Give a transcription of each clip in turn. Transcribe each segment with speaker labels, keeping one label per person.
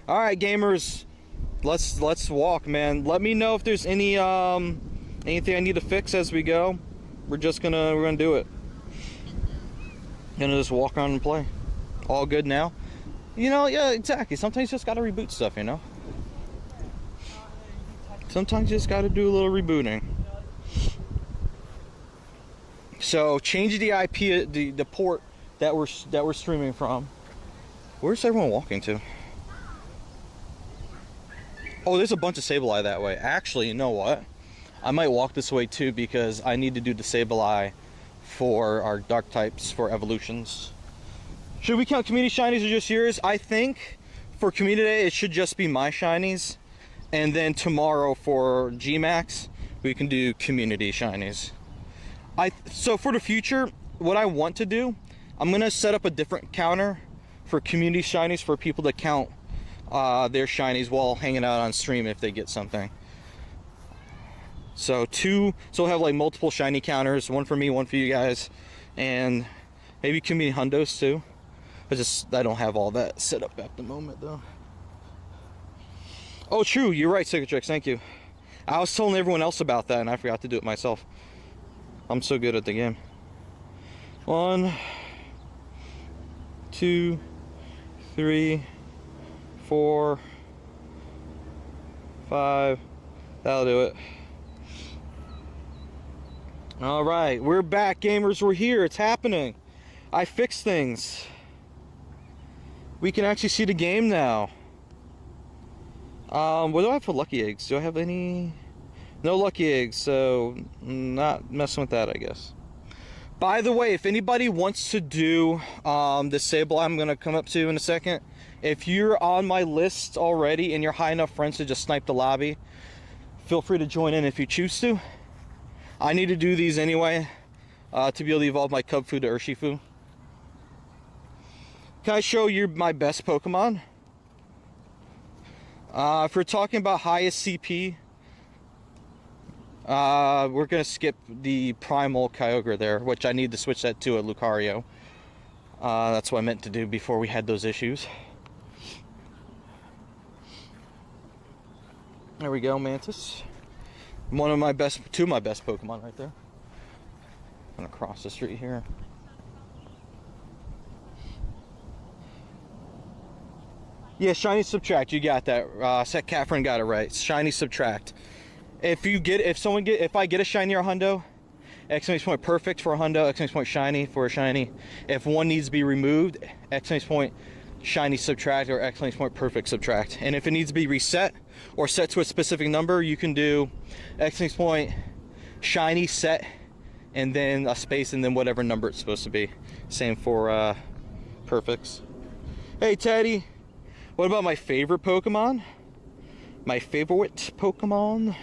Speaker 1: Alright, gamers. Let's walk, man. Let me know if there's any anything I need to fix as we go. We're gonna do it. Gonna just walk around and play. All good now? You know, yeah, exactly. Sometimes you just gotta reboot stuff, you know? Sometimes you just gotta do a little rebooting. So change the IP, the port that we're streaming from. Where's everyone walking to? Oh, there's a bunch of Sableye that way. Actually, you know what? I might walk this way too because I need to do the Sableye for our dark types for evolutions. Should we count community shinies or just yours? I think for community day it should just be my shinies, and then tomorrow for Gmax we can do community shinies. So for the future, what I want to do, I'm gonna set up a different counter for community shinies for people to count their shinies while hanging out on stream if they get something. So we'll have like multiple shiny counters, one for me, one for you guys, and maybe community hundos too. I don't have all that set up at the moment though. Oh, true, you're right, Cicatrix, thank you. I was telling everyone else about that and I forgot to do it myself. I'm so good at the game. 1, 2, 3, 4, 5. That'll do it. All right, we're back, gamers. We're here. It's happening. I fixed things. We can actually see the game now. What do I have for lucky eggs? Do I have any? No lucky eggs, so not messing with that, I guess. By the way, if anybody wants to do the Sable I'm going to come up to in a second, if you're on my list already and you're high enough friends to just snipe the lobby, feel free to join in if you choose to. I need to do these anyway to be able to evolve my Cubfu to Urshifu. Can I show you my best Pokemon? If we're talking about highest CP, we're going to skip the Primal Kyogre there, which I need to switch that to a Lucario. That's what I meant to do before we had those issues. There we go, Mantis. Two of my best Pokemon right there. I'm gonna cross the street here. Yeah, shiny subtract. You got that. Catherine got it right. Shiny subtract. If I get a shiny or a hundo, exclamation point perfect for a hundo, exclamation point shiny for a shiny. If one needs to be removed, exclamation point shiny subtract or exclamation point perfect subtract. And if it needs to be reset or set to a specific number, you can do exclamation point shiny set and then a space and then whatever number it's supposed to be. Same for perfects. Hey Teddy, what about my favorite Pokemon? My favorite Pokemon?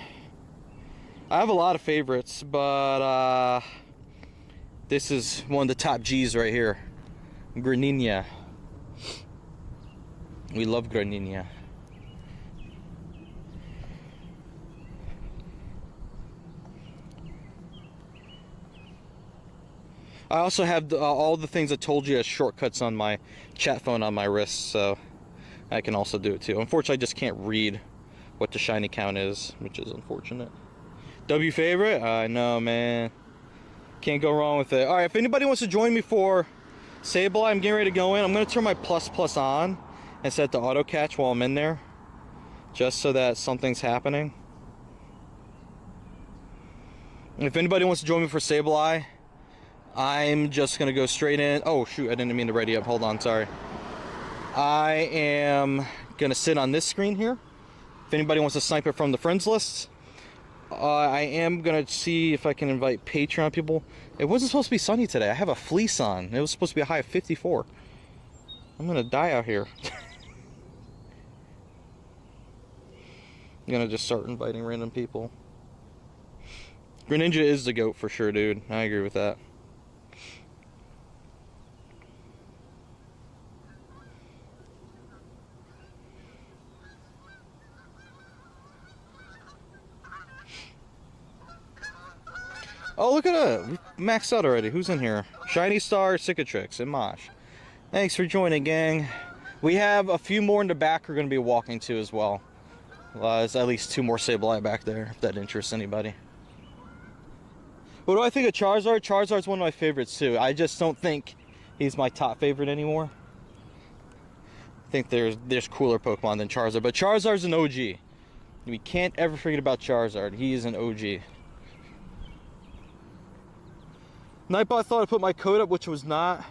Speaker 1: I have a lot of favorites, but this is one of the top G's right here. Greninja. We love Greninja. I also have all the things I told you as shortcuts on my chat phone on my wrist, so I can also do it too. Unfortunately, I just can't read what the shiny count is, which is unfortunate. W favorite? I know, man. Can't go wrong with it. Alright, if anybody wants to join me for Sable, I'm getting ready to go in. I'm going to turn my plus on and set the auto catch while I'm in there, just so that something's happening. And if anybody wants to join me for Sableye, I'm just gonna go straight in. Oh shoot, I didn't mean to ready up. Hold on, sorry. I am gonna sit on this screen here. If anybody wants to snipe it from the friends list, I am gonna see if I can invite Patreon people. It wasn't supposed to be sunny today. I have a fleece on. It was supposed to be a high of 54. I'm gonna die out here. I'm gonna just start inviting random people. Greninja is the GOAT for sure, dude. I agree with that. Oh, look at that. We maxed out already. Who's in here? Shiny Star, Cicatrix, and Mosh. Thanks for joining, gang. We have a few more in the back we're going to be walking to as well. There's at least 2 more Sableye back there, if that interests anybody. What do I think of Charizard? Charizard's one of my favorites too. I just don't think he's my top favorite anymore. I think there's cooler Pokemon than Charizard, but Charizard's an OG. We can't ever forget about Charizard. He is an OG. Nightbot thought I put my code up, which was not.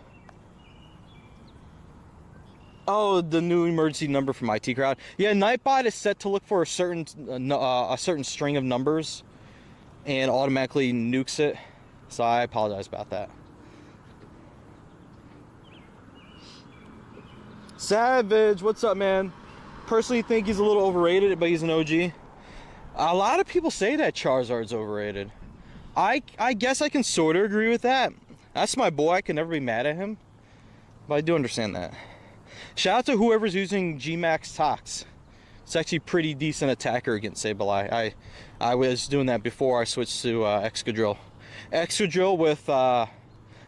Speaker 1: Oh, the new emergency number from IT Crowd. Yeah, Nightbot is set to look for a certain string of numbers and automatically nukes it. So I apologize about that. Savage, what's up, man? Personally think he's a little overrated, but he's an OG. A lot of people say that Charizard's overrated. I guess I can sort of agree with that. That's my boy. I can never be mad at him. But I do understand that. Shout out to whoever's using G-Max Tox. It's actually pretty decent attacker against Sableye. I was doing that before I switched to Excadrill. Excadrill with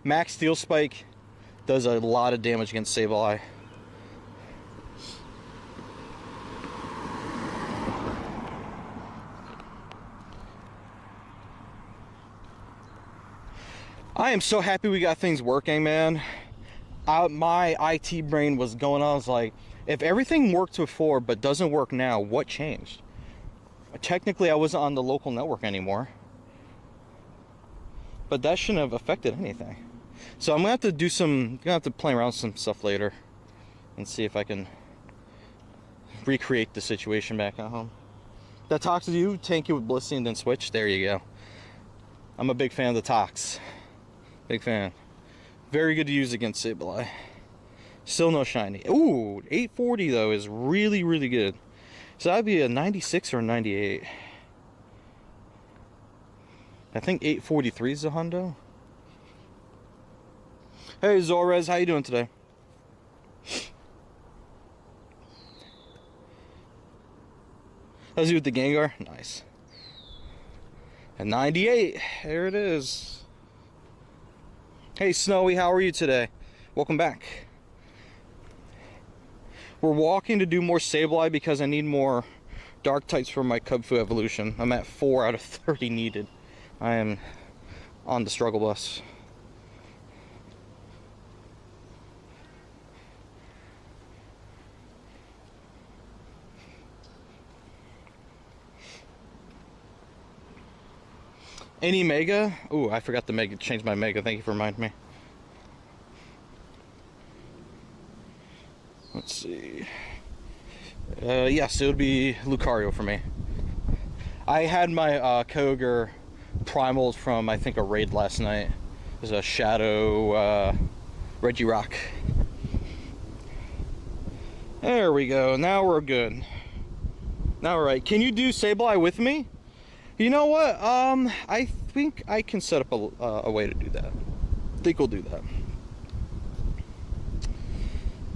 Speaker 1: Max Steel Spike does a lot of damage against Sableye. I am so happy we got things working, man. My IT brain was going on. I was like, if everything worked before but doesn't work now, what changed? Technically, I wasn't on the local network anymore. But that shouldn't have affected anything. So I'm gonna have to play around with some stuff later and see if I can recreate the situation back at home. That Tox to you, tank it with Blissey and then switch. There you go. I'm a big fan of the Tox. Big fan. Very good to use against Sableye. Still no shiny. Ooh, 840 though is really, really good. So that'd be a 96 or a 98. I think 843 is a hundo. Hey Zorez, how you doing today? How's you with the Gengar? Nice. A 98. There it is. Hey Snowy, how are you today? Welcome back. We're walking to do more Sableye because I need more dark types for my Cubfu evolution. I'm at 4 out of 30 needed. I am on the struggle bus. Any Mega? Ooh, I forgot to change my Mega. Thank you for reminding me. Let's see. Yes, it would be Lucario for me. I had my Kyogre primals from, I think, a raid last night. There's a Shadow Regirock. There we go. Now we're good. Now we're right. Can you do Sableye with me? You know what? I think I can set up a way to do that. I think we'll do that.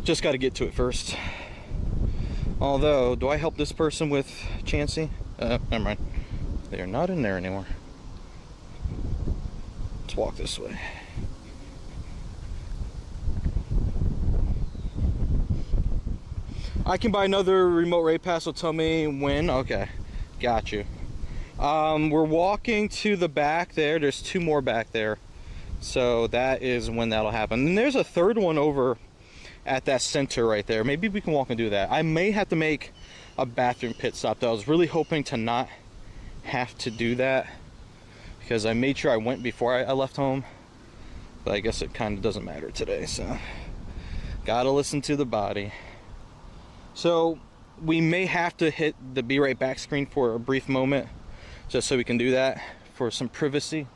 Speaker 1: Just got to get to it first. Although, do I help this person with Chansey? Never mind. They are not in there anymore. Let's walk this way. I can buy another remote raid pass, so tell me when. Okay, got you. We're walking to the back there. There's 2 more back there. So that is when that'll happen. And there's a third one over at that center right there. Maybe we can walk and do that. I may have to make a bathroom pit stop though. I was really hoping to not have to do that because I made sure I went before I left home. But I guess it kind of doesn't matter today, so gotta listen to the body. So we may have to hit the be right back screen for a brief moment just so we can do that for some privacy,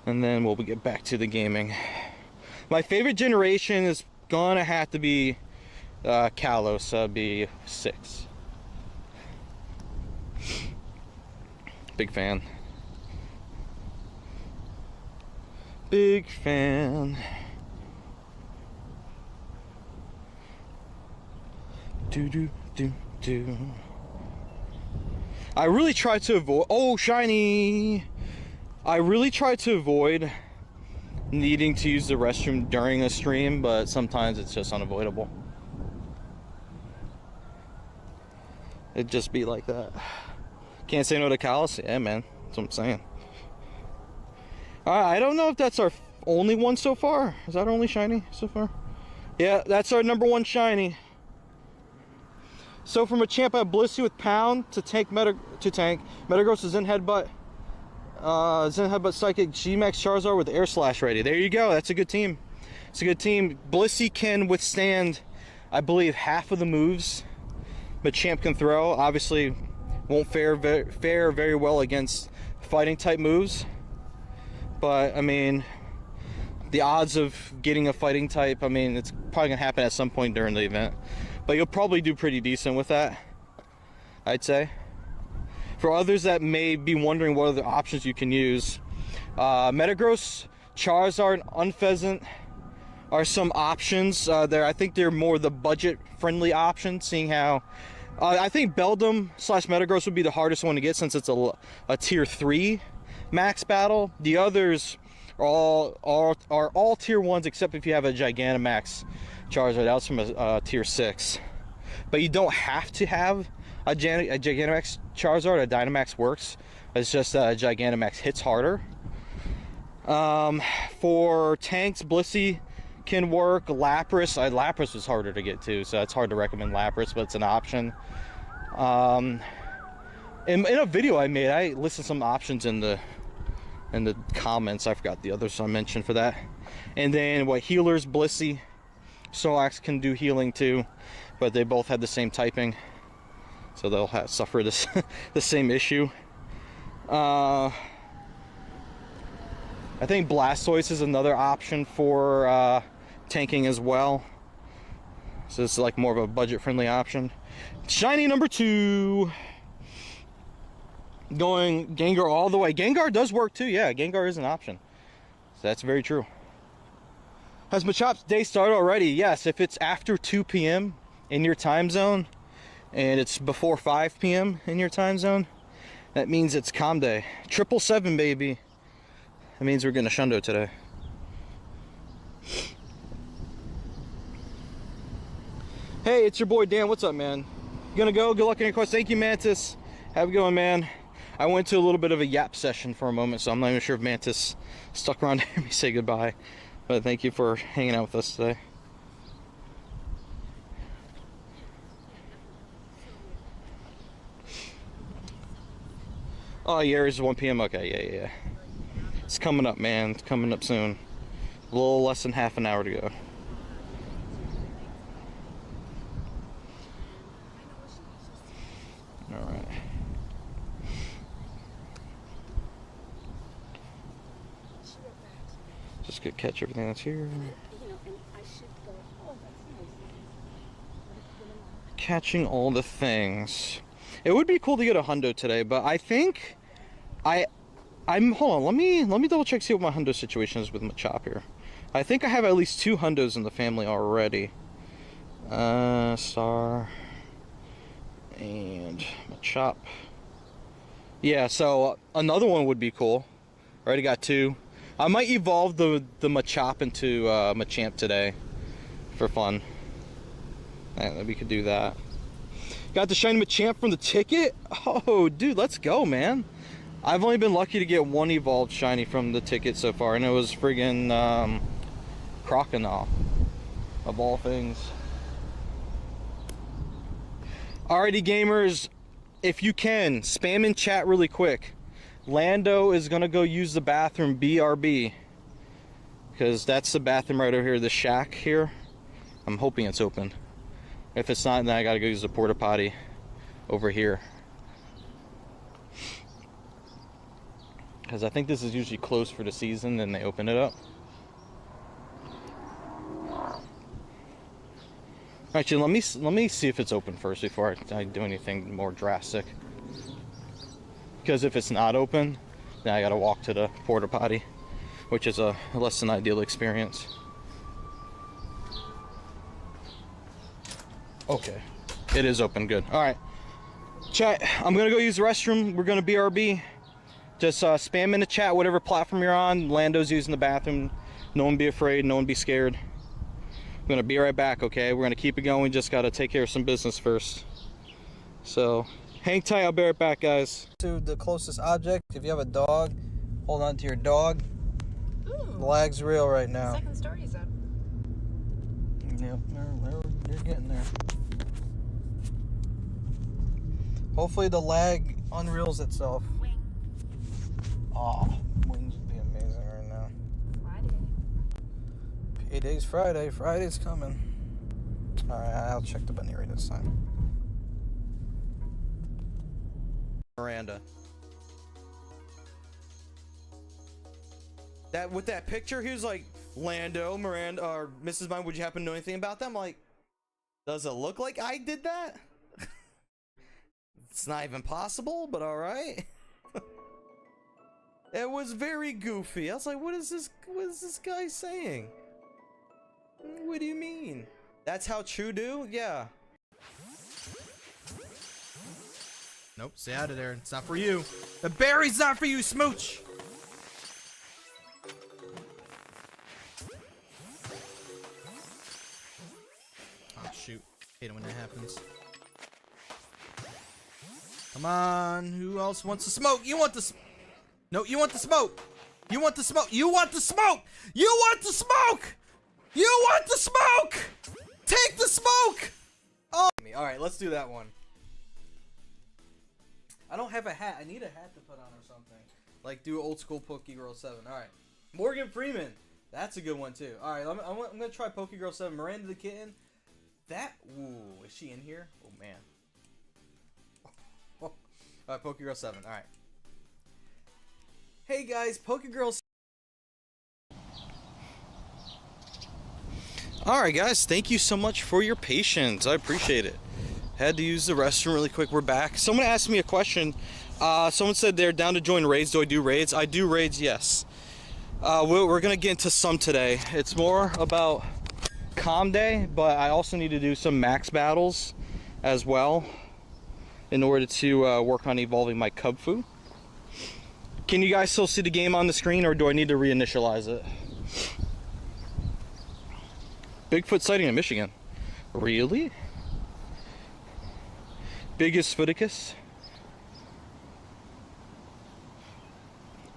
Speaker 1: and then we'll get back to the gaming. My favorite generation is gonna have to be Kalos. That'd be 6. Big fan. Big fan. Do. I really try to avoid. Oh, shiny! I really try to avoid needing to use the restroom during a stream, but sometimes it's just unavoidable. It'd just be like that. Can't say no to Callus. Yeah, man. That's what I'm saying. I don't know if that's our only one so far. Is that our only shiny so far? Yeah, that's our number one shiny. So from a champ, I have Blissey with Pound to tank Metagross is in Headbutt. Zen Headbutt Psychic G-Max Charizard with Air Slash ready. There you go. That's a good team. It's a good team. Blissey can withstand, I believe, half of the moves Machamp can throw. Obviously, won't fare very well against fighting type moves. But I mean, the odds of getting a fighting type, I mean, it's probably gonna happen at some point during the event. But you'll probably do pretty decent with that, I'd say. For others that may be wondering what other options you can use, Metagross, Charizard, Unfezant are some options. I think they're more the budget-friendly option, seeing how I think Beldum / Metagross would be the hardest one to get since it's a tier 3 max battle. The others are all tier 1s except if you have a Gigantamax Charizard. That's from a tier 6. But you don't have to have a Gigantamax Charizard. A Dynamax works. It's just Gigantamax hits harder. For tanks, Blissey can work. Lapras. Lapras was harder to get to, so it's hard to recommend Lapras, but it's an option. In a video I made, I listed some options in the comments. I forgot the others I mentioned for that. And then healers, Blissey, Solax can do healing too, but they both have the same typing, so they'll suffer this the same issue. I think Blastoise is another option for tanking as well, so it's like more of a budget-friendly option. Shiny number 2. Going Gengar all the way. Gengar does work too. Yeah, Gengar is an option. So that's very true. Has Machop's day started already? Yes, if it's after 2 p.m. in your time zone and it's before 5 p.m. in your time zone, that means it's calm day. 777, baby. That means we're getting a Shundo today. Hey, it's your boy Dan. What's up, man? You gonna go? Good luck in your quest. Thank you, Mantis. Have a good one, man. I went to a little bit of a yap session for a moment, so I'm not even sure if Mantis stuck around to hear me say goodbye. But thank you for hanging out with us today. Oh, yeah, it's 1 p.m. Okay, yeah. It's coming up, man. It's coming up soon. A little less than half an hour to go. All right. Just gonna catch everything that's here. Catching all the things. It would be cool to get a hundo today, but I think I'm hold on, let me double check, see what my hundo situation is with Machop here. I think I have at least 2 hundos in the family already. Star and Machop. Yeah, so another one would be cool. Already got 2. I might evolve the Machop into Machamp today for fun. Yeah, we could do that. Got the shiny Machamp from the ticket. Oh, dude, let's go, man. I've only been lucky to get 1 evolved shiny from the ticket so far, and it was friggin' Croconaw, of all things. Alrighty, gamers, if you can, spam in chat really quick. Lando is gonna go use the bathroom, BRB, because that's the bathroom right over here, the shack here. I'm hoping it's open. If it's not, then I gotta go use the porta potty over here, because I think this is usually closed for the season, then they open it up. Actually, let me see if it's open first before I do anything more drastic. Because if it's not open, then I gotta walk to the porta potty, which is a less than ideal experience. Okay, it is open, good. All right, chat, I'm gonna go use the restroom. We're gonna BRB. Just spam in the chat, whatever platform you're on. Lando's using the bathroom. No one be afraid, no one be scared. I'm gonna be right back, okay? We're gonna keep it going, just gotta take care of some business first. So, hang tight, I'll be right back, guys. To the closest object, if you have a dog, hold on to your dog.
Speaker 2: Ooh,
Speaker 1: the lag's real right now.
Speaker 2: Second story's up.
Speaker 1: Yep, they're getting there. Hopefully the lag unreels itself.
Speaker 2: Wing.
Speaker 1: Oh, wings would be amazing right now.
Speaker 2: Friday.
Speaker 1: Payday's Friday. Friday's coming. Alright, I'll check the bunny right this time. Miranda. That with that picture, he was like, Lando, Miranda, or Mrs. Mine, would you happen to know anything about them? Like, does it look like I did that? It's not even possible, but alright. It was very goofy. I was like, what is this guy saying? What do you mean? That's how True do? Yeah. Nope, stay out of there. It's not for you. The berry's not for you, smooch! Oh, shoot. Hate it when that happens. Come on, who else wants to smoke? You want the No, you want the smoke! You want the smoke! You want the smoke! You want the smoke! You want the smoke! Take the smoke! Oh! Alright, let's do that one. I don't have a hat. I need a hat to put on or something. Like, do old school Pokegirl 7. Alright. Morgan Freeman. That's a good one, too. Alright, I'm going to try Pokegirl 7. Miranda the Kitten. That... Ooh, is she in here? Oh, man. Alright, Pokegirl 7. Alright. Hey, guys. Pokegirl 7. Alright, guys. Thank you so much for your patience. I appreciate it. Had to use the restroom really quick. We're back. Someone asked me a question. Someone said they're down to join raids. Do I do raids? I do raids, yes. We're going to get into some today. It's more about calm day, but I also need to do some max battles as well in order to work on evolving my Kubfu. Can you guys still see the game on the screen, or do I need to reinitialize it? Bigfoot sighting in Michigan. Really? Biggest Sputicus.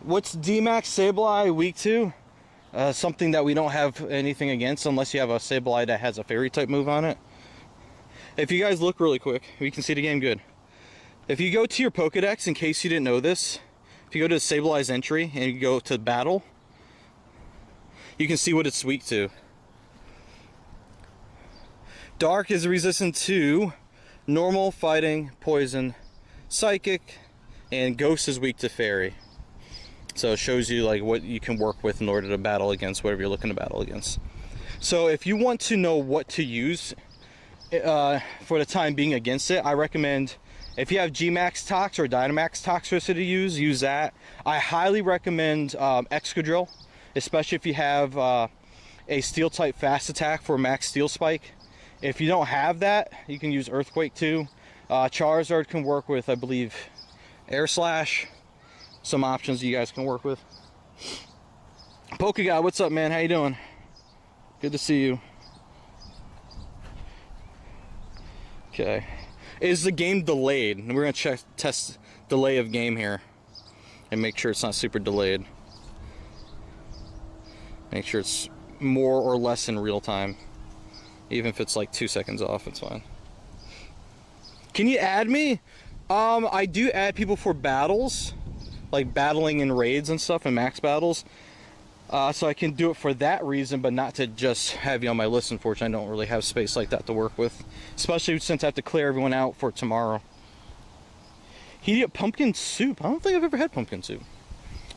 Speaker 1: What's D-Max Sableye week 2? Something that we don't have anything against unless you have a Sableye that has a fairy type move on it. If you guys look really quick, we can see the game good. If you go to your Pokedex, in case you didn't know this, if you go to Sableye's entry and you go to battle, you can see what it's weak to. Dark is resistant to normal, fighting, poison, psychic, and ghost is weak to fairy. So it shows you like what you can work with in order to battle against whatever you're looking to battle against. So if you want to know what to use for the time being against it, I recommend, if you have G-Max Tox or Dynamax Toxicity to use that. I highly recommend Excadrill, especially if you have a Steel type fast attack for max Steel Spike. If you don't have that, you can use Earthquake too. Charizard can work with, I believe, Air Slash. Some options you guys can work with. Pokeguy, what's up, man? How you doing? Good to see you. Okay. Is the game delayed? And we're gonna test delay of game here and make sure it's not super delayed. Make sure it's more or less in real time. Even if it's like 2 seconds off, it's fine. Can you add me? I do add people for battles, like battling in raids and stuff and max battles. So I can do it for that reason, but not to just have you on my list. Unfortunately, I don't really have space like that to work with, especially since I have to clear everyone out for tomorrow. Heat up pumpkin soup. I don't think I've ever had pumpkin soup.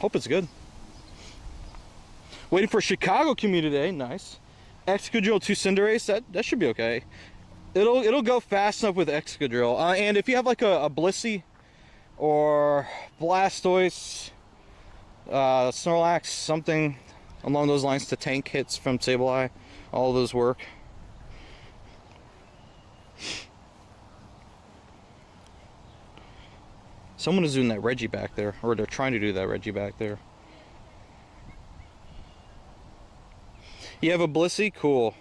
Speaker 1: Hope it's good. Waiting for Chicago Community Day. Nice. Excadrill 2 Cinderace. That should be okay. It'll go fast enough with Excadrill. And if you have like a Blissey or Blastoise, Snorlax, something along those lines to tank hits from Sableye, all of those work. Someone is doing that Reggie back there, or they're trying to do that Reggie back there. You have a Blissey? Cool.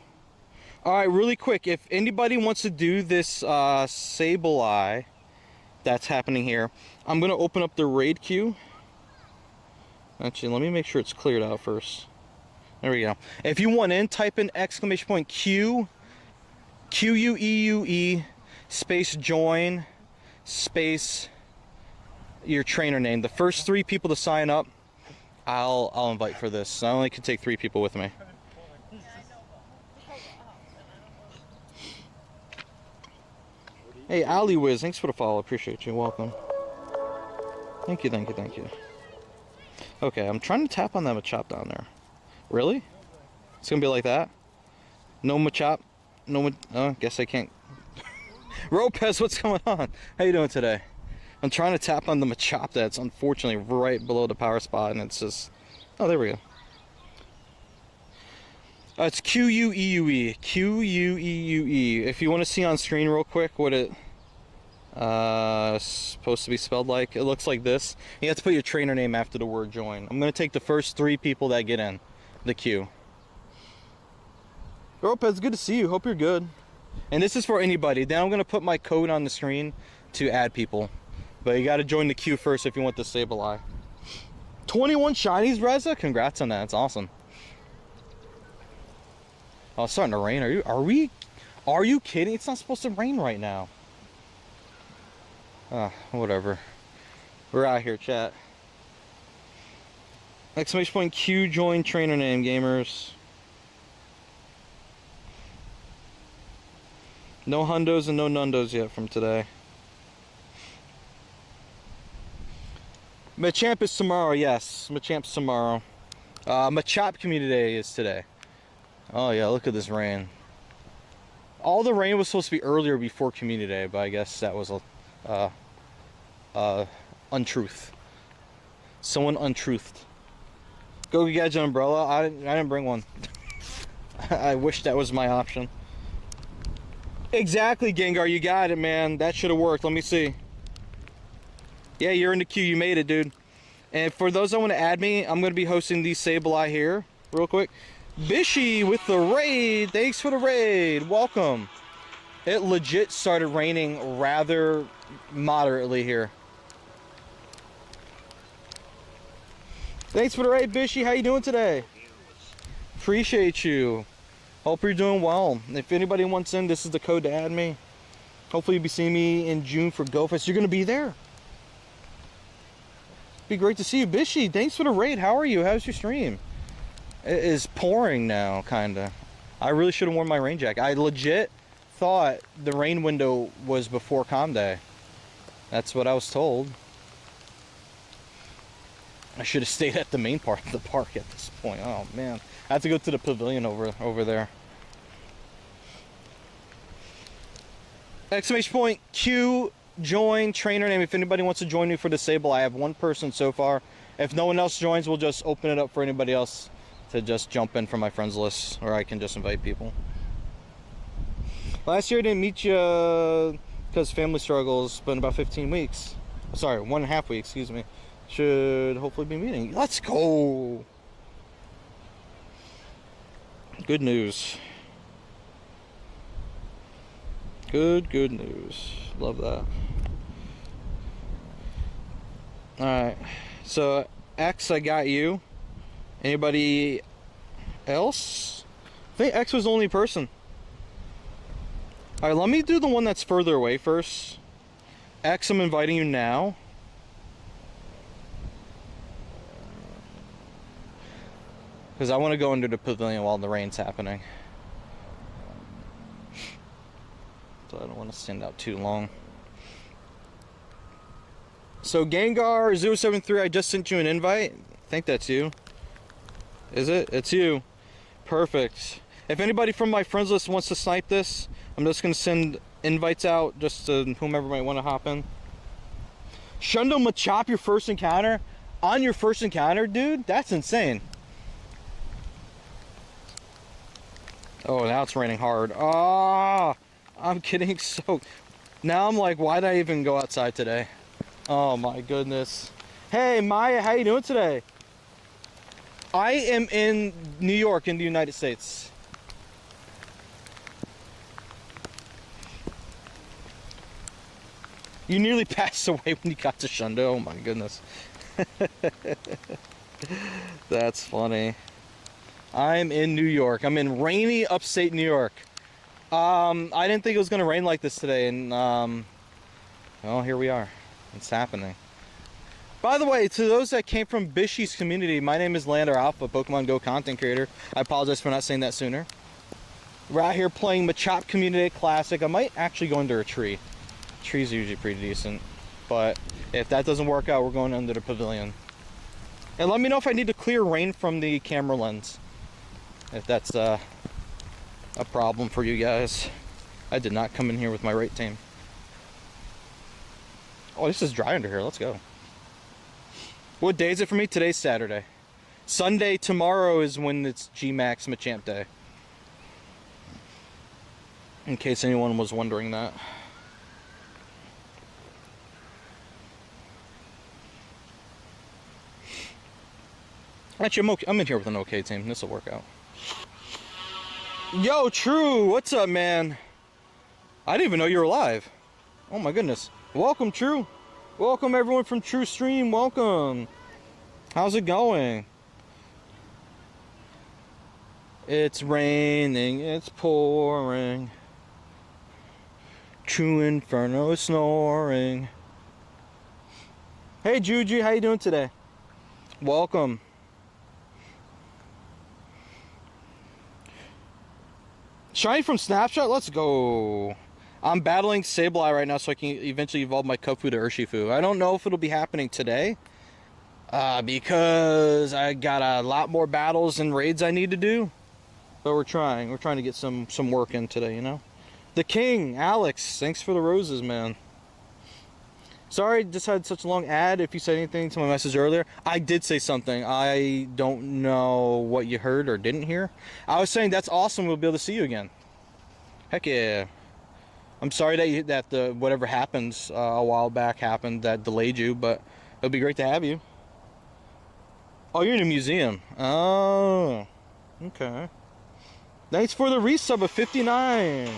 Speaker 1: Alright, really quick, if anybody wants to do this Sableye that's happening here, I'm going to open up the raid queue. Actually, let me make sure it's cleared out first. There we go. If you want in, type in exclamation point Q, Q-U-E-U-E, space join, space your trainer name. The first 3 people to sign up, I'll invite for this. I only can take 3 people with me. Hey, Ali Wiz, thanks for the follow. Appreciate you. Welcome. Thank you, thank you, thank you. Okay, I'm trying to tap on that Machop down there. Really? It's gonna be like that? No Machop? No, oh, guess I can't. Ropez, what's going on? How you doing today? I'm trying to tap on the Machop that's unfortunately right below the power spot, and it's just... Oh, there we go. It's Q-U-E-U-E. Q-U-E-U-E. If you want to see on screen real quick what it supposed to be spelled like, it looks like this. You have to put your trainer name after the word join. I'm going to take the first 3 people that get in the queue. Ropez, good to see you. Hope you're good. And this is for anybody. Then I'm going to put my code on the screen to add people. But you got to join the queue first if you want the Sableye. 21 shinies, Reza? Congrats on that. That's awesome. Oh, it's starting to rain. Are you kidding? It's not supposed to rain right now. Whatever. We're out here, chat. Exclamation point Q join trainer name, gamers. No hundos and no nundos yet from today. Machamp is tomorrow, yes. Machamp's tomorrow. Machop Community Day is today. Oh yeah, look at this rain. All the rain was supposed to be earlier before Community Day, but I guess that was a untruth. Someone untruthed. Go Gadget umbrella. I didn't bring one. I wish that was my option. Exactly, Gengar. You got it, man. That should have worked. Let me see. Yeah, you're in the queue. You made it, dude. And for those that want to add me, I'm going to be hosting the Sableye here, real quick. Bishy with the raid. Thanks for the raid. Welcome. It legit started raining rather moderately here. Thanks for the raid, Bishy. How you doing today? Appreciate you. Hope you're doing well. If anybody wants in, this is the code to add me. Hopefully you'll be seeing me in June for GoFest. You're going to be there. Be great to see you. Bishy, thanks for the raid. How are you? How's your stream? It is pouring now, kind of. I really should have worn my rain jacket. I legit thought the rain window was before Com Day. That's what I was told. I should have stayed at the main part of the park at this point. Oh, man. I have to go to the pavilion over there. Exclamation point Q join trainer name. If anybody wants to join me for Disable, I have 1 person so far. If no one else joins, we'll just open it up for anybody else to just jump in from my friends list, or I can just invite people. Last year I didn't meet you because family struggles, but in about 15 weeks. Sorry, 1.5 weeks, excuse me. Should hopefully be meeting. Let's go! Good news. Good news. Love that. Alright. So, X, I got you. Anybody else? I think X was the only person. Alright, let me do the one that's further away first. X, I'm inviting you now. Because I want to go into the pavilion while the rain's happening. So I don't want to stand out too long. So Gengar073, I just sent you an invite. I think that's you. Is it? It's you. Perfect. If anybody from my friends list wants to snipe this, I'm just going to send invites out just to whomever might want to hop in. Shundo Machop, your first encounter? On your first encounter, dude? That's insane. Oh, now it's raining hard. Ah, I'm getting soaked. Now I'm like, why did I even go outside today? Oh my goodness. Hey Maya, how you doing today? I am in New York in the United States. You nearly passed away when you got to Shundo. Oh my goodness. That's funny. I'm in New York. I'm in rainy upstate New York. I didn't think it was gonna rain like this today, and well, here we are. It's happening. By the way, to those that came from Bishy's community, my name is Lander Alpha, Pokemon Go content creator. I apologize for not saying that sooner. We're out here playing Machop Community Classic. I might actually go under a tree. Trees are usually pretty decent, but if that doesn't work out, we're going under the pavilion. And let me know if I need to clear rain from the camera lens, if that's a problem for you guys. I did not come in here with my right team. Oh, this is dry under here. Let's go. What day is it for me? Today's Saturday. Sunday tomorrow is when it's G-Max Machamp Day. In case anyone was wondering that. Actually, I'm in here with an okay team. This will work out. Yo, True, what's up, man? I didn't even know you were alive. Oh my goodness. Welcome, True. Welcome, everyone from True Stream. Welcome. How's it going? It's raining. It's pouring. True Inferno is snoring. Hey, Juju, how you doing today? Welcome. Shiny from Snapshot, let's go. I'm battling Sableye right now so I can eventually evolve my Kubfu to Urshifu. I don't know if it'll be happening today. Because I got a lot more battles and raids I need to do. But we're trying. We're trying to get some work in today, you know? The King, Alex, thanks for the roses, man. Sorry, just had such a long ad. If you said anything to my message earlier, I did say something. I don't know what you heard or didn't hear. I was saying that's awesome. We'll be able to see you again. Heck yeah. I'm sorry that the whatever happened a while back happened that delayed you, but it'll be great to have you. Oh, you're in a museum. Oh, okay. Thanks for the resub of 59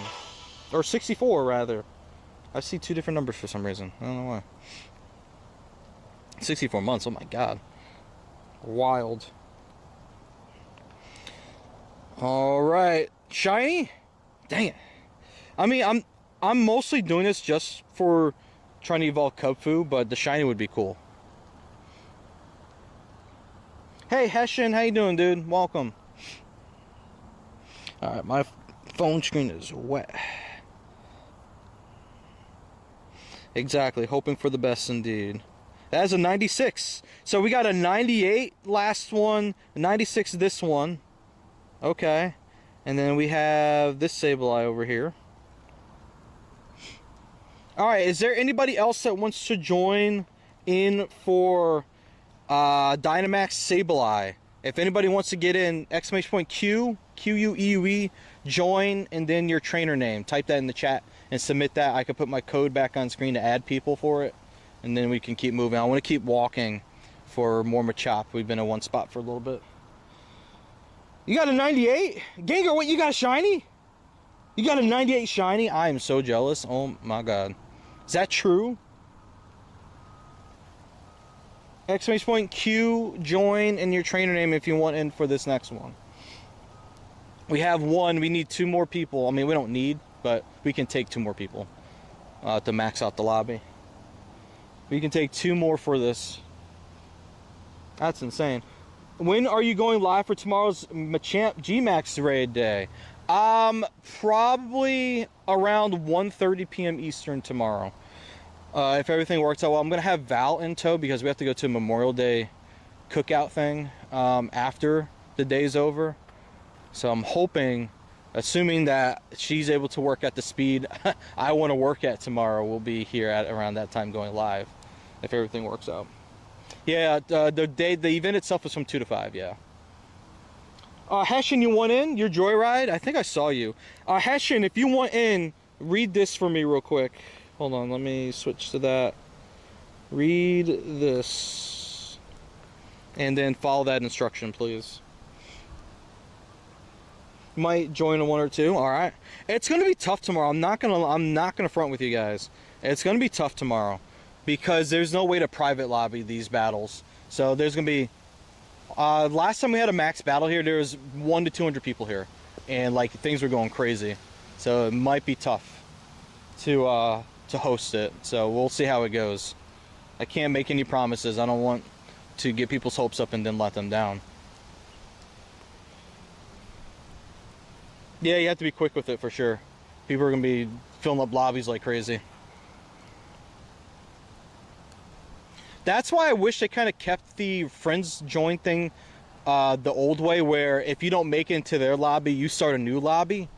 Speaker 1: or 64 rather. I see two different numbers for some reason. I don't know why. 64 months. Oh my god. Wild. All right. Shiny? Dang it. I mean, I'm mostly doing this just for trying to evolve Kubfu, but the shiny would be cool. Hey, Hessian, how you doing, dude? Welcome. All right, my phone screen is wet. Exactly, hoping for the best indeed. That is a 96. So we got a 98 last one, 96 this one. Okay. And then we have this Sableye over here. Alright, is there anybody else that wants to join in for Dynamax Sableye? If anybody wants to get in, !Q, Q-U-E-U-E, join, and then your trainer name. Type that in the chat and submit that. I can put my code back on screen to add people for it, and then we can keep moving. I want to keep walking for more Machop. We've been in one spot for a little bit. You got a 98? Gengar, what, you got a shiny? You got a 98 shiny? I am so jealous. Oh my god. Is that true? !Q, join, and your trainer name if you want in for this next one. We have one. We need 2 more people. I mean, we don't need, but we can take 2 more people to max out the lobby. We can take 2 more for this. That's insane. When are you going live for tomorrow's Machamp G-Max raid day? Probably around 1:30 p.m. Eastern tomorrow. If everything works out well, I'm going to have Val in tow because we have to go to a Memorial Day cookout thing after the day's over. So I'm hoping, assuming that she's able to work at the speed I want to work at tomorrow, we'll be here at around that time going live, if everything works out. Yeah, the event itself was from 2 to 5, yeah. Hessian, you want in? Your Joyride? I think I saw you. Hessian, if you want in, read this for me real quick. Hold on, let me switch to that. Read this. And then follow that instruction, please. Might join a 1 or 2. All right. It's gonna be tough tomorrow. I'm not gonna front with you guys. It's gonna be tough tomorrow because there's no way to private lobby these battles. So there's gonna be. Last time we had a max battle here, there was 1 to 200 people here, and like things were going crazy. So it might be tough to host it. So we'll see how it goes. I can't make any promises. I don't want to get people's hopes up and then let them down. Yeah, you have to be quick with it for sure. People are going to be filling up lobbies like crazy. That's why I wish they kind of kept the friends join thing the old way, where if you don't make it into their lobby, you start a new lobby,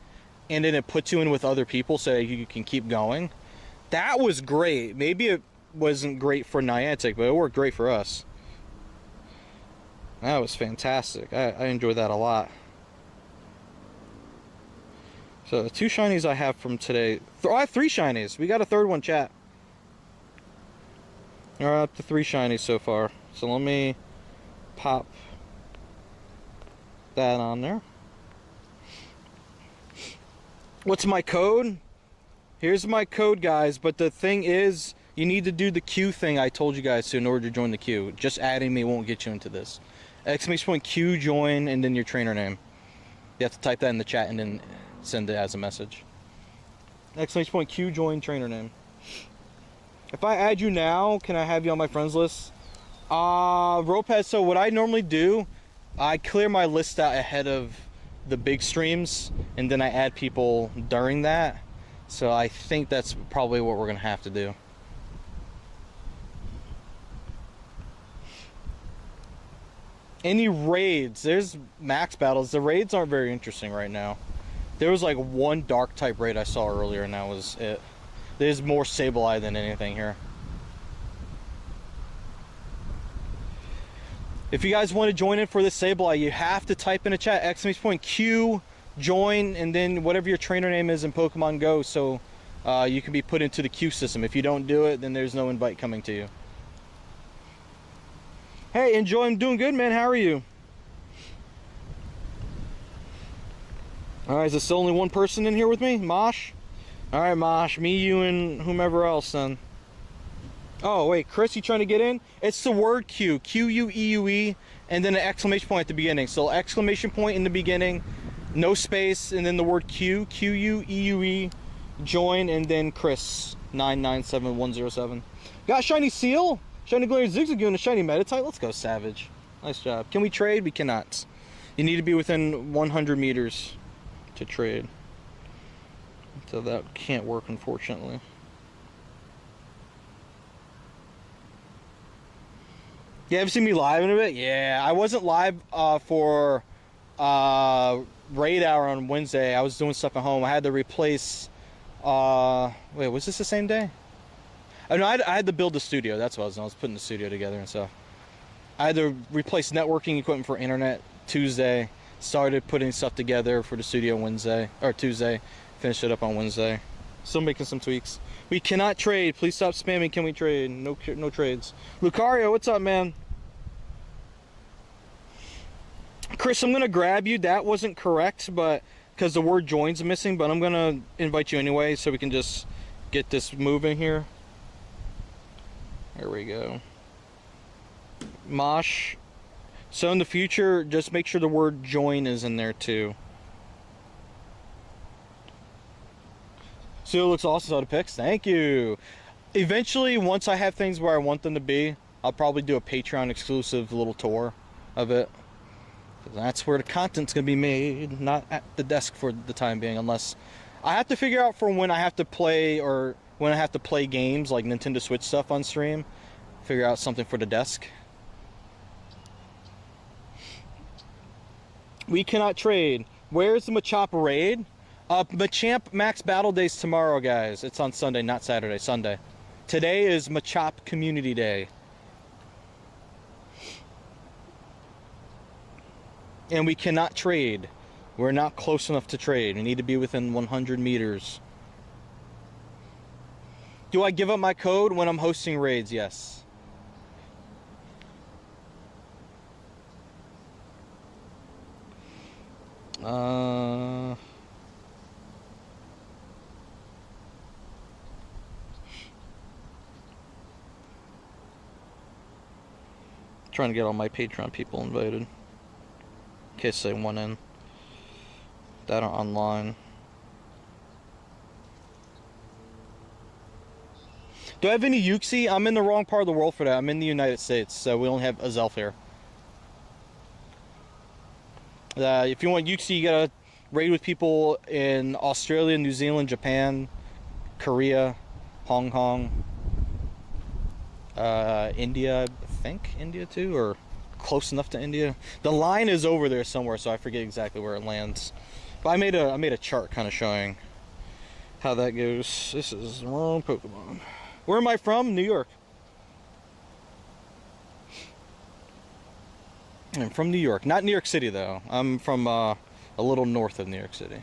Speaker 1: and then it puts you in with other people so you can keep going. That was great. Maybe it wasn't great for Niantic, but it worked great for us. That was fantastic. I enjoyed that a lot. So the 2 shinies I have from today. I have 3 shinies. We got a 3rd one, chat. We're up to 3 shinies so far. So let me pop that on there. What's my code? Here's my code, guys. But the thing is, you need to do the queue thing I told you guys to in order to join the queue. Just adding me won't get you into this. !Q join and then your trainer name. You have to type that in the chat and then send it as a message. !Q join trainer name. If I add you now, can I have you on my friends list? Ropez, so what I normally do, I clear my list out ahead of the big streams, and then I add people during that. So I think that's probably what we're gonna have to do. Any raids? There's max battles. The raids aren't very interesting right now. There was like 1 dark type raid I saw earlier, and that was it. There's more Sableye than anything here. If you guys want to join in for this Sableye, you have to type in a chat !Q join and then whatever your trainer name is in Pokemon Go, so you can be put into the queue system. If you don't do it, then there's no invite coming to you. Hey, enjoy. I'm doing good, man. How are you? Alright, is there still only 1 person in here with me? Mosh? Alright, Mosh. Me, you, and whomever else, then. Oh, wait. Chris, you trying to get in? It's the word Q. Q-U-E-U-E, and then an exclamation point at the beginning. So, exclamation point in the beginning, no space, and then the word Q. Q-U-E-U-E, join, and then Chris. 997107. Got shiny seal? Shiny Glaring Zigzagoon and Shiny Meditite. Let's go, Savage. Nice job. Can we trade? We cannot. You need to be within 100 meters to trade. So that can't work, unfortunately. You haven't seen me live in a bit? Yeah, I wasn't live for Raid Hour on Wednesday. I was doing stuff at home. I had to replace... wait, was this the same day? Oh, no, I had to build the studio. That's what I was putting the studio together and stuff. I had to replace networking equipment for internet Tuesday. Started putting stuff together for the studio Wednesday, or Tuesday. Finished it up on Wednesday. Still making some tweaks. We cannot trade. Please stop spamming. Can we trade? No trades. Lucario, what's up, man? Chris, I'm going to grab you. That wasn't correct, but because the word join's missing, but I'm going to invite you anyway so we can just get this moving here. There we go. Mosh. So in the future, just make sure the word join is in there too. So it looks awesome. Out of pics. Thank you. Eventually, once I have things where I want them to be, I'll probably do a Patreon exclusive little tour of it. That's where the content's gonna be made, not at the desk for the time being, unless I have to figure out for when I have to play or when I have to play games like Nintendo Switch stuff on stream, figure out something for the desk. We cannot trade. Where's the Machop raid? Machamp Max Battle Day's tomorrow, guys. It's on Sunday, not Saturday, Sunday. Today is Machop Community Day. And we cannot trade. We're not close enough to trade. We need to be within 100 meters. Do I give up my code when I'm hosting raids? Yes. Uh, trying to get all my Patreon people invited. In case they want in. That are online. Do I have any Yuxi? I'm in the wrong part of the world for that. I'm in the United States, so we only have Azelf here. If you want Yuxi, you gotta raid with people in Australia, New Zealand, Japan, Korea, Hong Kong, India, I think India too, or close enough to India. The line is over there somewhere, so I forget exactly where it lands. But I made a chart kind of showing how that goes. This is the wrong Pokemon. Where am I from? New York. I'm from New York. Not New York City, though. I'm from a little north of New York City.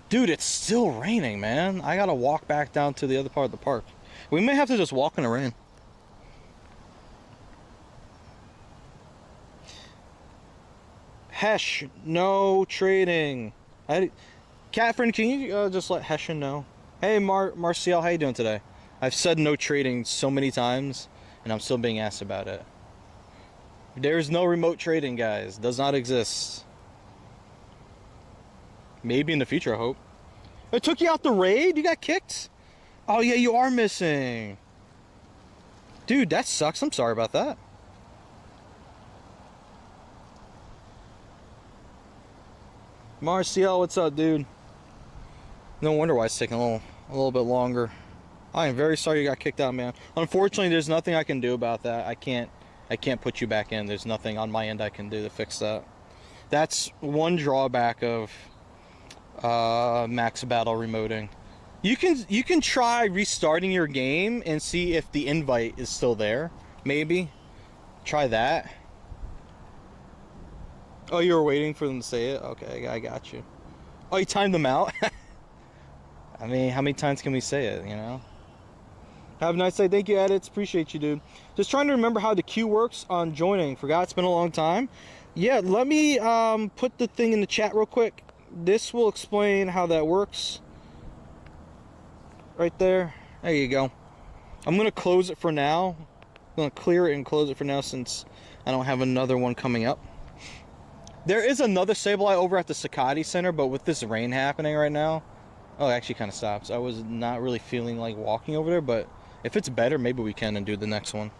Speaker 1: Dude, it's still raining, man. I gotta walk back down to the other part of the park. We may have to just walk in the rain. Hesh, no trading. Catherine, can you just let Hessian know? Hey, Marcial, how you doing today? I've said no trading so many times, and I'm still being asked about it. There's no remote trading, guys. Does not exist. Maybe in the future, I hope. It took you out the raid? You got kicked? Oh, yeah, you are missing. Dude, that sucks. I'm sorry about that. Marcial, what's up, dude? No wonder why it's taking a little bit longer. I am very sorry you got kicked out, man. Unfortunately, there's nothing I can do about that. I can't put you back in. There's nothing on my end I can do to fix that. That's one drawback of max battle remoting. You can try restarting your game and see if the invite is still there. Maybe try that. Oh, you were waiting for them to say it? Okay, I got you. Oh, you timed them out? I mean, how many times can we say it, you know? Have a nice day. Thank you, edits. Appreciate you, dude. Just trying to remember how the queue works on joining. Forgot, it's been a long time. Yeah, let me put the thing in the chat real quick. This will explain how that works. Right there. There you go. I'm going to close it for now. I'm going to clear it and close it for now since I don't have another one coming up. There is another Sableye over at the Sakati Center, but with this rain happening right now, oh, it actually kind of stops. I was not really feeling like walking over there, but if it's better, maybe we can and do the next one.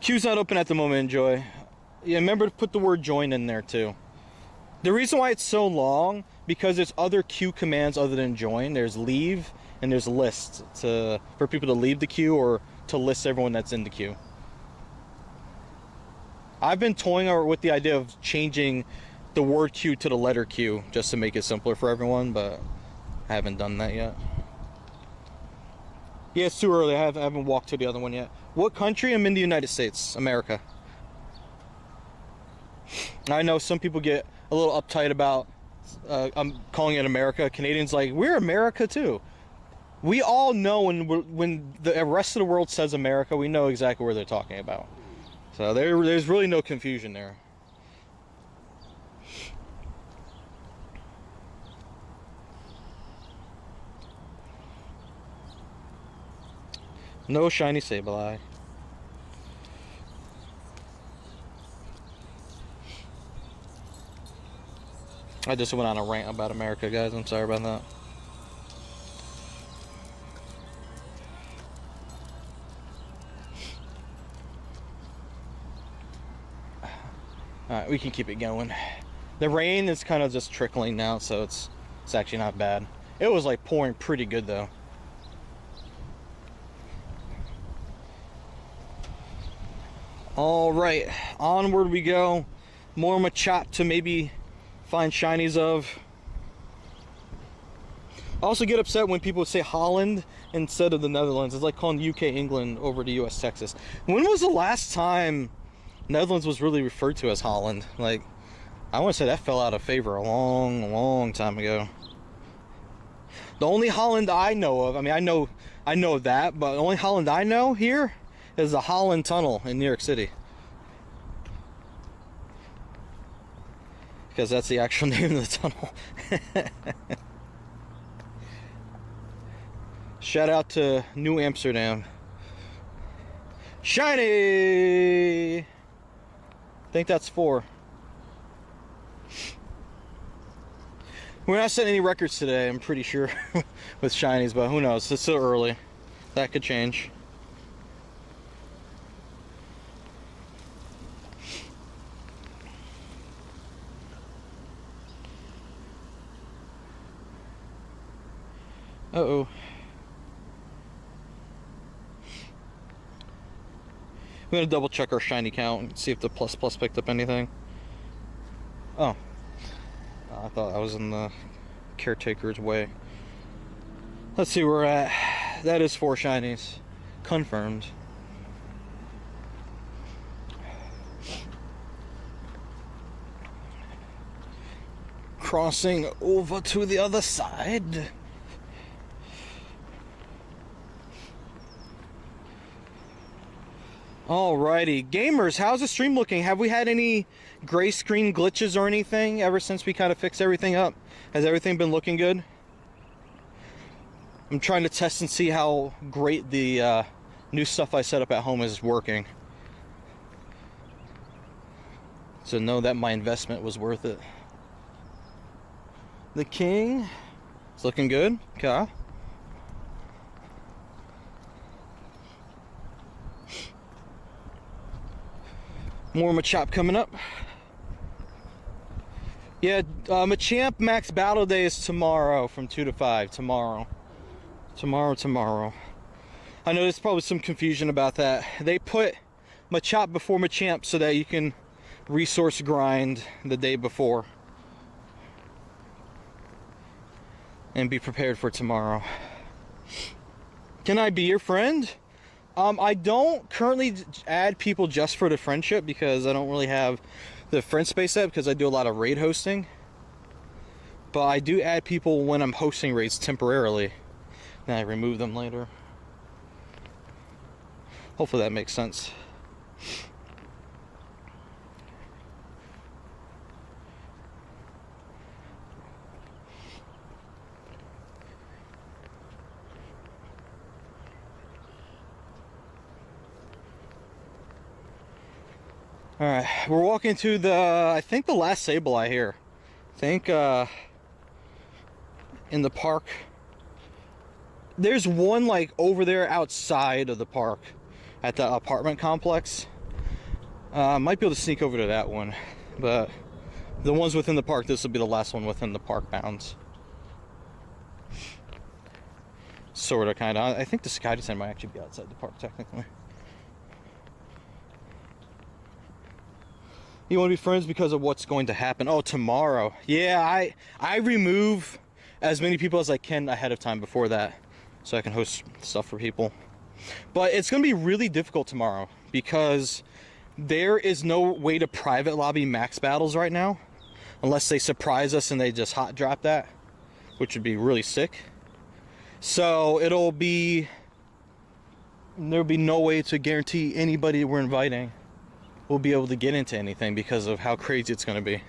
Speaker 1: Queue's not open at the moment, Enjoy. Yeah, remember to put the word join in there too. The reason why it's so long, because there's other queue commands other than join. There's leave and there's list for people to leave the queue or to list everyone that's in the queue. I've been toying with the idea of changing the word queue to the letter Q just to make it simpler for everyone, but I haven't done that yet. Yeah, it's too early. I haven't walked to the other one yet. What country? I'm in the United States, America. I know some people get a little uptight about I'm calling it America. Canadians like, we're America too. We all know when the rest of the world says America, we know exactly where they're talking about. So there's really no confusion there. No shiny Sableye. I just went on a rant about America, guys. I'm sorry about that. Alright, we can keep it going. The rain is kind of just trickling now, so it's actually not bad. It was like pouring pretty good though. Alright, onward we go. More Machop to maybe find shinies of. I also get upset when people say Holland instead of the Netherlands. It's like calling UK England over to US Texas. When was the last time Netherlands was really referred to as Holland? Like, I want to say that fell out of favor a long time ago. The only Holland I know of, I mean, I know that, but the only Holland I know here It's the Holland Tunnel in New York City. Because that's the actual name of the tunnel. Shout out to New Amsterdam. Shiny! I think that's 4. We're not setting any records today, I'm pretty sure, with shinies, but who knows? It's still early. That could change. Uh-oh. We're gonna double check our shiny count and see if the plus picked up anything. Oh. I thought I was in the caretaker's way. Let's see where we're at. That is 4 shinies. Confirmed. Crossing over to the other side. Alrighty, gamers, how's the stream looking? Have we had any gray screen glitches or anything ever since we kind of fixed everything up? Has everything been looking good? I'm trying to test and see how great the new stuff I set up at home is working. So know that my investment was worth it. The king is looking good. Okay. More Machop coming up. Yeah, Machamp Max Battle Day is tomorrow from 2 to 5. Tomorrow. Tomorrow. I know there's probably some confusion about that. They put Machop before Machamp so that you can resource grind the day before. And be prepared for tomorrow. Can I be your friend? I don't currently add people just for the friendship because I don't really have the friend space set because I do a lot of raid hosting. But I do add people when I'm hosting raids temporarily. Then I remove them later. Hopefully that makes sense. Alright, we're walking to the, I think the last Sableye here. I think, in the park. There's one, like, over there outside of the park at the apartment complex. Might be able to sneak over to that one. But the ones within the park, this will be the last one within the park bounds. Sorta, kinda. I think the Sky Descent might actually be outside the park, technically. You want to be friends because of what's going to happen. Oh, tomorrow. Yeah, I remove as many people as I can ahead of time before that, so I can host stuff for people. But it's going to be really difficult tomorrow because there is no way to private lobby max battles right now, unless they surprise us and they just hot drop that, which would be really sick. So there'll be no way to guarantee anybody we're inviting will be able to get into anything because of how crazy it's going to be.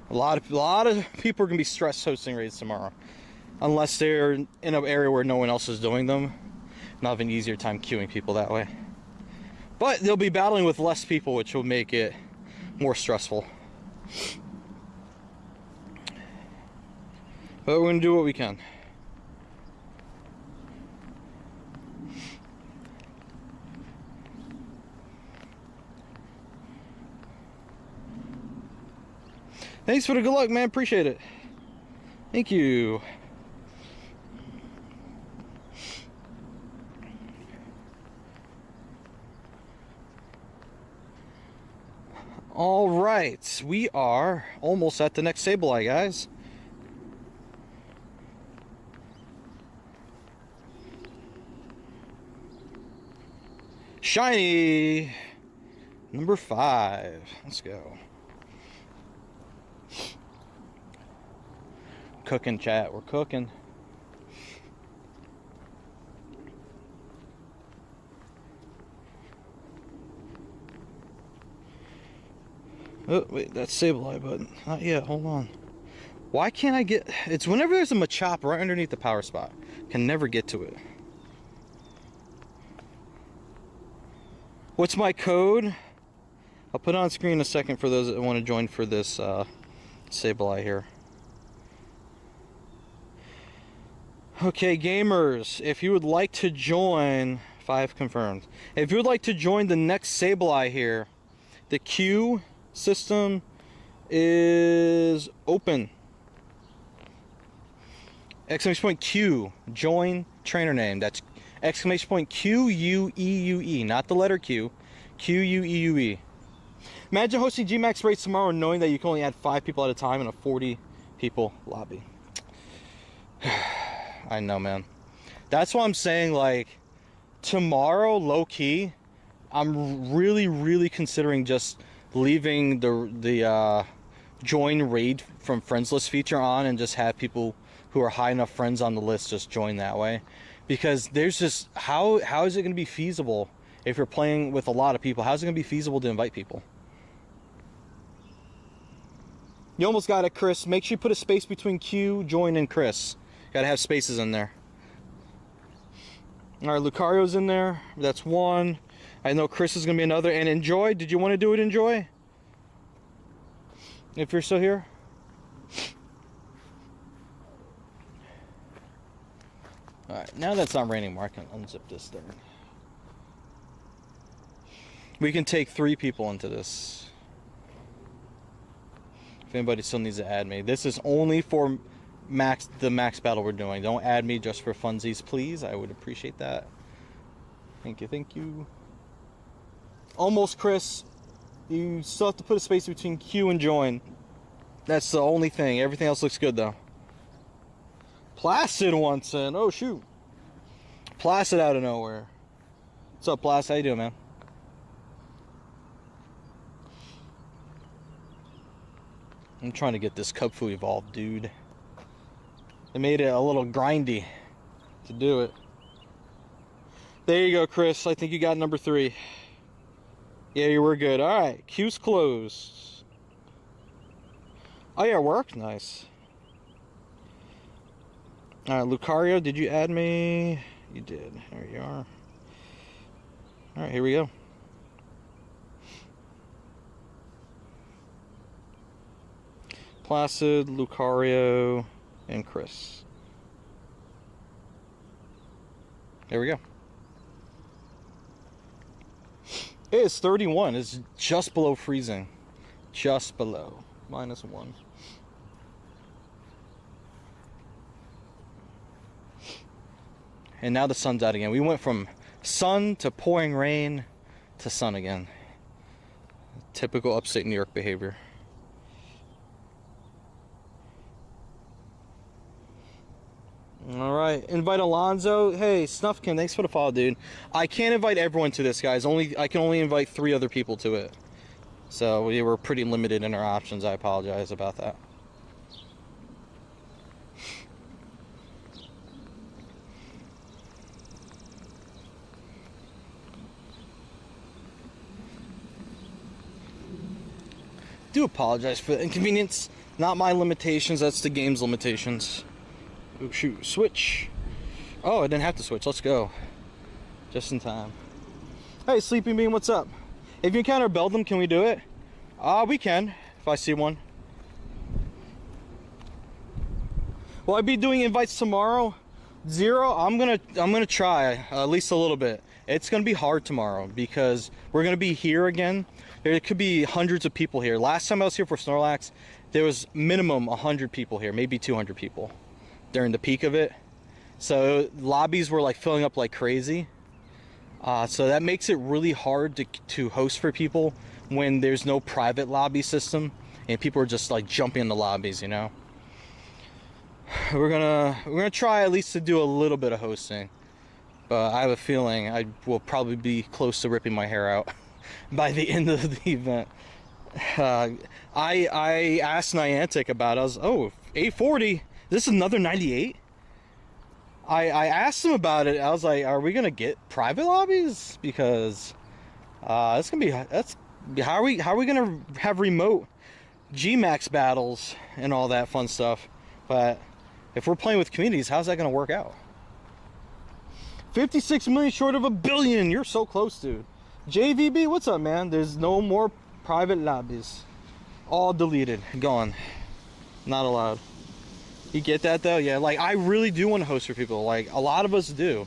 Speaker 1: A lot of people are going to be stressed hosting raids tomorrow, unless they're in an area where no one else is doing them. And I'll have an easier time queuing people that way. But they'll be battling with less people, which will make it more stressful. But we're going to do what we can. Thanks for the good luck, man. Appreciate it. Thank you. All right, we are almost at the next Sableye, guys. Shiny number 5. Let's go. Cooking, chat. We're cooking. Oh, wait, that's Sable Eye button. Not yet, hold on. Why can't I get... It's whenever there's a Machop right underneath the power spot. Can never get to it. What's my code? I'll put it on screen in a second for those that want to join for this Sable Eye here. Okay, gamers, if you would like to join... 5 confirmed. If you would like to join the next Sable Eye here, the Q system is open. Exclamation point Q, join trainer name. That's exclamation point Q-U-E-U-E, not the letter Q. Q-U-E-U-E. Imagine hosting G-Max raids tomorrow knowing that you can only add 5 people at a time in a 40 people lobby. I know, man. That's why I'm saying, like, tomorrow, low-key, I'm really considering just leaving the join raid from friends list feature on and just have people who are high enough friends on the list just join that way. Because there's just, how is it going to be feasible if you're playing with a lot of people? How's it going to be feasible to invite people? You almost got it, Chris. Make sure you put a space between Q, join, and Chris. Gotta have spaces in there. Alright, Lucario's in there. That's one. I know Chris is gonna be another. And Enjoy, did you want to do it, Enjoy? If you're still here? Alright, now that's not raining more, I can unzip this thing. We can take 3 people into this. If anybody still needs to add me. This is only for the max battle we're doing. Don't add me just for funsies, please. I would appreciate that. Thank you, thank you. Almost, Chris. You still have to put a space between Q and join. That's the only thing. Everything else looks good, though. Placid wants in. Oh, shoot. Placid out of nowhere. What's up, Placid? How you doing, man? I'm trying to get this Cubfu evolved, dude. They made it a little grindy to do it. There you go, Chris. I think you got number 3. Yeah, you were good. Alright, queue's closed. Oh yeah, work? Nice. Alright, Lucario, did you add me? You did. There you are. Alright, here we go. Placid, Lucario, and Chris. There we go. It is 31. It's just below freezing. Just below. -1. And now the sun's out again. We went from sun to pouring rain to sun again. Typical upstate New York behavior. Alright, invite Alonzo. Hey, Snuffkin, thanks for the follow, dude. I can't invite everyone to this, guys. I can only invite 3 other people to it. So we were pretty limited in our options. I apologize about that. Do apologize for the inconvenience. Not my limitations, that's the game's limitations. Oh shoot, switch. Oh, I didn't have to switch, let's go. Just in time. Hey, Sleeping Bean, what's up? If you encounter Beldum, can we do it? We can, if I see one. Will I be doing invites tomorrow? 0, I'm gonna try, at least a little bit. It's gonna be hard tomorrow, because we're gonna be here again. There could be hundreds of people here. Last time I was here for Snorlax, there was minimum 100 people here, maybe 200 people. During the peak of it, so lobbies were like filling up like crazy, so that makes it really hard to host for people when there's no private lobby system and people are just like jumping in the lobbies, you know. We're gonna try at least to do a little bit of hosting, but I have a feeling I will probably be close to ripping my hair out by the end of the event. I asked Niantic about it. I was 840. This is another 98? I asked him about it. I was like, are we gonna get private lobbies? Because it's gonna be how are we gonna have remote Gmax battles and all that fun stuff? But if we're playing with communities, how's that gonna work out? 56 million short of $1 billion. You're so close, dude. JVB, what's up, man? There's no more private lobbies. All deleted, gone, not allowed. You get that though? Yeah, like I really do want to host for people. Like a lot of us do,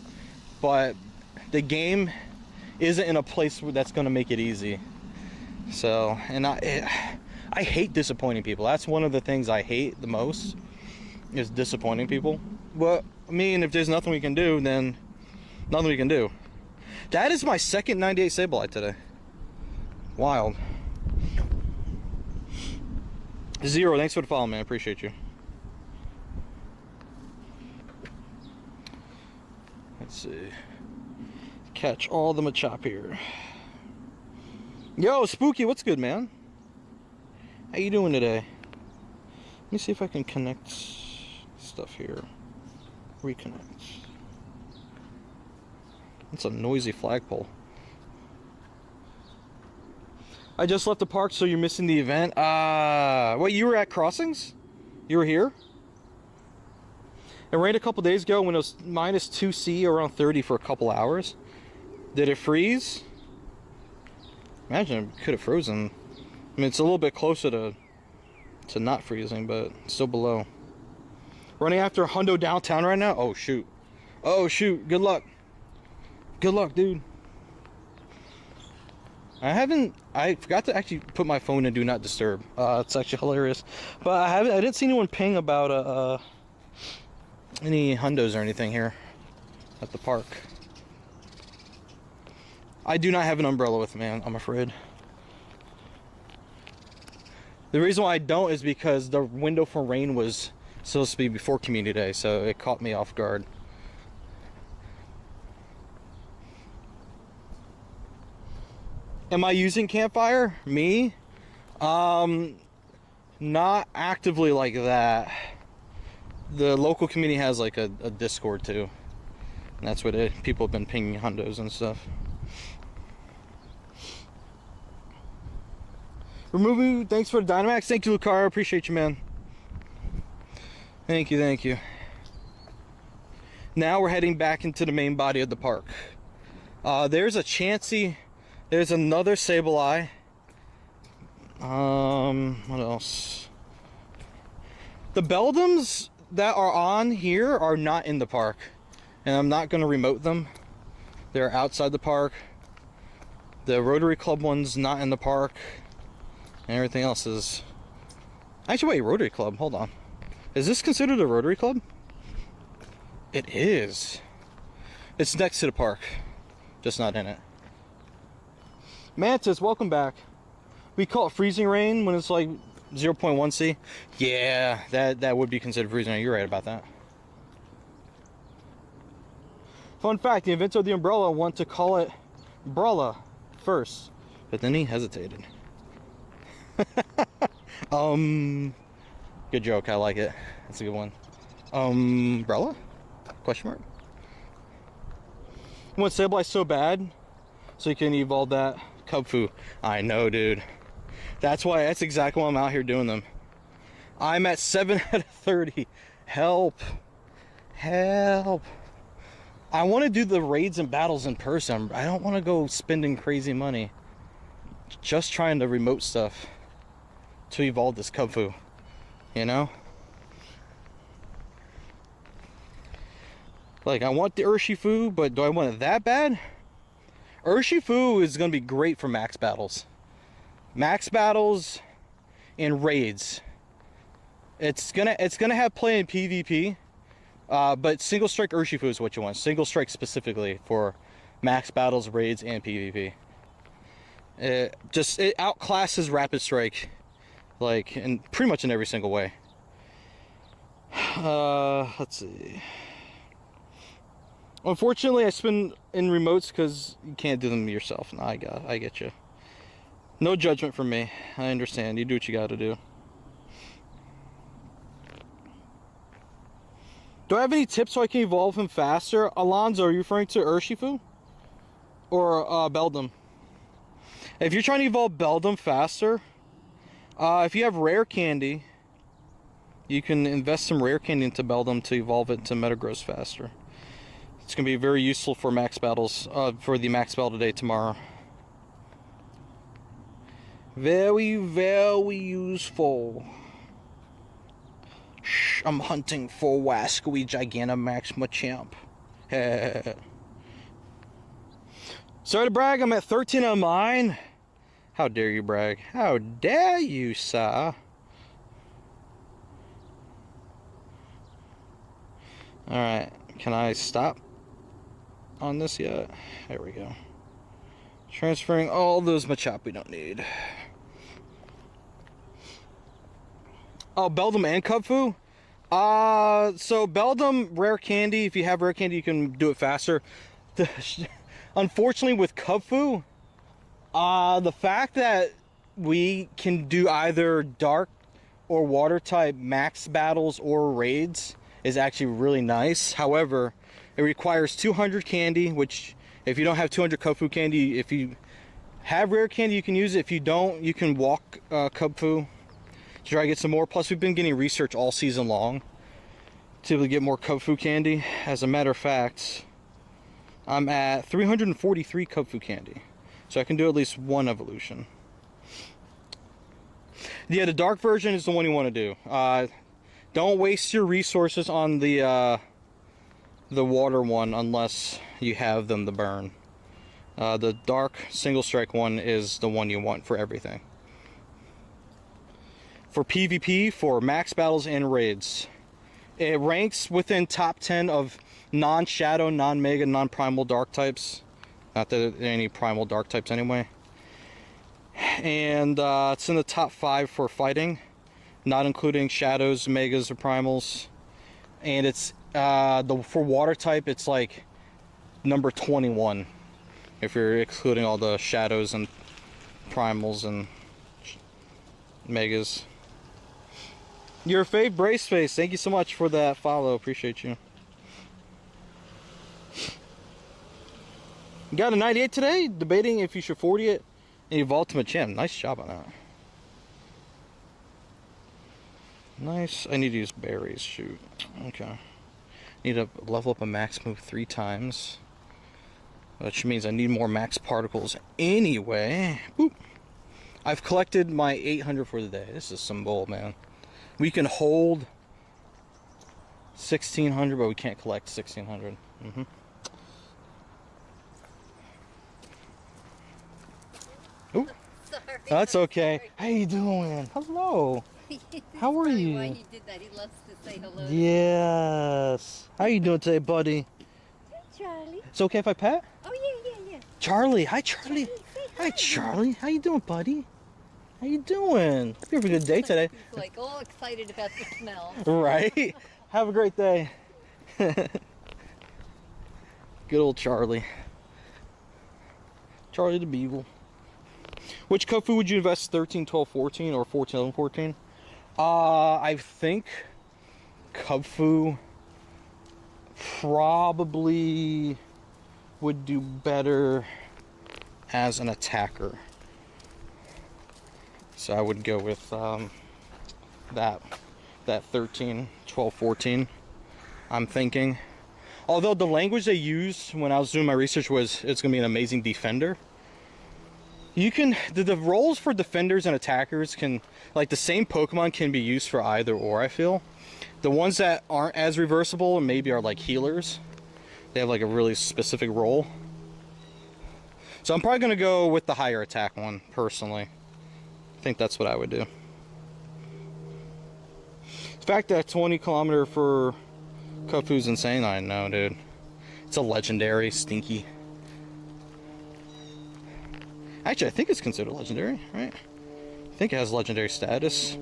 Speaker 1: but the game isn't in a place that's going to make it easy. So, and I hate disappointing people. That's one of the things I hate the most, is disappointing people. But I mean, if there's nothing we can do, then nothing we can do. That is my second 98 Sableye today. Wild. Zero, thanks for the follow, man. Appreciate you. Let's see. Catch all the Machop here. Yo, Spooky, what's good, man? How you doing today? Let me see if I can connect stuff here. Reconnect. It's a noisy flagpole. I just left the park, so you're missing the event. Wait, you were at Crossings? You were here? It rained a couple days ago when it was minus 2C around 30 for a couple hours. Did it freeze? Imagine it could have frozen. I mean, it's a little bit closer to not freezing, but still below. Running after Hundo downtown right now? Oh, shoot. Oh, shoot. Good luck. Good luck, dude. I forgot to actually put my phone in Do Not Disturb. It's actually hilarious. But I didn't see anyone ping about any hundos or anything here at the park. I do not have an umbrella with me, I'm afraid. The reason why I don't is because the window for rain was supposed to be before community day, so it caught me off guard. Am I using Campfire? Me? Not actively like that. The local community has like a Discord too. And that's what people have been pinging hundos and stuff. Removing, thanks for the Dynamax. Thank you, Lucar. Appreciate you, man. Thank you, thank you. Now we're heading back into the main body of the park. There's a Chansey. There's another Sableye. What else? The Beldums that are on here are not in the park. And I'm not going to remote them. They're outside the park. The Rotary Club one's not in the park. And everything else is... Actually, wait, Rotary Club. Hold on. Is this considered a Rotary Club? It is. It's next to the park. Just not in it. Mantis, welcome back. We call it freezing rain when it's like 0.1 C. Yeah, that would be considered freezing rain. You're right about that. Fun fact, the inventor of the umbrella wanted to call it Brella first, but then he hesitated. Good joke, I like it. That's a good one. Brella? Question mark? You want Sableye so bad so you can evolve that Cub Fu. I know, dude. That's exactly why I'm out here doing them. I'm at 7 out of 30. Help. Help. I want to do the raids and battles in person. I don't want to go spending crazy money just trying to remote stuff to evolve this Cub Fu. You know? Like, I want the Urshifu, but do I want it that bad? Urshifu is going to be great for max battles. Max battles and raids. It's gonna have play in PvP, but single strike Urshifu is what you want. Single strike specifically for max battles, raids, and PvP. It outclasses Rapid Strike, like in pretty much in every single way. Let's see. Unfortunately, I spin in remotes because you can't do them yourself. No, I get you. No judgment from me. I understand. You do what you got to do. Do I have any tips so I can evolve him faster? Alonzo, are you referring to Urshifu? Or Beldum? If you're trying to evolve Beldum faster, if you have rare candy, you can invest some rare candy into Beldum to evolve it to Metagross faster. It's going to be very useful for max battles, for the max battle today, tomorrow. Very, very useful. Shh, I'm hunting for Wascoey Gigantamax Machamp. Sorry to brag, I'm at 13 on mine. How dare you brag? How dare you, sir? Alright, can I stop on this yet? There we go. Transferring all those Machop we don't need. Oh, Beldum and Kubfu? So Beldum, rare candy. If you have rare candy, you can do it faster. Unfortunately, with Kubfu, the fact that we can do either dark or water type max battles or raids is actually really nice. However, it requires 200 candy, which if you don't have 200 Kubfu candy, if you have rare candy, you can use it. If you don't, you can walk Kubfu to try to get some more. Plus, we've been getting research all season long to be able to get more Kubfu candy. As a matter of fact, I'm at 343 Kubfu candy, so I can do at least one evolution. Yeah, the dark version is the one you want to do. Don't waste your resources on the water one unless you have them to burn. The dark single strike one is the one you want for everything. For PvP, for max battles and raids, it ranks within top 10 of non-shadow, non-mega, non-primal dark types. Not that there are any primal dark types anyway. And it's in the top 5 for fighting, not including shadows, megas, or primals. And it's for water type, it's like number 21 if you're excluding all the shadows and primals and megas. Your fave Braceface, thank you so much for that follow. Appreciate you. Got a 98 today, debating if you should 40 it and evolve to Machamp. Nice job on that. Nice. I need to use berries. Shoot. Okay. Need to level up a max move 3 times. Which means I need more max particles anyway. Boop. I've collected my 800 for the day. This is some bull, man. We can hold 1600, but we can't collect 1600. Ooh.
Speaker 3: Sorry.
Speaker 1: That's okay. How you doing? Hello. How are you?
Speaker 3: Why he did that. He loves to say hello.
Speaker 1: Yes. How you doing today, buddy?
Speaker 3: Hey, Charlie.
Speaker 1: It's okay if I pet?
Speaker 3: Oh, yeah.
Speaker 1: Charlie. Hi, Charlie.
Speaker 3: Say
Speaker 1: Hi, Charlie. How you doing, buddy? How you doing? Hope you have a good day today.
Speaker 3: He's like all excited about the smell.
Speaker 1: Right? Have a great day. Good old Charlie. Charlie the Beagle. Which Kubfu would you invest 13, 12, 14 or 14, 11, 14? I think Kubfu probably would do better as an attacker. So I would go with that 13, 12, 14. I'm thinking. Although the language they used when I was doing my research was it's going to be an amazing defender. You can, the roles for defenders and attackers can, like the same Pokemon can be used for either or, I feel. The ones that aren't as reversible maybe are like healers. They have like a really specific role. So I'm probably going to go with the higher attack one, personally. I think that's what I would do. The fact that 20 kilometer for Kubfu's insane, I know, dude. It's a legendary, stinky. Actually, I think it's considered legendary, right? I think it has legendary status.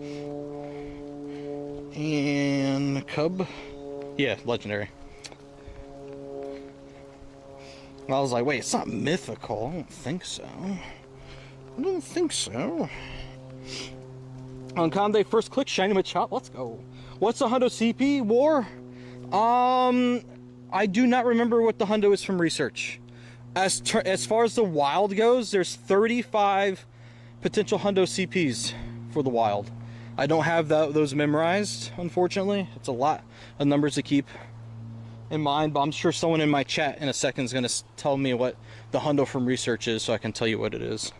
Speaker 1: And Cub. Yeah, legendary. I was like, wait, it's not mythical. I don't think so. I don't think so. On Conde, first click, shiny Machop. Let's go. What's the Hundo CP war? I do not remember what the hundo is from research. As far as the wild goes, there's 35 potential hundo CPs for the wild. I don't have those memorized, unfortunately. It's a lot of numbers to keep in mind, but I'm sure someone in my chat in a second is going to tell me what the hundo from research is, so I can tell you what it is.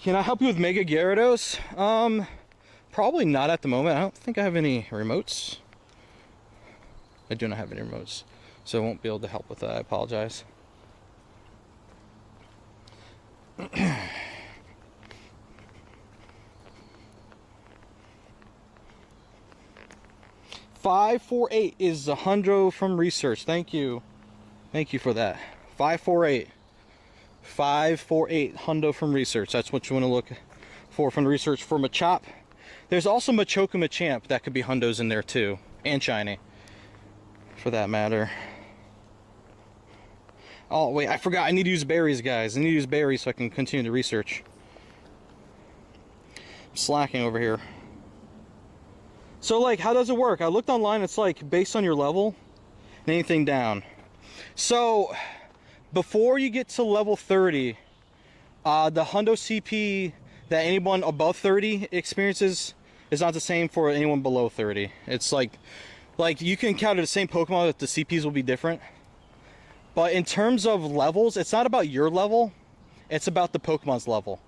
Speaker 1: Can I help you with Mega Gyarados? Probably not at the moment. I don't think I have any remotes. I do not have any remotes, so I won't be able to help with that. I apologize. 548 is the hundo from research. Thank you. Thank you for that. 548. 548 hundo from research. That's what you want to look for from the research for Machop. There's also Machop and Machamp that could be hundos in there too. And shiny, for that matter. Oh, wait, I forgot. I need to use berries, guys. I need to use berries so I can continue the research. I'm slacking over here. So, like, how does it work? I looked online. It's, like, based on your level and anything down. So, before you get to level 30, the hundo CP that anyone above 30 experiences is not the same for anyone below 30. It's, like you can encounter the same Pokemon, but the CPs will be different. But in terms of levels, it's not about your level, it's about the Pokemon's level.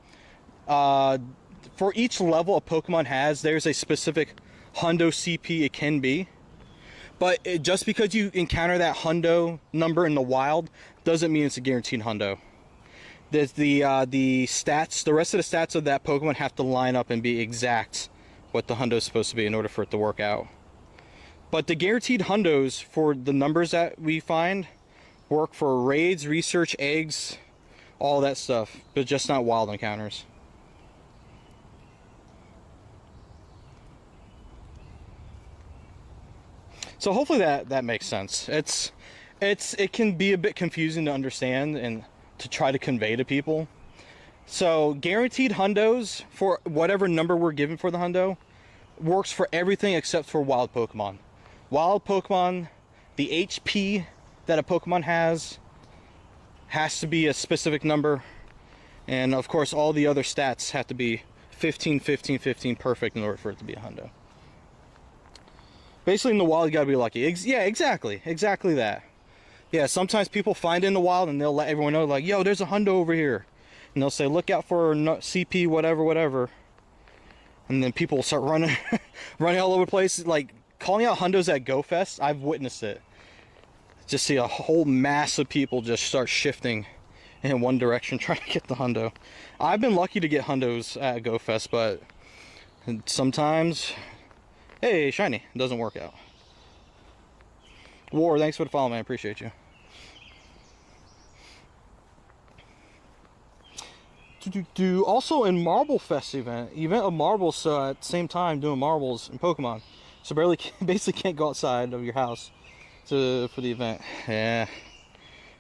Speaker 1: For each level a Pokemon has, there's a specific hundo CP it can be. But just because you encounter that hundo number in the wild doesn't mean it's a guaranteed hundo. There's the stats, the rest of the stats of that Pokemon have to line up and be exact what the hundo is supposed to be in order for it to work out. But the guaranteed hundos for the numbers that we find work for raids, research, eggs, all that stuff, but just not wild encounters. So hopefully that makes sense. It can be a bit confusing to understand and to try to convey to people. So guaranteed hundos for whatever number we're given for the hundo works for everything except for wild Pokemon. Wild Pokemon, the HP that a Pokemon has to be a specific number, and of course all the other stats have to be 15, 15, 15 perfect in order for it to be a hundo. Basically in the wild you gotta be lucky. Yeah, exactly that. Yeah, sometimes people find it in the wild and they'll let everyone know, like, yo, there's a hundo over here, and they'll say look out for CP whatever, and then people will start running running all over the place, like calling out hundos at Go Fest. I've witnessed it. Just see a whole mass of people just start shifting in one direction trying to get the hundo. I've been lucky to get hundos at Go Fest, but sometimes, hey, shiny, it doesn't work out. War, thanks for the follow, man. I appreciate you. Also in Marble Fest event of marbles, so at the same time doing marbles in Pokemon. So basically can't go outside of your house for the event. Yeah,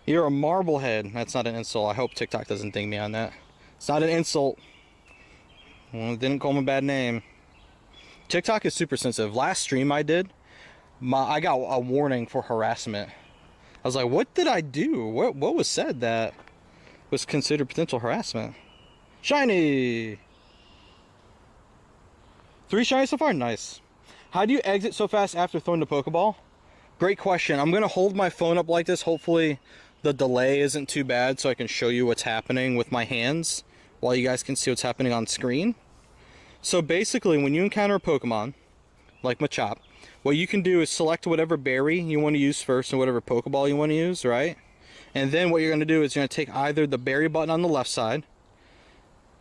Speaker 1: you're a marblehead. That's not an insult. I hope TikTok doesn't ding me on that. It's not an insult. Well, it didn't call me a bad name. TikTok is super sensitive. Last stream I did, I got a warning for harassment. I was like, what did I do? What was said that was considered potential harassment? Shiny! 3 shiny so far? Nice. How do you exit so fast after throwing the Pokeball? Great question. I'm going to hold my phone up like this. Hopefully the delay isn't too bad so I can show you what's happening with my hands while you guys can see what's happening on screen. So basically when you encounter a Pokemon like Machop, what you can do is select whatever berry you want to use first and whatever Pokeball you want to use, right? And then what you're going to do is you're going to take either the berry button on the left side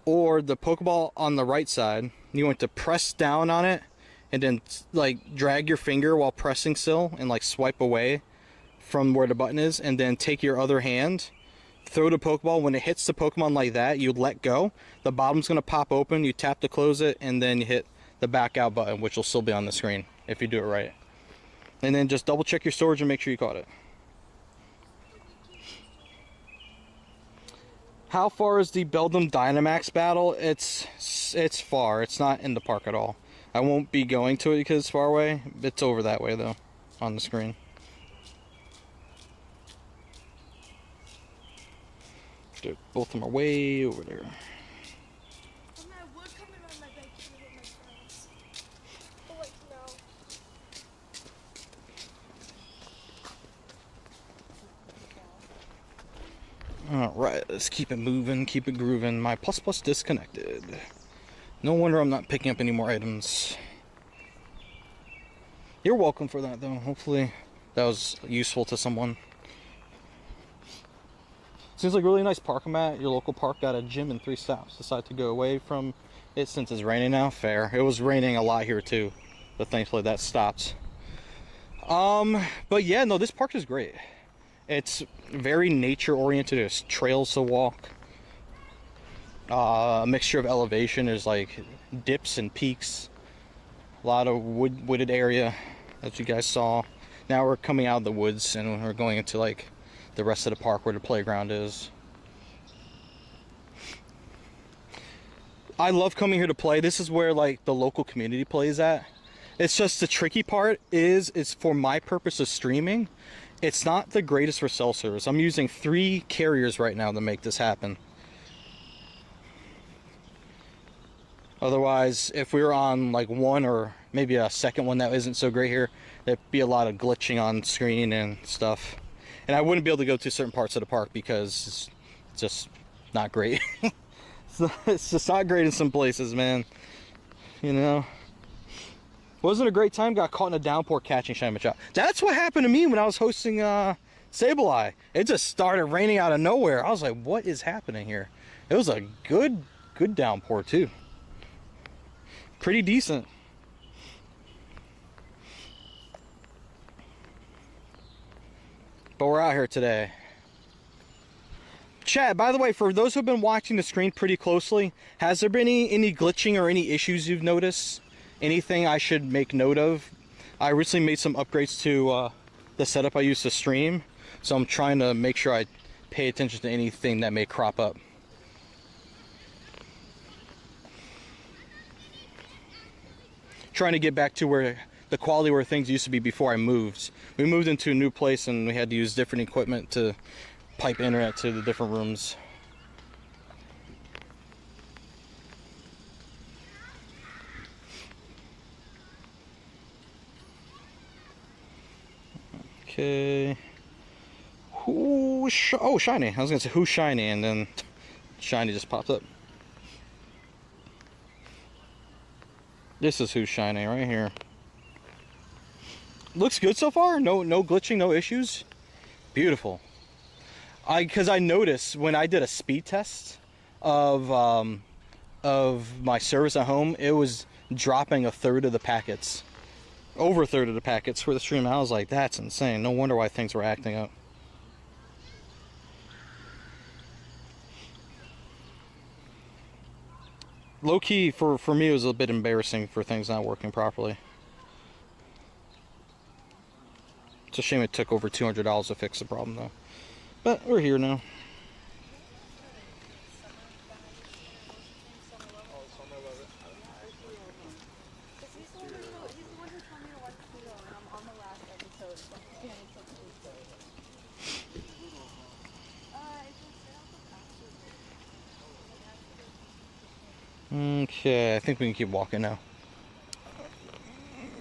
Speaker 1: or the Pokeball on the right side. You want to press down on it and then like drag your finger while pressing still and like swipe away from where the button is, and then take your other hand, throw the Pokeball. When it hits the Pokemon like that, you let go. The bottom's going to pop open, you tap to close it, and then you hit the back out button, which will still be on the screen if you do it right. And then just double check your storage and make sure you caught it. How far is the Beldum Dynamax battle? It's far. It's not in the park at all. I won't be going to it because it's far away. It's over that way though, on the screen. Dude, both of them are way over there. Alright, let's keep it moving, keep it grooving. My plus plus disconnected. No wonder I'm not picking up any more items. You're welcome for that though. Hopefully that was useful to someone. Seems like a really nice park I'm at. Your local park got a gym and 3 stops. Decided to go away from it since it's raining now. Fair. It was raining a lot here too, but thankfully that stopped. But yeah, no, this park is great. It's very nature oriented. There's trails to walk. A mixture of elevation. There's like dips and peaks. A lot of wooded area, as you guys saw. Now we're coming out of the woods and we're going into like the rest of the park where the playground is. I love coming here to play. This is where like the local community plays at. It's just the tricky part is for my purpose of streaming. It's not the greatest for cell service. I'm using 3 carriers right now to make this happen. Otherwise, if we were on like one or maybe a second one that isn't so great here, there'd be a lot of glitching on screen and stuff. And I wouldn't be able to go to certain parts of the park because it's just not great. It's just not great in some places, man. You know? Wasn't a great time, got caught in a downpour catching shiny Machop. That's what happened to me when I was hosting Sableye. It just started raining out of nowhere. I was like, what is happening here? It was a good downpour too. Pretty decent. But we're out here today. Chat, by the way, for those who have been watching the screen pretty closely, has there been any glitching or any issues you've noticed? Anything I should make note of? I recently made some upgrades to the setup I use to stream, so I'm trying to make sure I pay attention to anything that may crop up. Trying to get back to where the quality where things used to be before I moved. We moved into a new place and we had to use different equipment to pipe internet to the different rooms. Okay. Oh, shiny. I was gonna say who's shiny, and then shiny just popped up. This is who's shiny right here. Looks good so far. No glitching, no issues. Beautiful. Because I noticed when I did a speed test of my service at home, it was dropping a third of the packets. Over a third of the packets for the stream. I was like, that's insane. No wonder why things were acting up. Low key for me, it was a bit embarrassing for things not working properly. It's a shame it took over $200 to fix the problem though. But we're here now. Okay, I think we can keep walking now.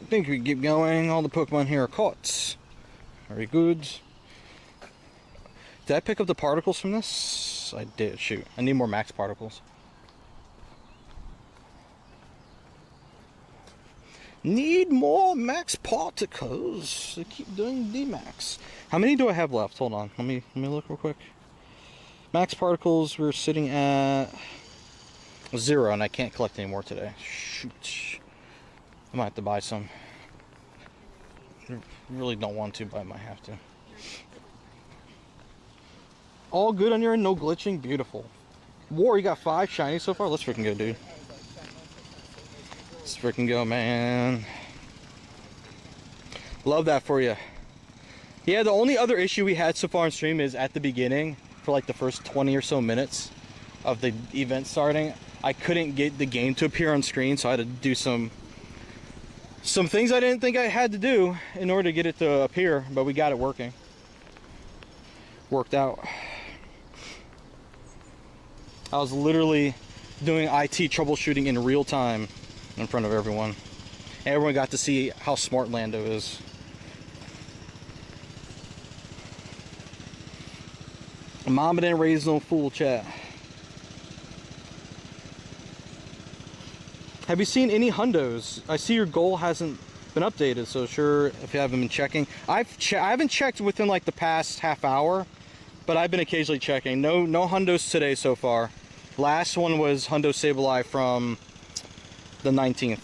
Speaker 1: I think we can keep going. All the Pokemon here are caught. Very good. Did I pick up the particles from this? I did. Shoot. I need more max particles. Need more max particles to keep doing D-max. How many do I have left? Hold on. Let me look real quick. Max particles, we're sitting at 0, and I can't collect any more today. Shoot. I might have to buy some. I really don't want to, but I might have to. All good on your end, no glitching, beautiful. War, you got 5 shinies so far? Let's freaking go, dude. Let's freaking go, man. Love that for you. Yeah, the only other issue we had so far on stream is at the beginning, for like the first 20 or so minutes of the event starting, I couldn't get the game to appear on screen, so I had to do some Some things I didn't think I had to do in order to get it to appear, but we got it working. Worked out. I was literally doing IT troubleshooting in real time in front of everyone. Everyone got to see how smart Lando is. Mama didn't raise no fool, chat. Have you seen any hundos? I see your goal hasn't been updated, so sure if you haven't been checking. I haven't checked within like the past half hour, but I've been occasionally checking. No hundos today so far. Last one was Hundo Sableye from the 19th.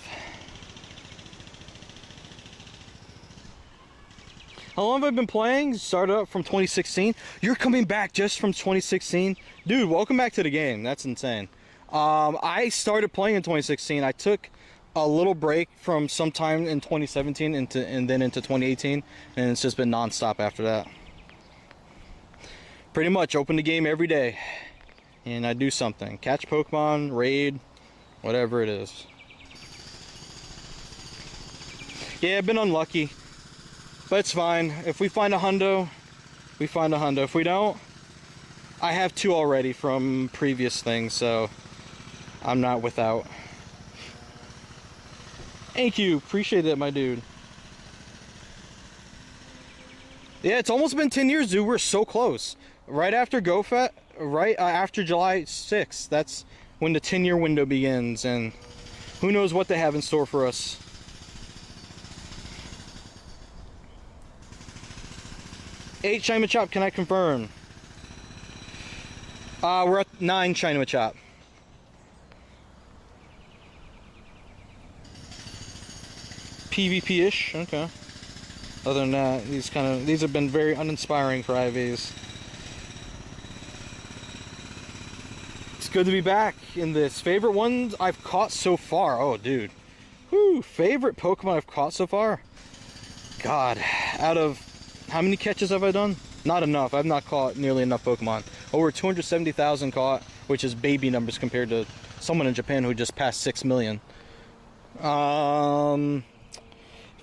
Speaker 1: How long have I been playing? Started up from 2016. You're coming back just from 2016? Dude, welcome back to the game. That's insane. I started playing in 2016. I took a little break from sometime in 2017 and then into 2018, and it's just been non-stop after that. Pretty much open the game every day and I do something. Catch Pokemon, raid, whatever it is. Yeah, I've been unlucky, but it's fine. If we find a hundo, we find a hundo. If we don't, I have 2 already from previous things, so I'm not without. Thank you, appreciate it, my dude. Yeah, it's almost been 10 years, dude. We're so close. Right after GoFest, right after July 6th, that's when the 10-year window begins, and who knows what they have in store for us. Eight Shiny Machop, can I confirm? We're at 9 Shiny Machop. PvP-ish, okay. Other than that, these have been very uninspiring for IVs. It's good to be back in this. Favorite ones I've caught so far. Oh, dude. Whew, favorite Pokemon I've caught so far? God, out of how many catches have I done? Not enough. I've not caught nearly enough Pokemon. Over 270,000 caught, which is baby numbers compared to someone in Japan who just passed 6 million.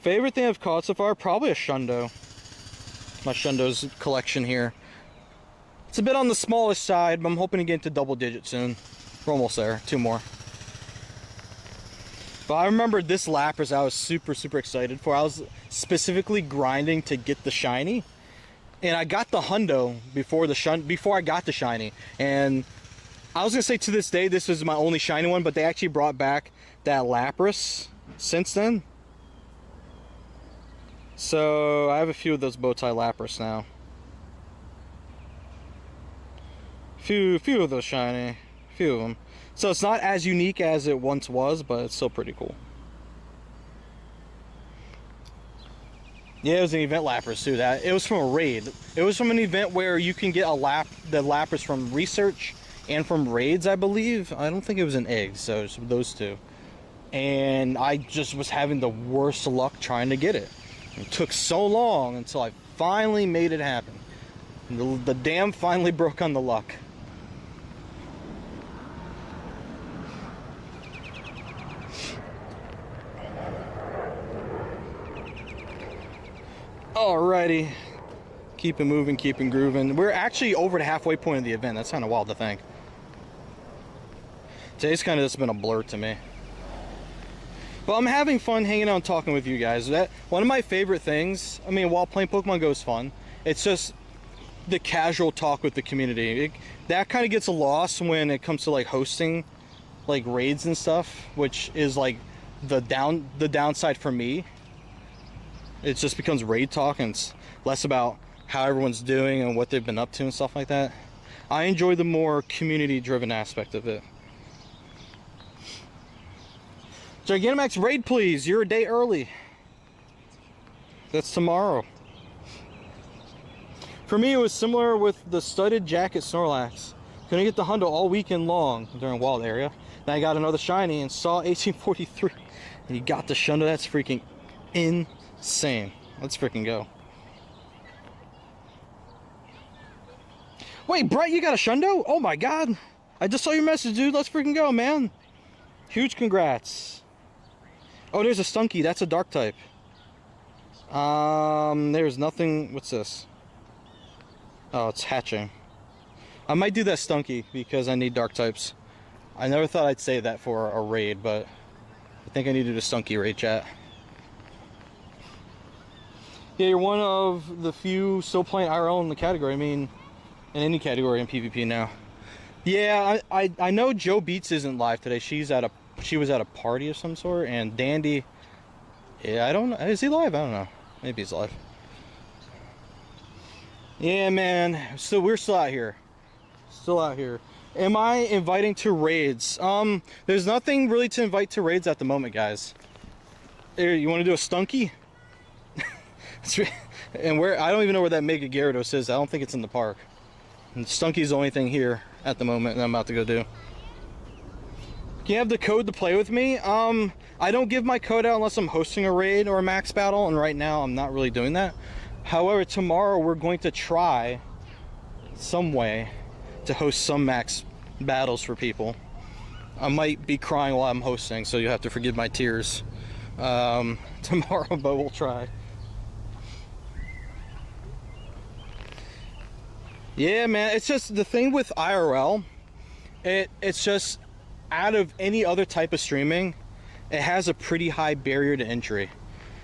Speaker 1: Favorite thing I've caught so far? Probably a Shundo. My Shundo's collection here. It's a bit on the smallest side, but I'm hoping to get into double digits soon. We're almost there. 2 more. But I remember this Lapras I was super excited for. I was specifically grinding to get the shiny. And I got the Hundo before I got the shiny. And I was going to say to this day this was my only shiny one, but they actually brought back that Lapras since then. So I have a few of those Bowtie Lapras now. Few of those shiny. Few of them. So it's not as unique as it once was, but it's still pretty cool. Yeah, it was an event Lapras too. It was from a raid. It was from an event where you can get the Lapras from research and from raids, I believe. I don't think it was an egg, so it's those 2. And I just was having the worst luck trying to get it. It took so long until I finally made it happen. The dam finally broke on the luck. Alrighty. Keep it moving, keep it grooving. We're actually over the halfway point of the event. That's kind of wild to think. Today's kind of just been a blur to me. But I'm having fun hanging out and talking with you guys. One of my favorite things, I mean, while playing Pokemon Go is fun, it's just the casual talk with the community. That kind of gets lost when it comes to like hosting like raids and stuff, which is like the downside for me. It just becomes raid talk and it's less about how everyone's doing and what they've been up to and stuff like that. I enjoy the more community driven aspect of it. Gigantamax raid, please. You're a day early. That's tomorrow. For me, it was similar with the studded jacket Snorlax. Couldn't get the Hundo all weekend long during Wild Area. Then I got another shiny and saw 1843. And you got the Shundo. That's freaking insane. Let's freaking go. Wait, Brett, you got a Shundo? Oh my god. I just saw your message, dude. Let's freaking go, man. Huge congrats. Oh, there's a Stunky. That's a dark type. There's nothing. What's this? Oh, it's hatching. I might do that Stunky because I need dark types. I never thought I'd say that for a raid, but I think I need to do the Stunky raid, chat. Yeah, you're one of the few still playing IRL in the category. I mean, in any category in PvP now. Yeah, I know Joe Beats isn't live today. She was at a party of some sort, and Dandy. Yeah, I don't know. Is he live? I don't know. Maybe he's live. Yeah, man. So we're still out here. Still out here. Am I inviting to raids? There's nothing really to invite to raids at the moment, guys. Here, you want to do a Stunky? And where? I don't even know where that Mega Gyarados is. I don't think it's in the park. And Stunky's the only thing here at the moment that I'm about to go do. Can you have the code to play with me? I don't give my code out unless I'm hosting a raid or a max battle, and right now I'm not really doing that. However, tomorrow we're going to try some way to host some max battles for people. I might be crying while I'm hosting, so you have to forgive my tears tomorrow, but we'll try. Yeah, man, it's just the thing with IRL, it's just out of any other type of streaming, it has a pretty high barrier to entry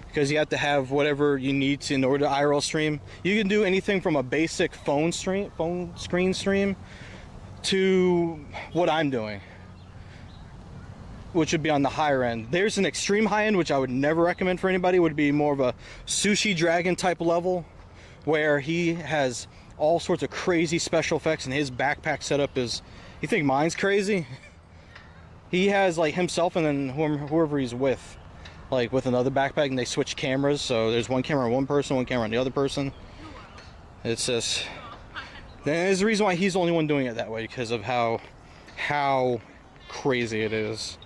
Speaker 1: because you have to have whatever you need to in order to IRL stream. You can do anything from a basic phone screen stream to what I'm doing, which would be on the higher end. There's an extreme high end, which I would never recommend for anybody. It would be more of a Sushi Dragon type level where he has all sorts of crazy special effects and his backpack setup is, you think mine's crazy? He has like himself and then whoever he's with, like with another backpack, and they switch cameras, so there's one camera on one person, one camera on the other person. It's just, there's a reason why he's the only one doing it that way, because of how crazy it is.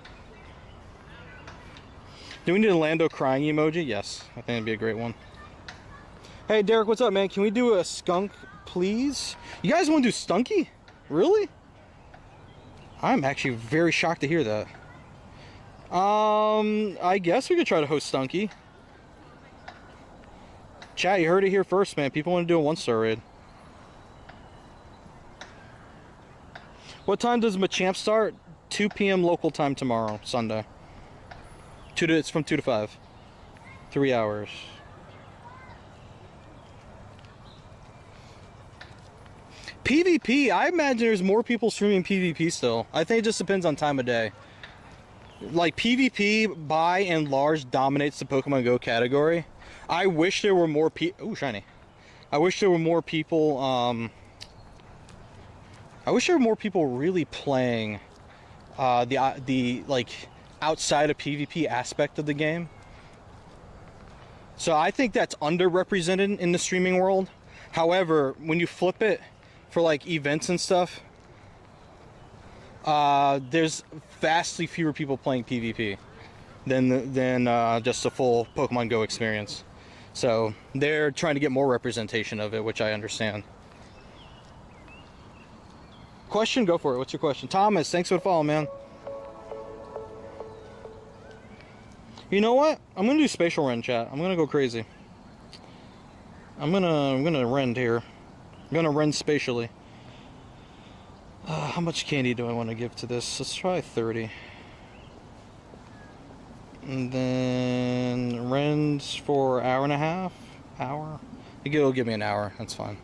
Speaker 1: Do we need a Lando crying emoji? Yes, I think it'd be a great one. Hey Derek, what's up, man? Can we do a skunk, please? You guys want to do Stunky? Really? I'm actually very shocked to hear that. I guess we could try to host Stunky. Chat, you heard it here first, man. People want to do a 1-star raid. What time does Machop start? 2 p.m. local time tomorrow, Sunday. It's from 2 to 5. 3 hours. PvP, I imagine there's more people streaming PvP still. I think it just depends on time of day. Like, PvP, by and large, dominates the Pokemon Go category. I wish there were more people... Ooh, shiny. I wish there were more people, I wish there were more people really playing the like, outside of PvP aspect of the game. So I think that's underrepresented in the streaming world. However, when you flip it for like events and stuff, there's vastly fewer people playing PvP than just a full Pokemon Go experience. So they're trying to get more representation of it, which I understand. Question, go for it. What's your question? Thomas, thanks for the follow, man. You know what? I'm gonna do spatial rend, chat. I'm gonna go crazy. I'm gonna rend here. I'm gonna rend spatially. How much candy do I want to give to this? Let's try 30. And then rends for hour and a half? Hour? It'll give me an hour. That's fine.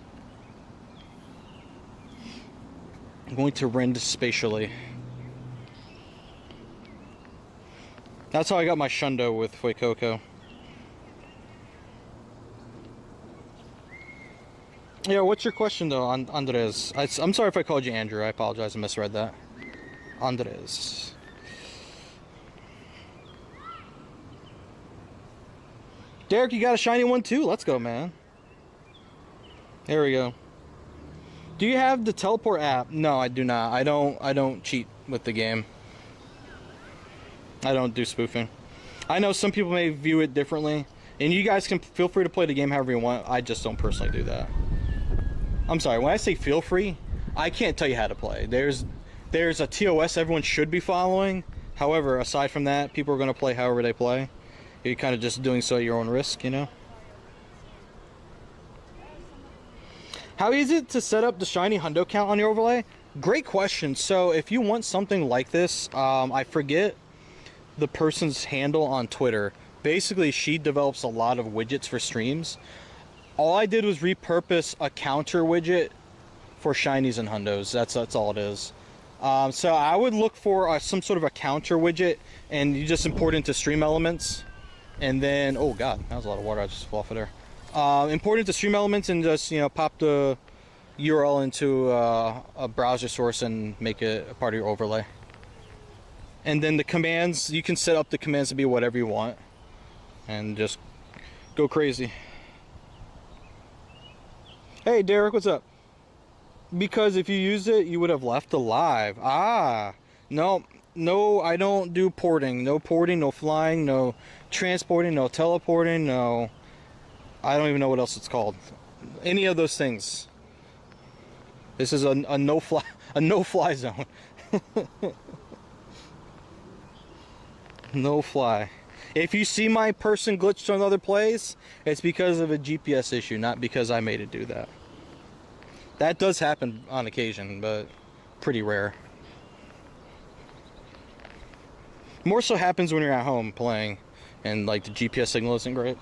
Speaker 1: I'm going to rend spatially. That's how I got my Shundo with Fuecoco. Yeah, what's your question though, Andres? I'm sorry if I called you Andrew. I apologize. I misread that. Andres. Derek, you got a shiny one too? Let's go, man. There we go. Do you have the teleport app? No, I do not. I don't cheat with the game. I don't do spoofing. I know some people may view it differently, and you guys can feel free to play the game however you want. I just don't personally do that. I'm sorry, when I say feel free, I can't tell you how to play. There's a TOS everyone should be following However, aside from that, people are going to play however they play. You're kind of just doing so at your own risk, you know? How easy is it to set up the shiny hundo count on your overlay? Great question. So if you want something like this, I forget the person's handle on Twitter. Basically, she develops a lot of widgets for streams. All I did was repurpose a counter widget for shinies and hundos. That's all it is. So I would look for some sort of a counter widget, and you just import it into Stream Elements, and then oh god, that was a lot of water I just fell off of there. Import it into Stream Elements and just pop the URL into a browser source and make it a part of your overlay. And then the commands, you can set up the commands to be whatever you want, and just go crazy. Hey Derek, what's up? Because if you used it, you would have left alive. Ah, no, I don't do porting. No porting, no flying, no transporting, no teleporting, no. I don't even know what else it's called. Any of those things. This is a no-fly zone. No fly. If you see my person glitched on other plays, it's because of a GPS issue, not because I made it do that. That does happen on occasion, but pretty rare. More so happens when you're at home playing and like the GPS signal isn't great.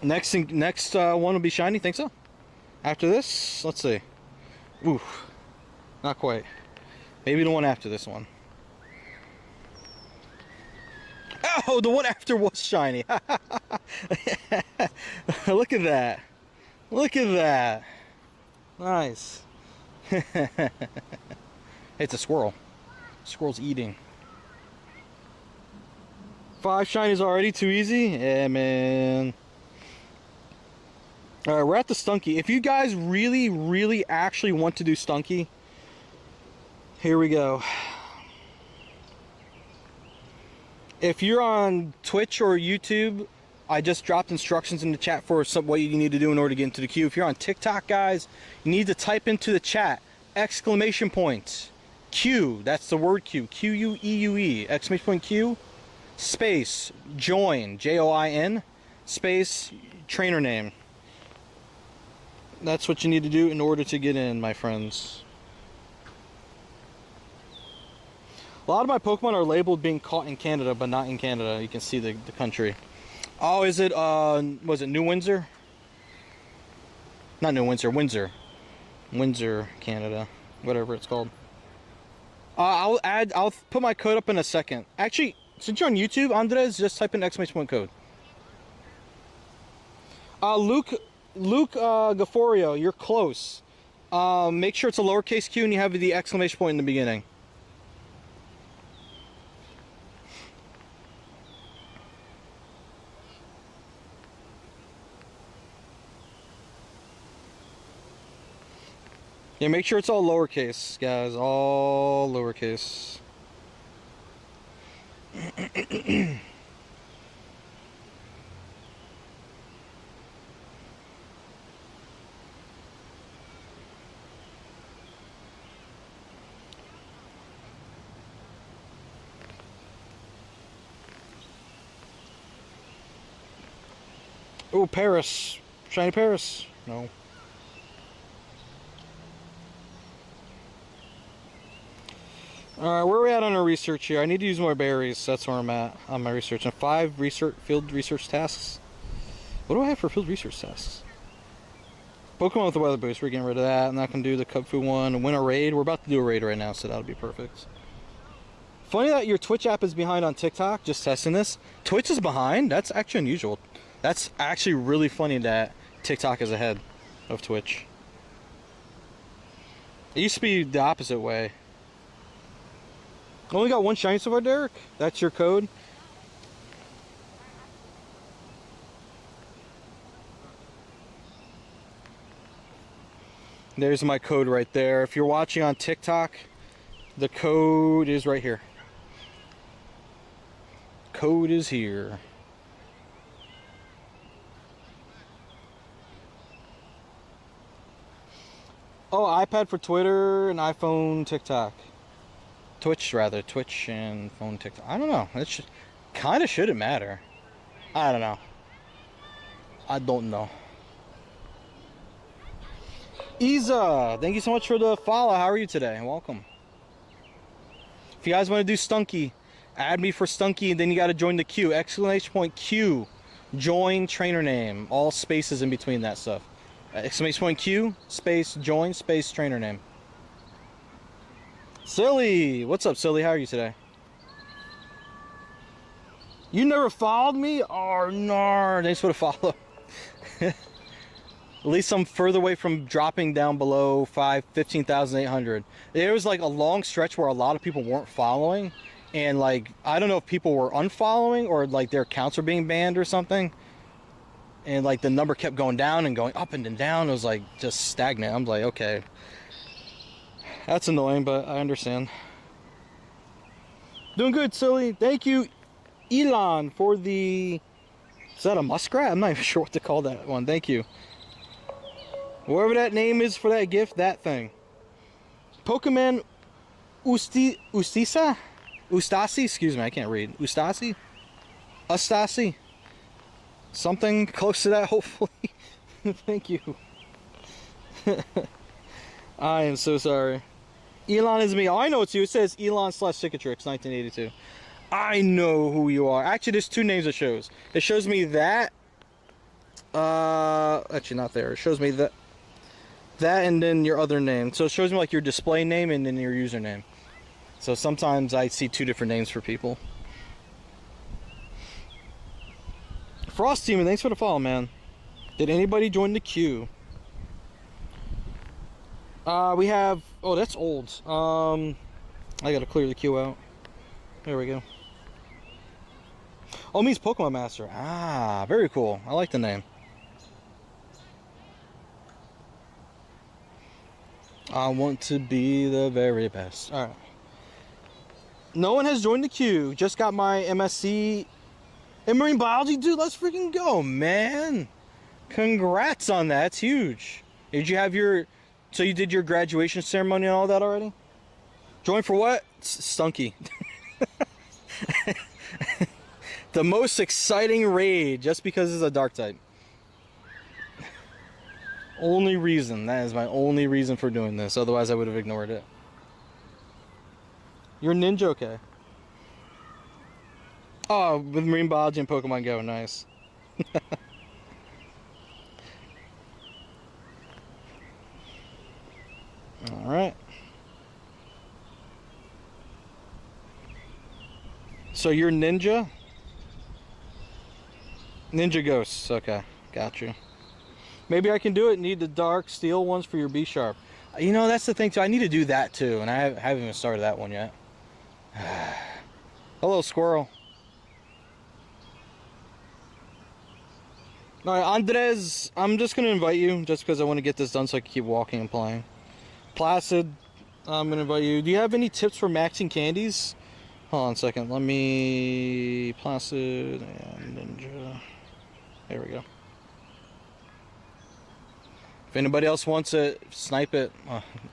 Speaker 1: Next one will be shiny, think so? After this, let's see. Ooh, not quite. Maybe the one after this one. Oh, the one after was shiny. Look at that. Look at that. Nice. It's a squirrel. Squirrel's eating. 5 shinies already? Too easy? Yeah, man. Alright, we're at the Stunky. If you guys really actually want to do Stunky, here we go. If you're on Twitch or YouTube, I just dropped instructions in the chat for what you need to do in order to get into the queue. If you're on TikTok, guys, you need to type into the chat, exclamation point, Q, that's the word Q, Q-U-E-U-E, exclamation point Q, space, join, J-O-I-N, space, trainer name. That's what you need to do in order to get in, my friends. A lot of my Pokemon are labeled being caught in Canada, but not in Canada. You can see the country. Oh, is it, was it New Windsor? Not New Windsor, Windsor. Windsor, Canada. Whatever it's called. I'll put my code up in a second. Actually, since you're on YouTube, Andres, just type in exclamation point code. Luke Gaforio, you're close. Make sure it's a lowercase q and you have the exclamation point in the beginning. Yeah, make sure it's all lowercase, guys. All lowercase. Oh, Paris. Shiny Paris. No. Alright, where are we at on our research here? I need to use more berries. That's where I'm at on my research. And 5 field research tasks. What do I have for field research tasks? Pokemon with the weather boost. We're getting rid of that. I'm not going to do the Cub Fu one. Win a raid. We're about to do a raid right now, so that'll be perfect. Funny that your Twitch app is behind on TikTok. Just testing this. Twitch is behind? That's actually unusual. That's actually really funny that TikTok is ahead of Twitch. It used to be the opposite way. Only got 1 shiny so far, Derek? That's your code? There's my code right there. If you're watching on TikTok, the code is right here. Code is here. Oh, iPad for Twitter and iPhone TikTok. Twitch rather. Twitch and phone TikTok. I don't know. It should, kind of shouldn't matter. I don't know. I don't know. Isa, thank you so much for the follow. How are you today? Welcome. If you guys want to do Stunky, add me for Stunky, and then you got to join the queue. Exclamation point Q. Join trainer name. All spaces in between that stuff. Exclamation point Q, space, join, space, trainer name. Silly! What's up, Silly? How are you today? You never followed me? Oh, no. Thanks for the follow. At least I'm further away from dropping down below 15,800. There was like a long stretch where a lot of people weren't following. And like, I don't know if people were unfollowing or like their accounts were being banned or something. And like the number kept going down and going up and then down. It was like just stagnant. I'm like, okay. That's annoying, but I understand. Doing good, Silly. Thank you, Elon, for the... Is that a muskrat? I'm not even sure what to call that one. Thank you. Whatever that name is for that gift, that thing. Pokémon Ustasi? Excuse me, I can't read. Ustasi? Something close to that, hopefully. Thank you. I am so sorry. Elon is me. Oh, I know it's you. It says Elon/Cicatrix 1982. I know who you are. Actually, there's two names it shows. It shows me that. Actually, not there. It shows me that and then your other name. So it shows me like your display name and then your username. So sometimes I see two different names for people. Frost Demon, thanks for the follow, man. Did anybody join the queue? We have... Oh, that's old. I gotta clear the queue out. There we go. Oh, it means Pokemon Master. Ah, very cool. I like the name. I want to be the very best. Alright. No one has joined the queue. Just got my MSc in marine biology. Dude, let's freaking go, man. Congrats on that. It's huge. Did you have your... So you did your graduation ceremony and all that already? Join for what? Stunky. The most exciting raid, just because it's a dark type. Only reason. That is my only reason for doing this. Otherwise, I would have ignored it. You're a ninja, okay? Oh, with marine biology and Pokemon Go, nice. All right. So you're ninja? Ninja ghosts. Okay, got you. Maybe I can do it. Need the dark steel ones for your B sharp. You know, that's the thing too. I need to do that too, and I haven't even started that one yet. Hello, squirrel. All right, Andres. I'm just gonna invite you just because I want to get this done so I can keep walking and playing. Placid, I'm gonna invite you. Do you have any tips for maxing candies? Hold on a second. Let me... Placid and Ninja. There we go. If anybody else wants it, snipe it.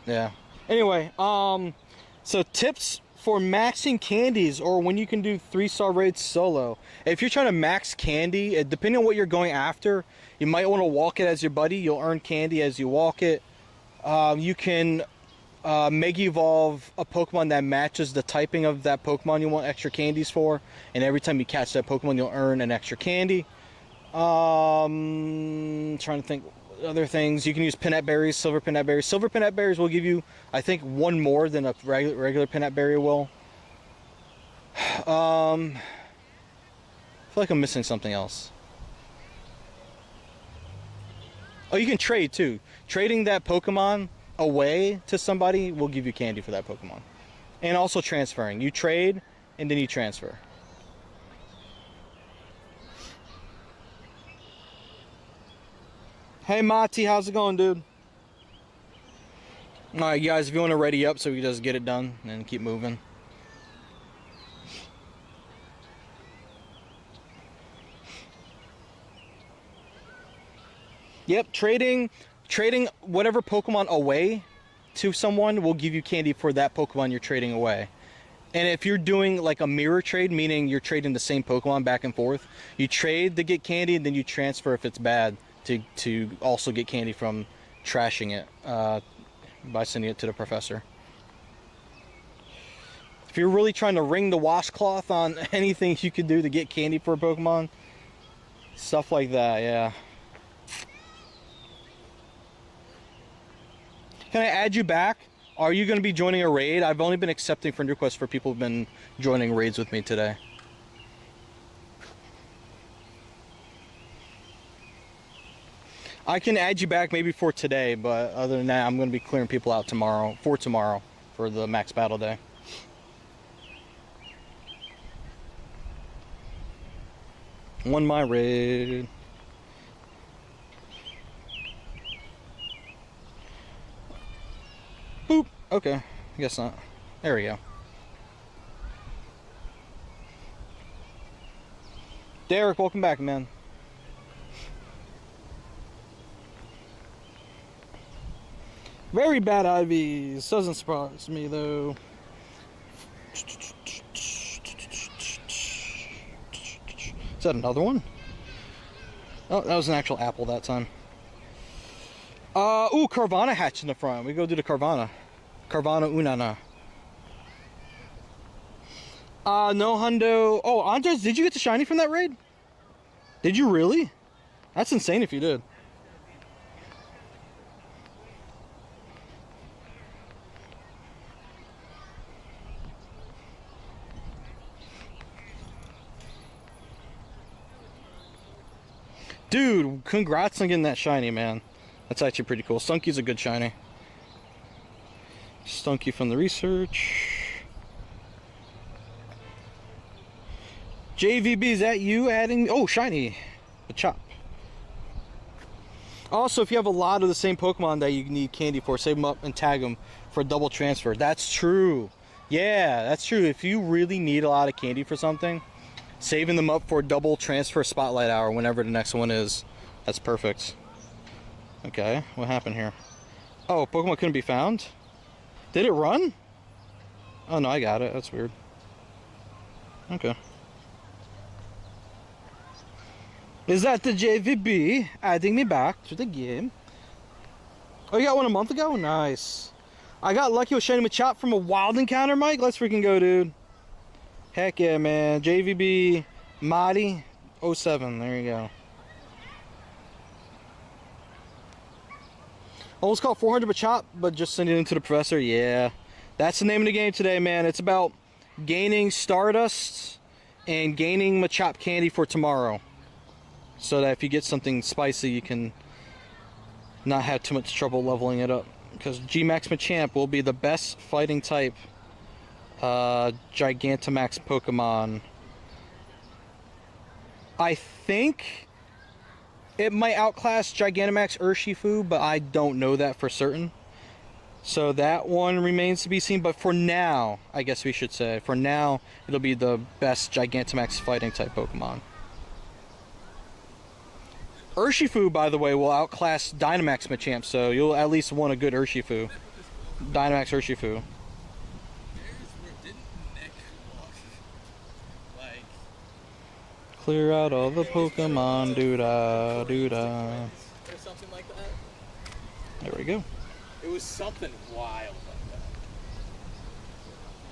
Speaker 1: Yeah. Anyway, so tips for maxing candies or when you can do 3-star raids solo. If you're trying to max candy, depending on what you're going after, you might want to walk it as your buddy. You'll earn candy as you walk it. You can Mega Evolve a Pokemon that matches the typing of that Pokemon you want extra candies for, and every time you catch that Pokemon you'll earn an extra candy. Trying to think other things. You can use Pinette Berries, Silver Pinette Berries. Silver Pinette Berries will give you, I think, one more than a regular Pinette Berry will. I feel like I'm missing something else. Oh, you can trade too. Trading that Pokemon away to somebody will give you candy for that Pokemon. And also transferring. You trade and then you transfer. Hey Mati, how's it going, dude? Alright guys, if you want to ready up so we can just get it done and keep moving. Yep, trading whatever Pokemon away to someone will give you candy for that Pokemon you're trading away. And if you're doing like a mirror trade, meaning you're trading the same Pokemon back and forth, you trade to get candy and then you transfer if it's bad to also get candy from trashing it by sending it to the professor. If you're really trying to wring the washcloth on anything you could do to get candy for a Pokemon, stuff like that, yeah. Can I add you back? Are you going to be joining a raid? I've only been accepting friend requests for people who've been joining raids with me today. I can add you back maybe for today, but other than that, I'm going to be clearing people out tomorrow for the max battle day. Won my raid. Boop. Okay. I guess not. There we go. Derek, welcome back, man. Very bad IVs. Doesn't surprise me, though. Is that another one? Oh, that was an actual apple that time. Ooh, Carvana hatched in the front. We go do the Carvana. Carvana Unana. No hundo. Oh, Andres, did you get the shiny from that raid? Did you really? That's insane if you did. Dude, congrats on getting that shiny, man. That's actually pretty cool. Stunky's a good shiny. Stunky from the research. JVB, is that you adding? Oh, shiny. Machop. Also, if you have a lot of the same Pokemon that you need candy for, save them up and tag them for a double transfer. That's true. Yeah, that's true. If you really need a lot of candy for something, saving them up for a double transfer spotlight hour whenever the next one is. That's perfect. Okay, what happened here? Oh, Pokemon couldn't be found? Did it run? Oh no, I got it. That's weird. Okay. Is that the JVB adding me back to the game? Oh, you got one a month ago? Nice. I got lucky with shiny Machop from a wild encounter, Mike. Let's freaking go, dude. Heck yeah, man. JVB Madi 07. There you go. Almost caught 400 Machop, but just sending it to the professor. Yeah. That's the name of the game today, man. It's about gaining Stardust and gaining Machop candy for tomorrow. So that if you get something spicy, you can not have too much trouble leveling it up. Because G-Max Machamp will be the best fighting type Gigantamax Pokemon. I think it might outclass Gigantamax Urshifu, but I don't know that for certain. So that one remains to be seen. But for now, I guess we should say, for now, it'll be the best Gigantamax fighting type Pokemon. Urshifu, by the way, will outclass Dynamax Machamp, so you'll at least want a good Urshifu. Dynamax Urshifu. Clear out all the Pokemon, doo-da, doo-da.
Speaker 4: Or something like that.
Speaker 1: There we go.
Speaker 4: It was something wild like that.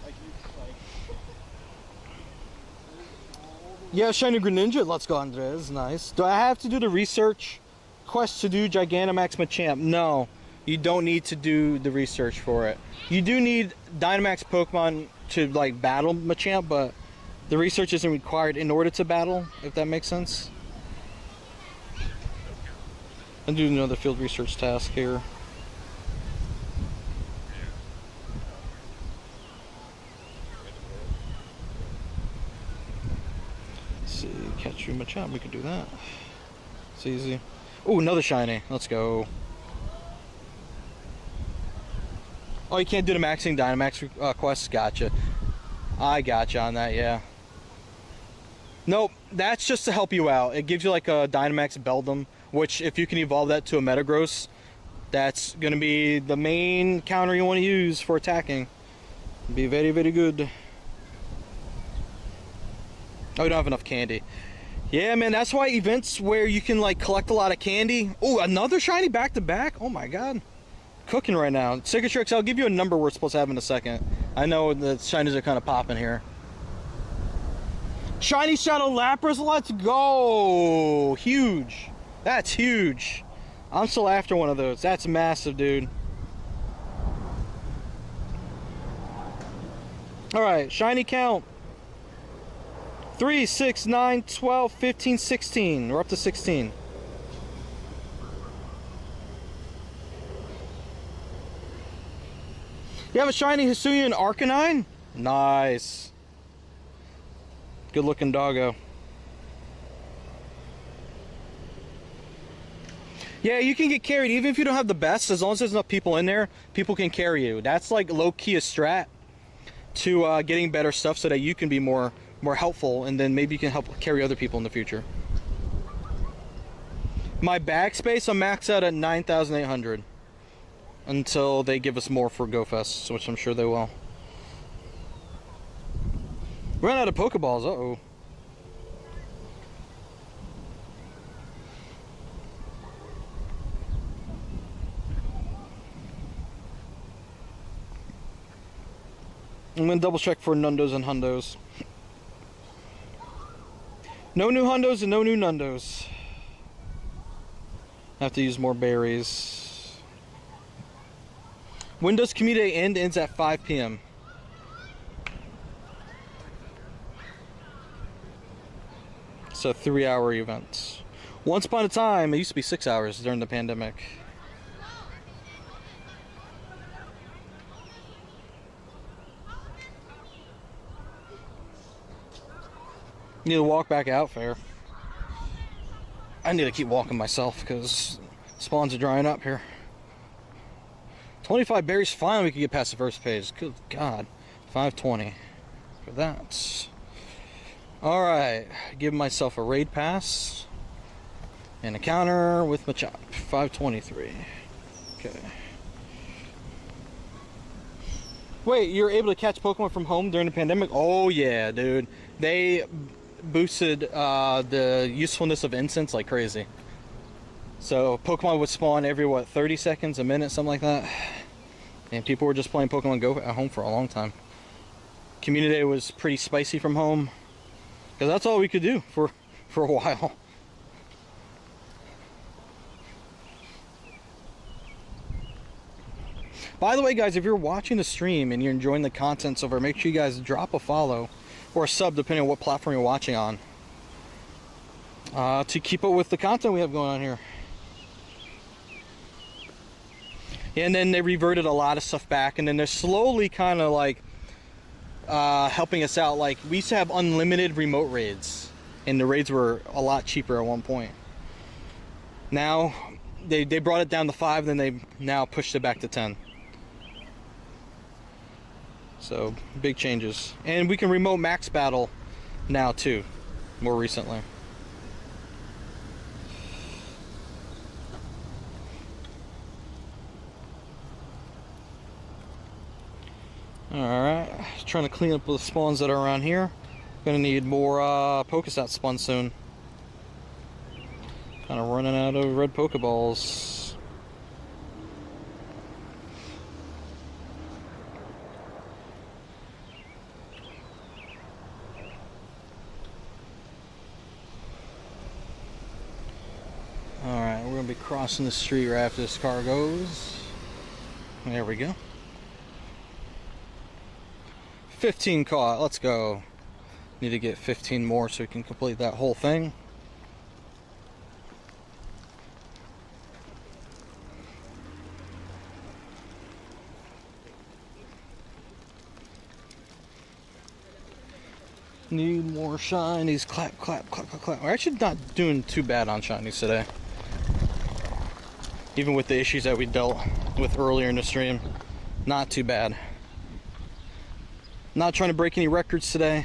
Speaker 4: Like you,
Speaker 1: Yeah, Shiny Greninja. Let's go, Andres. Nice. Do I have to do the research quest to do Gigantamax Machamp? No, you don't need to do the research for it. You do need Dynamax Pokemon to like battle Machamp, but the research isn't required in order to battle, if that makes sense. I'm doing another field research task here. Let's see, catch you Machamp, we could do that. It's easy. Oh, another shiny. Let's go. Oh, you can't do the maxing Dynamax quest? Gotcha. I gotcha on that, yeah. Nope, that's just to help you out. It gives you like a Dynamax Beldum, which if you can evolve that to a Metagross, that's going to be the main counter you want to use for attacking. Be very, very good. Oh, we don't have enough candy. Yeah, man, that's why events where you can like collect a lot of candy. Oh, another shiny back to back. Oh my god. Cooking right now. Signature X, I'll give you a number we're supposed to have in a second. I know the shinies are kind of popping here. Shiny Shadow Lapras, let's go! Huge. That's huge. I'm still after one of those. That's massive, dude. Alright, shiny count. 3, 6, 9, 12, 15, 16. We're up to 16. You have a shiny Hisuian Arcanine? Nice. Good looking doggo. Yeah, you can get carried even if you don't have the best. As long as there's enough people in there, people can carry you. That's like low-key a strat to getting better stuff so that you can be more helpful, and then maybe you can help carry other people in the future. My bag space, I'm maxed out at 9,800 until they give us more for GoFest, which I'm sure they will. Run out of Pokeballs, uh-oh. I'm gonna double check for Nundos and Hundos. No new Hundos and no new Nundos. Have to use more berries. When does Community Day end? Ends at 5 p.m. It's a 3-hour event. Once upon a time, it used to be 6 hours during the pandemic. Need to walk back out fair. I need to keep walking myself because spawns are drying up here. 25 berries, finally we can get past the first page. Good God. 520 for that. Alright, give myself a raid pass and a counter with Machop. 523. Okay. Wait, you're able to catch Pokemon from home during the pandemic? Oh yeah, dude. They boosted the usefulness of incense like crazy. So Pokemon would spawn every, what, 30 seconds, a minute, something like that. And people were just playing Pokemon Go at home for a long time. Community Day was pretty spicy from home, because that's all we could do for a while. By the way, guys, if you're watching the stream and you're enjoying the content so far, make sure you guys drop a follow or a sub, depending on what platform you're watching on, to keep up with the content we have going on here. And then they reverted a lot of stuff back, and then they're slowly kind of like helping us out. Like, we used to have unlimited remote raids, and the raids were a lot cheaper at one point. Now they brought it down to 5, then they now pushed it back to 10. So big changes. And we can remote max battle now too, more recently. Alright, trying to clean up the spawns that are around here. Gonna need more Pokestop spawn soon. Kind of running out of red Pokeballs. Alright, we're gonna be crossing the street right after this car goes. There we go. 15 caught, let's go. Need to get 15 more so we can complete that whole thing. Need more shinies. Clap, clap, clap, clap, clap. We're actually not doing too bad on shinies today. Even with the issues that we dealt with earlier in the stream. Not too bad. Not trying to break any records today.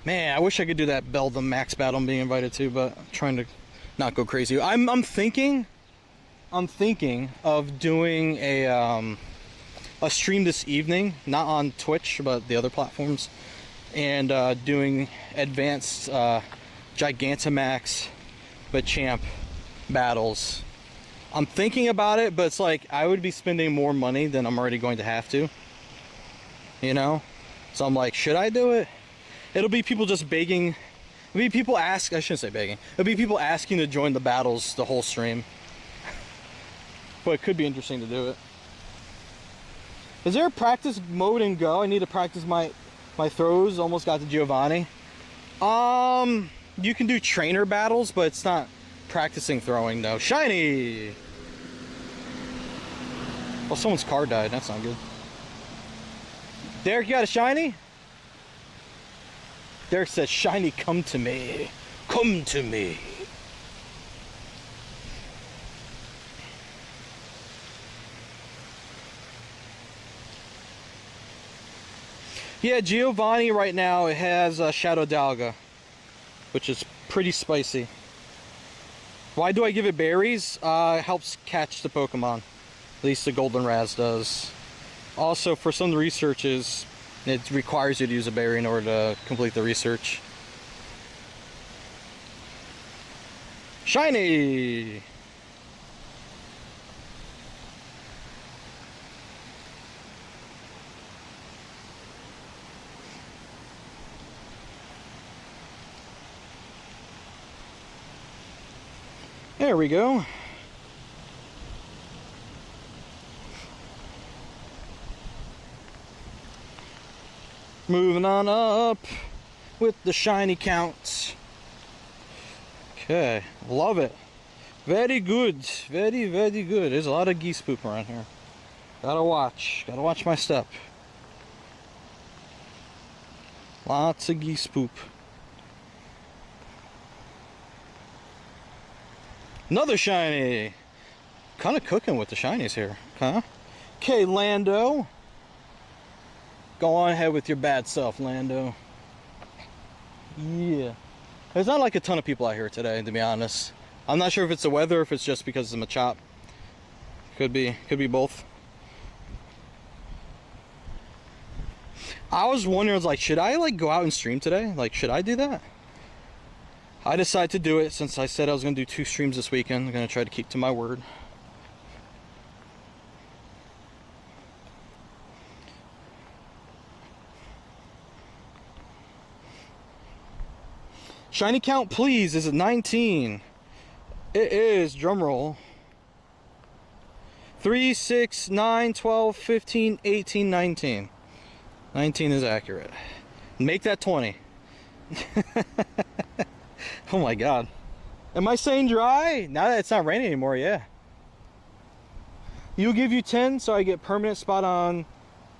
Speaker 1: Man, I wish I could do that Beldum max battle I'm being invited to, but I'm trying to not go crazy. I'm thinking of doing a stream this evening, not on Twitch, but the other platforms, and doing advanced Gigantamax Machamp battles. I'm thinking about it, but it's like I would be spending more money than I'm already going to have to. You know? So I'm like, should I do it? It'll be people just begging. It'll be people I shouldn't say begging. It'll be people asking to join the battles the whole stream. But it could be interesting to do it. Is there a practice mode in Go? I need to practice my throws. Almost got to Giovanni. You can do trainer battles, but it's not practicing throwing though. Shiny! Well, someone's car died. That's not good. Derek, you got a shiny? Derek says, shiny, come to me. Come to me. Yeah, Giovanni right now it has Shadow Dalga, which is pretty spicy. Why do I give it berries? It helps catch the Pokemon. At least the Golden Raz does. Also, for some researches, it requires you to use a berry in order to complete the research. Shiny! There we go. Moving on up with the shiny counts. Okay, love it. Very good. Very, very good. There's a lot of geese poop around here. Gotta watch my step. Lots of geese poop. Another shiny. Kind of cooking with the shinies here, huh? Okay, Lando. Go on ahead with your bad self, Lando. Yeah. There's not like a ton of people out here today, to be honest. I'm not sure if it's the weather or if it's just because of Machop. Could be both. I was wondering, like, should I like go out and stream today? Like, should I do that? I decided to do it since I said I was going to do 2 streams this weekend. I'm going to try to keep to my word. Shiny count, please. Is it 19? It is. Drum roll. 3, 6, 9, 12, 15, 18, 19. 19 is accurate. Make that 20. Oh my god. Am I saying dry? Now that it's not raining anymore, yeah. You'll give you 10 so I get permanent spot on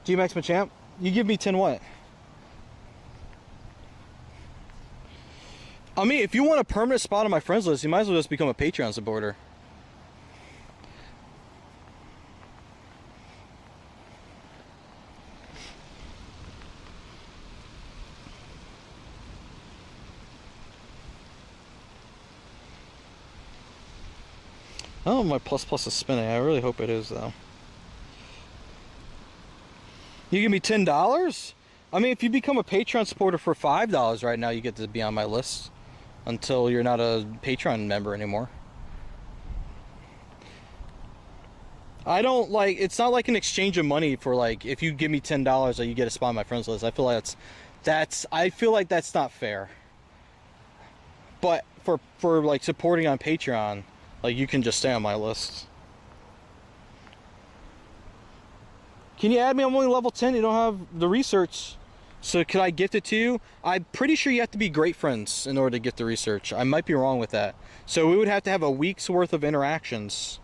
Speaker 1: G-Max Machamp? You give me 10 what? I mean, if you want a permanent spot on my friends list, you might as well just become a Patreon supporter. Oh, my plus is spinning. I really hope it is, though. You give me $10? I mean, if you become a Patreon supporter for $5 right now, you get to be on my list until you're not a Patreon member anymore. I don't like, it's not like an exchange of money for like, if you give me $10 that you get a spot on my friends list. I feel like I feel like that's not fair. But for like supporting on Patreon, like, you can just stay on my list. Can you add me? I'm only level 10. You don't have the research. So could I gift it to you? I'm pretty sure you have to be great friends in order to get the research. I might be wrong with that. So we would have to have a week's worth of interactions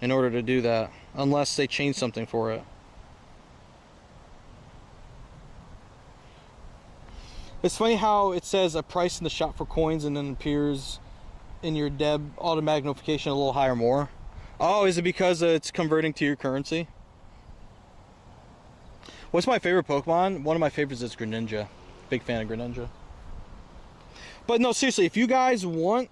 Speaker 1: in order to do that. Unless they change something for it. It's funny how it says a price in the shop for coins and then appears in your Deb automatic notification a little higher or more. Oh, is it because it's converting to your currency? What's my favorite Pokemon? One of my favorites is Greninja. Big fan of Greninja. But no, seriously, if you guys want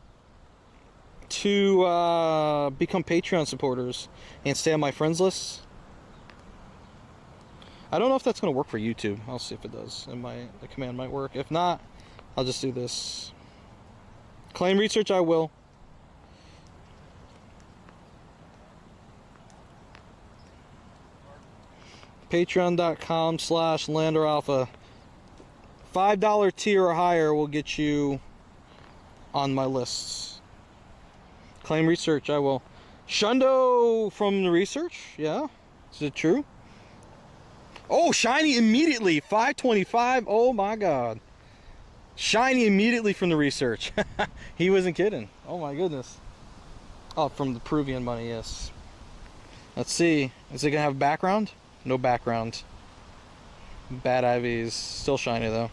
Speaker 1: to become Patreon supporters and stay on my friends list, I don't know if that's going to work for YouTube. I'll see if it does. The command might work. If not, I'll just do this. Claim research, I will. Patreon.com/LanderAlpha. $5 tier or higher will get you on my lists. Claim research, I will. Shundo from the research? Yeah. Is it true? Oh, shiny immediately. 525. Oh my god. Shiny immediately from the research. He wasn't kidding. Oh my goodness. Oh, from the Peruvian money, yes. Let's see. Is it going to have background? No background. Bad IVs. Still shiny though.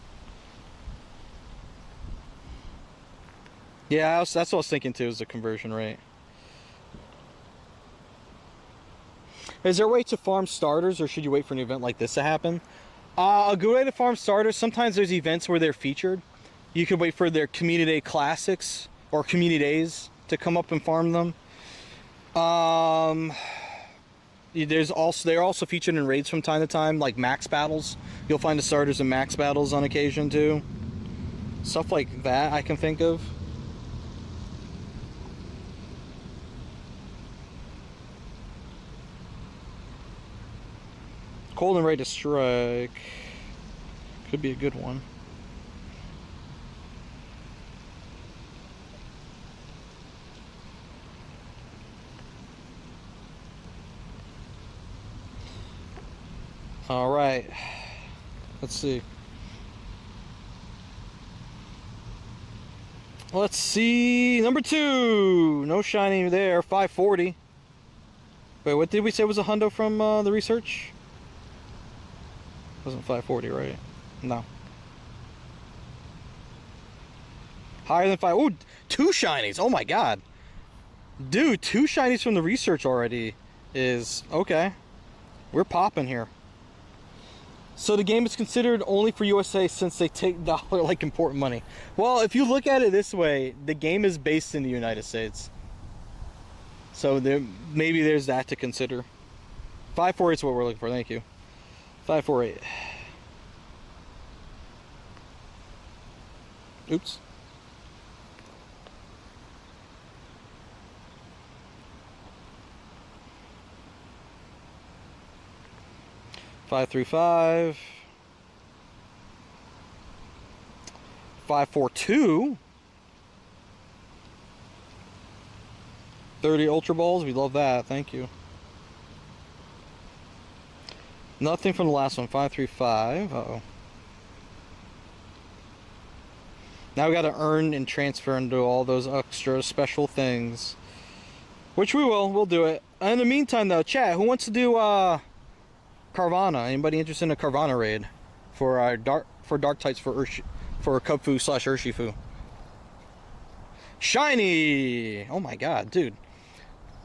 Speaker 1: Yeah, that's what I was thinking too, is the conversion rate. Is there a way to farm starters, or should you wait for an event like this to happen? A good way to farm starters, sometimes there's events where they're featured. You could wait for their Community Day Classics or Community Days to come up and farm them. They're also featured in raids from time to time, like max battles. You'll find the starters in max battles on occasion too. Stuff like that I can think of. Cold and Ready to Strike could be a good one. All right, let's see. Let's see, number 2, no shiny there. 540. Wait, what did we say was a hundo from the research? Wasn't 540, right? No. Higher than 5. Oh, 2 shinies. Oh my god. Dude, 2 shinies from the research already is okay. We're popping here. So the game is considered only for USA since they take dollar like important money. Well, if you look at it this way, the game is based in the United States. So maybe there's that to consider. 548 is what we're looking for. Thank you. 548. Oops. Five, 3, 5. 5, 4, 2. 30 Ultra Balls. We love that. Thank you. Nothing from the last one. 5, 3, 5. Uh-oh. Now we got to earn and transfer into all those extra special things, which we will. We'll do it. In the meantime, though, chat. Who wants to do Carvana? Anybody interested in a Carvana raid for our dark types for Cubfu / Urshifu? Shiny. Oh my god, dude.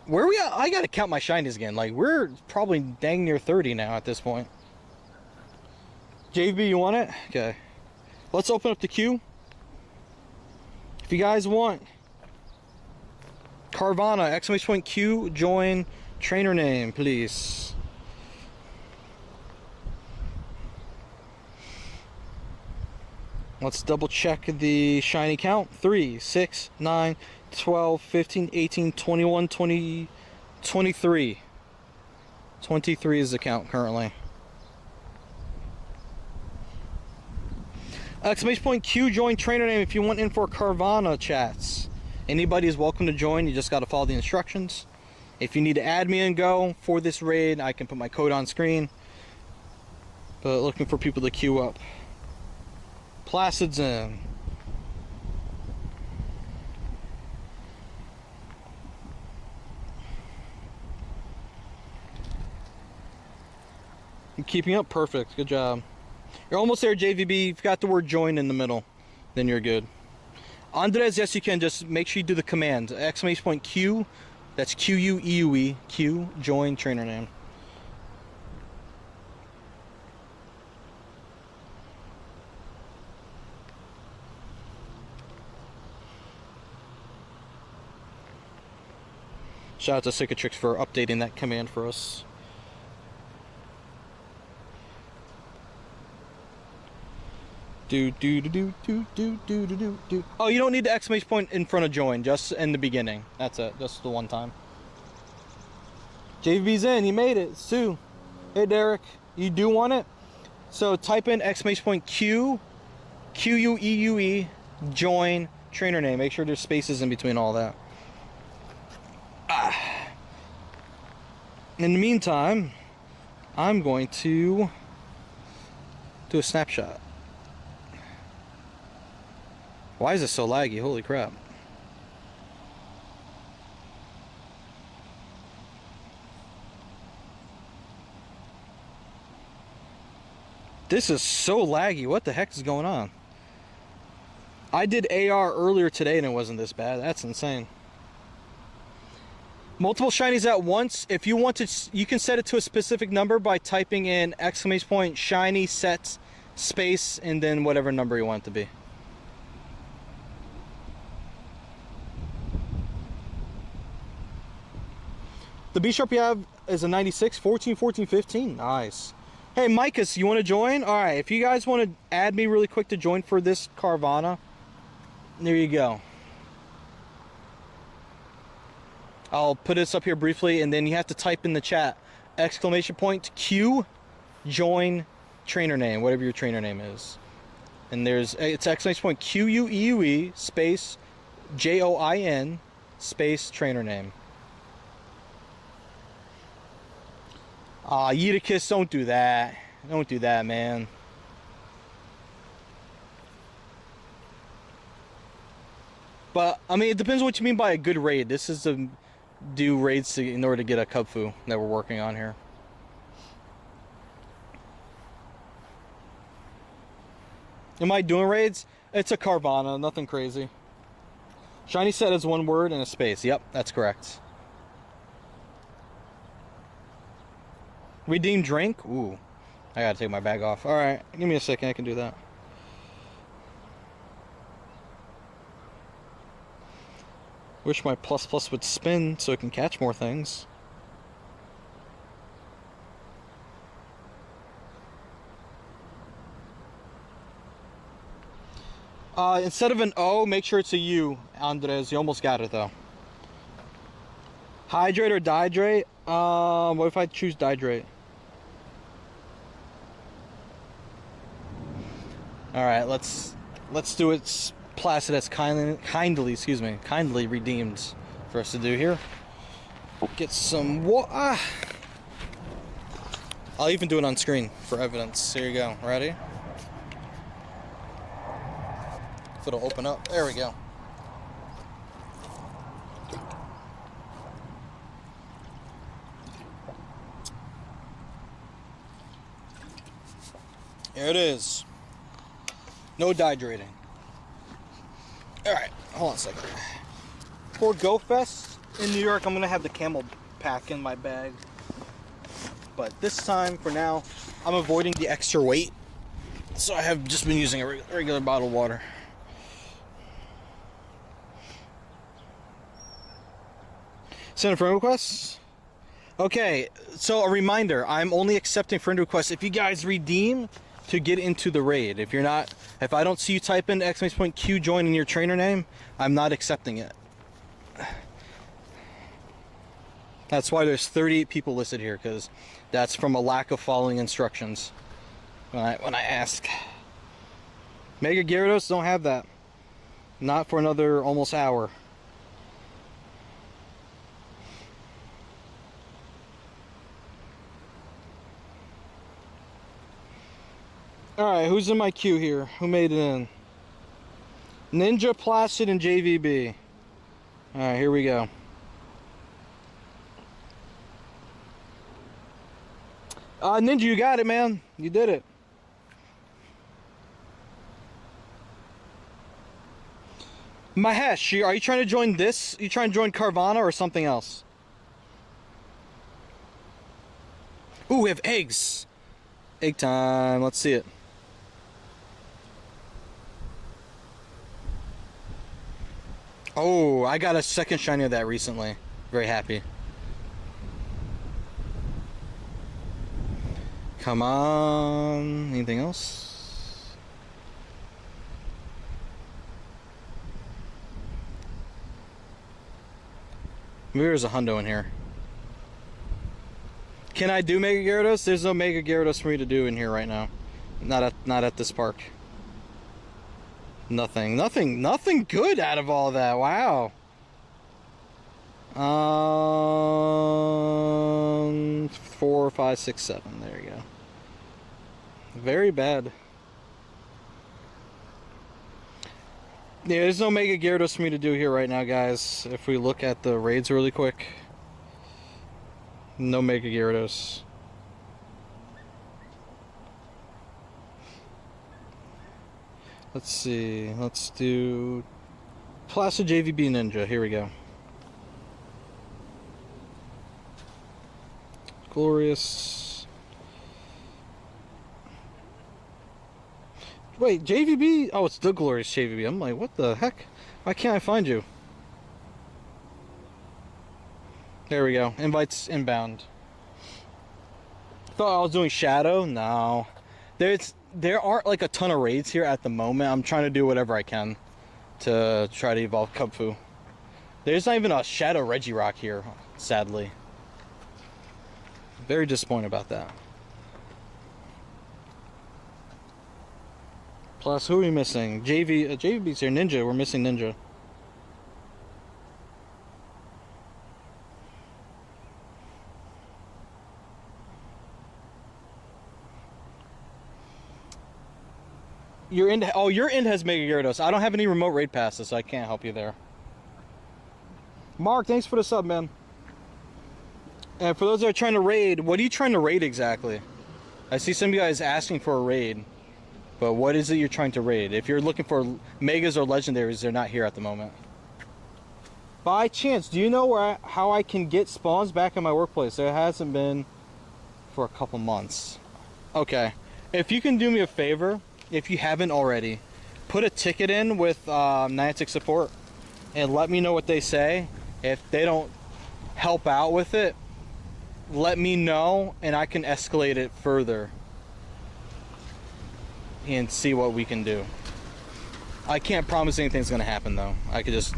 Speaker 1: Where are we at? I gotta count my shinies again. Like, we're probably dang near 30 now at this point. JB, you want it? Okay. Let's open up the queue. If you guys want Carvana, ! Q, join, trainer name, please. Let's double check the shiny count. 3, 6, 9, 12, 15, 18, 21, 20, 23. 23 is the count currently. ! Q, join trainer name if you want in for Carvana chats. Anybody is welcome to join. You just got to follow the instructions. If you need to add me and go for this raid, I can put my code on screen. But looking for people to queue up. Placid Zen. You keeping up? Perfect. Good job. You're almost there, JVB. You've got the word join in the middle. Then you're good. Andres, yes you can. Just make sure you do the command. ! Q. That's Q-U-E-U-E. Q, join trainer name. Shout out to Cicatrix for updating that command for us. Do do do do do do do do do do. Oh, you don't need the exclamation point in front of join, just in the beginning. That's it. Just the one time. JVB's in. He made it. Sue. Hey, Derek. You do want it? So type in exclamation point Q, QUEUE, join, trainer name. Make sure there's spaces in between all that. In the meantime, I'm going to do a snapshot. Why is it so laggy? Holy crap. This is so laggy. What the heck is going on? I did AR earlier today and it wasn't this bad. That's insane. Multiple shinies at once. If you want to, you can set it to a specific number by typing in exclamation point shiny set space and then whatever number you want it to be. The B sharp you have is a 96, 14, 14, 15. Nice. Hey, Micus, you want to join? All right, if you guys want to add me really quick to join for this Carvana, there you go. I'll put this up here briefly, and then you have to type in the chat exclamation point Q join trainer name, whatever your trainer name is. And it's exclamation point QUEUE space JOIN space trainer name. Yeeticus, don't do that. Don't do that, man. But, I mean, it depends what you mean by a good raid. This is to do raids in order to get a Kubfu that we're working on here. Am I doing raids? It's a Carvana, nothing crazy. Shiny set is one word and a space. Yep, that's correct. Redeem drink? Ooh, I gotta take my bag off. Alright, give me a second, I can do that. Wish my plus plus would spin so it can catch more things. Instead of an O, make sure it's a U, Andres. You almost got it though. Hydrate or dihydrate? What if I choose dihydrate? All right, let's do it. Placid as kindly redeemed for us to do here. Get some water. I'll even do it on screen for evidence. Here you go. Ready? If it'll open up. There we go. Here it is. No dehydrating. Alright, hold on a second. For GoFest in New York, I'm going to have the camel pack in my bag. But this time, for now, I'm avoiding the extra weight. So I have just been using a regular bottle of water. Send a friend request? Okay, so a reminder, I'm only accepting friend requests if you guys redeem to get into the raid. If I don't see you type in exclamation point Q join in your trainer name, I'm not accepting it. That's why there's 38 people listed here, because that's from a lack of following instructions when I ask. Mega Gyarados don't have that. Not for another almost hour. Alright, who's in my queue here? Who made it in? Ninja, Placid, and JVB. Alright, here we go. Ninja, you got it, man. You did it. Mahesh, are you trying to join this? You trying to join Carvana or something else? Ooh, we have eggs. Egg time. Let's see it. Oh, I got a second shiny of that recently. Very happy. Come on. Anything else? Maybe there's a hundo in here. Can I do Mega Gyarados? There's no Mega Gyarados for me to do in here right now. Not at this park. Nothing good out of all that. Wow. 4, 5, 6, 7. There you go. Very bad. Yeah, there's no Mega Gyarados for me to do here right now, guys. If we look at the raids really quick. No Mega Gyarados. Let's see. Let's do Placid JVB Ninja. Here we go. Glorious. Wait, JVB? Oh, it's the Glorious JVB. I'm like, what the heck? Why can't I find you? There we go. Invites inbound. Thought I was doing Shadow. No. There aren't like a ton of raids here at the moment. I'm trying to do whatever I can to try to evolve Kubfu. There's not even a Shadow Regirock here, sadly. Very disappointed about that. Plus, who are we missing? JVB's here. Ninja. We're missing Ninja. Your end has Mega Gyarados. I don't have any remote raid passes, so I can't help you there. Mark, thanks for the sub, man. And for those that are trying to raid, what are you trying to raid exactly? I see some of you guys asking for a raid, but what is it you're trying to raid? If you're looking for Megas or Legendaries, they're not here at the moment. By chance, do you know how I can get spawns back in my workplace? There hasn't been for a couple months. Okay, if you can do me a favor, if you haven't already, put a ticket in with Niantic support and let me know what they say. If they don't help out with it, let me know and I can escalate it further and see what we can do. I can't promise anything's gonna happen though. I could just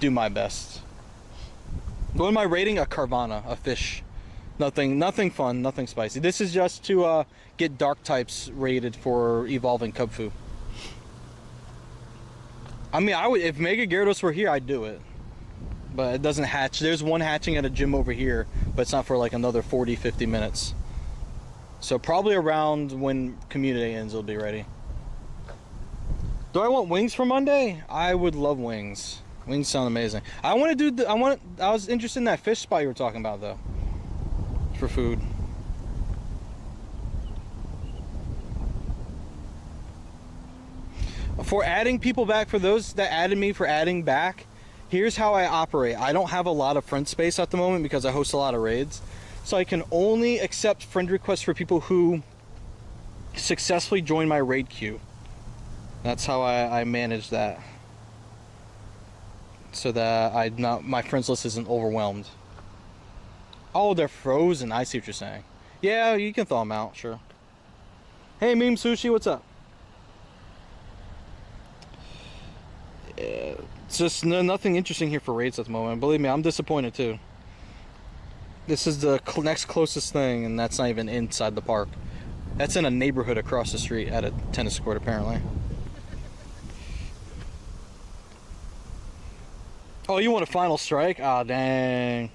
Speaker 1: do my best. What am I raiding? A Carvana, a fish. Nothing fun, nothing spicy. This is just to get dark types rated for evolving Kubfu. I mean, if Mega Gyarados were here, I'd do it. But it doesn't hatch. There's one hatching at a gym over here, but it's not for like another 40, 50 minutes. So probably around when community ends, it'll be ready. Do I want wings for Monday? I would love wings. Wings sound amazing. I want to do I was interested in that fish spot you were talking about though. For food. For adding people back, for those that added me for adding back, here's how I operate. I don't have a lot of friend space at the moment because I host a lot of raids. So I can only accept friend requests for people who successfully join my raid queue. That's how I manage that. So that my friends list isn't overwhelmed. Oh, they're frozen. I see what you're saying. Yeah, you can thaw them out, sure. Hey, Meme Sushi, what's up? Yeah, it's just nothing interesting here for raids at the moment. Believe me, I'm disappointed too. This is the next closest thing, and that's not even inside the park. That's in a neighborhood across the street at a tennis court, apparently. Oh, you want a final strike? Ah, dang.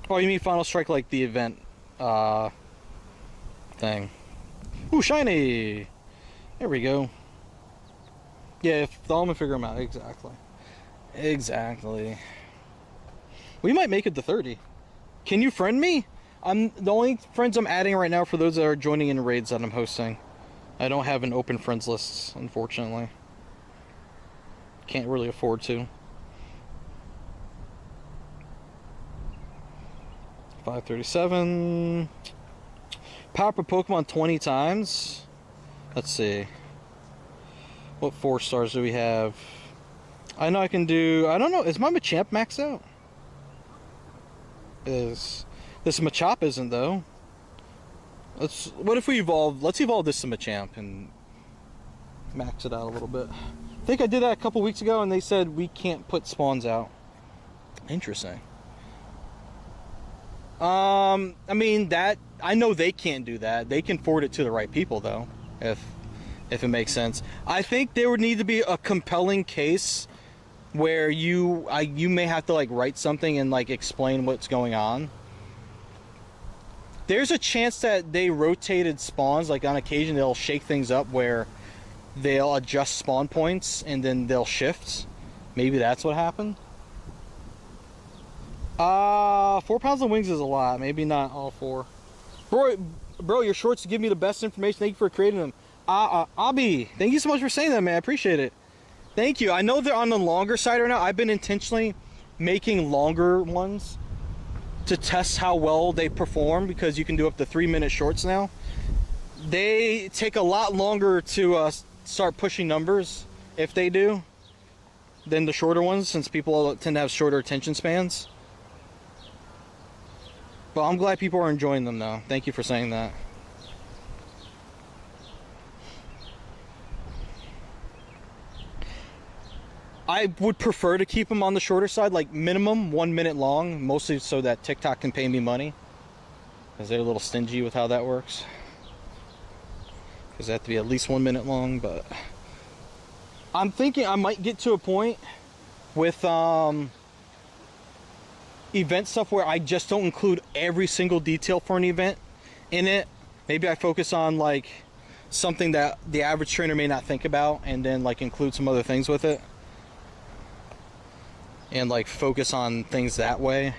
Speaker 1: Oh, you mean final strike like the event thing. Ooh, shiny! There we go. Yeah, thaw them and figure them out. Exactly. Exactly. We might make it to 30. Can you friend me? The only friends I'm adding right now for those that are joining in raids that I'm hosting. I don't have an open friends list, unfortunately. Can't really afford to. 537. Power up a Pokemon 20 times. Let's see. What 4 stars do we have? I know I can do. I don't know. Is my Machop maxed out? This Machop isn't though. What if we evolve? Let's evolve this to Machamp and Max it out a little bit. I think I did that a couple weeks ago and they said we can't put spawns out. Interesting. I mean, that I know they can't do that. They can forward it to the right people though, if it makes sense. I think there would need to be a compelling case where you may have to like write something and like explain what's going on. There's a chance that they rotated spawns, like on occasion they'll shake things up where they'll adjust spawn points and then they'll shift. Maybe that's what happened. 4 pounds of wings is a lot. Maybe not all 4. Bro, your shorts give me the best information. Thank you for creating them. Abi, thank you so much for saying that, man. I appreciate it. Thank you. I know they're on the longer side right now. I've been intentionally making longer ones to test how well they perform because you can do up to 3-minute shorts now. They take a lot longer to start pushing numbers, if they do, than the shorter ones, since people tend to have shorter attention spans. But I'm glad people are enjoying them though. Thank you for saying that. I would prefer to keep them on the shorter side, like minimum 1 minute long, mostly so that TikTok can pay me money, because they're a little stingy with how that works. Because they have to be at least 1 minute long. But I'm thinking I might get to a point with event stuff where I just don't include every single detail for an event in it. Maybe I focus on like something that the average trainer may not think about, and then like include some other things with it, and like focus on things that way.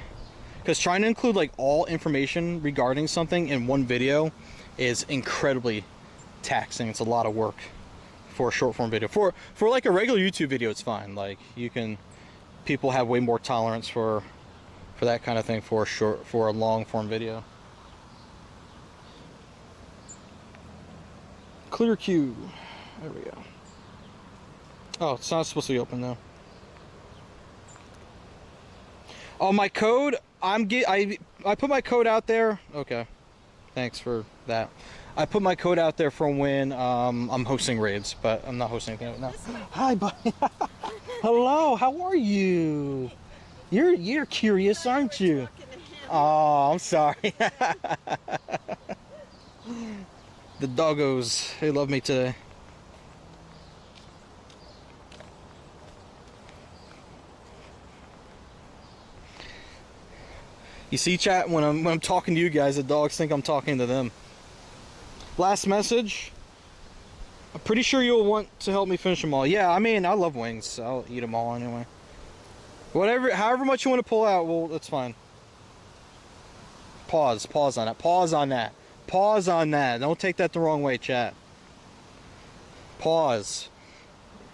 Speaker 1: Because trying to include like all information regarding something in one video is incredibly taxing. It's a lot of work for a short form video. For like a regular YouTube video, it's fine. Like people have way more tolerance for that kind of thing for a long form video. Clear queue. There we go. Oh, it's not supposed to be open though. Oh, my code. I put my code out there. Okay, thanks for that. I put my code out there for when I'm hosting raids, but I'm not hosting anything right now. Hi, buddy. Hello. How are you? You're curious, aren't you? Oh, I'm sorry. The doggos, they love me today. You see, chat, when I'm talking to you guys, the dogs think I'm talking to them. Last message. I'm pretty sure you'll want to help me finish them all. Yeah, I mean, I love wings, so I'll eat them all anyway. However much you want to pull out, well, that's fine. Pause on that. Pause on that. Pause on that. Don't take that the wrong way, chat. Pause.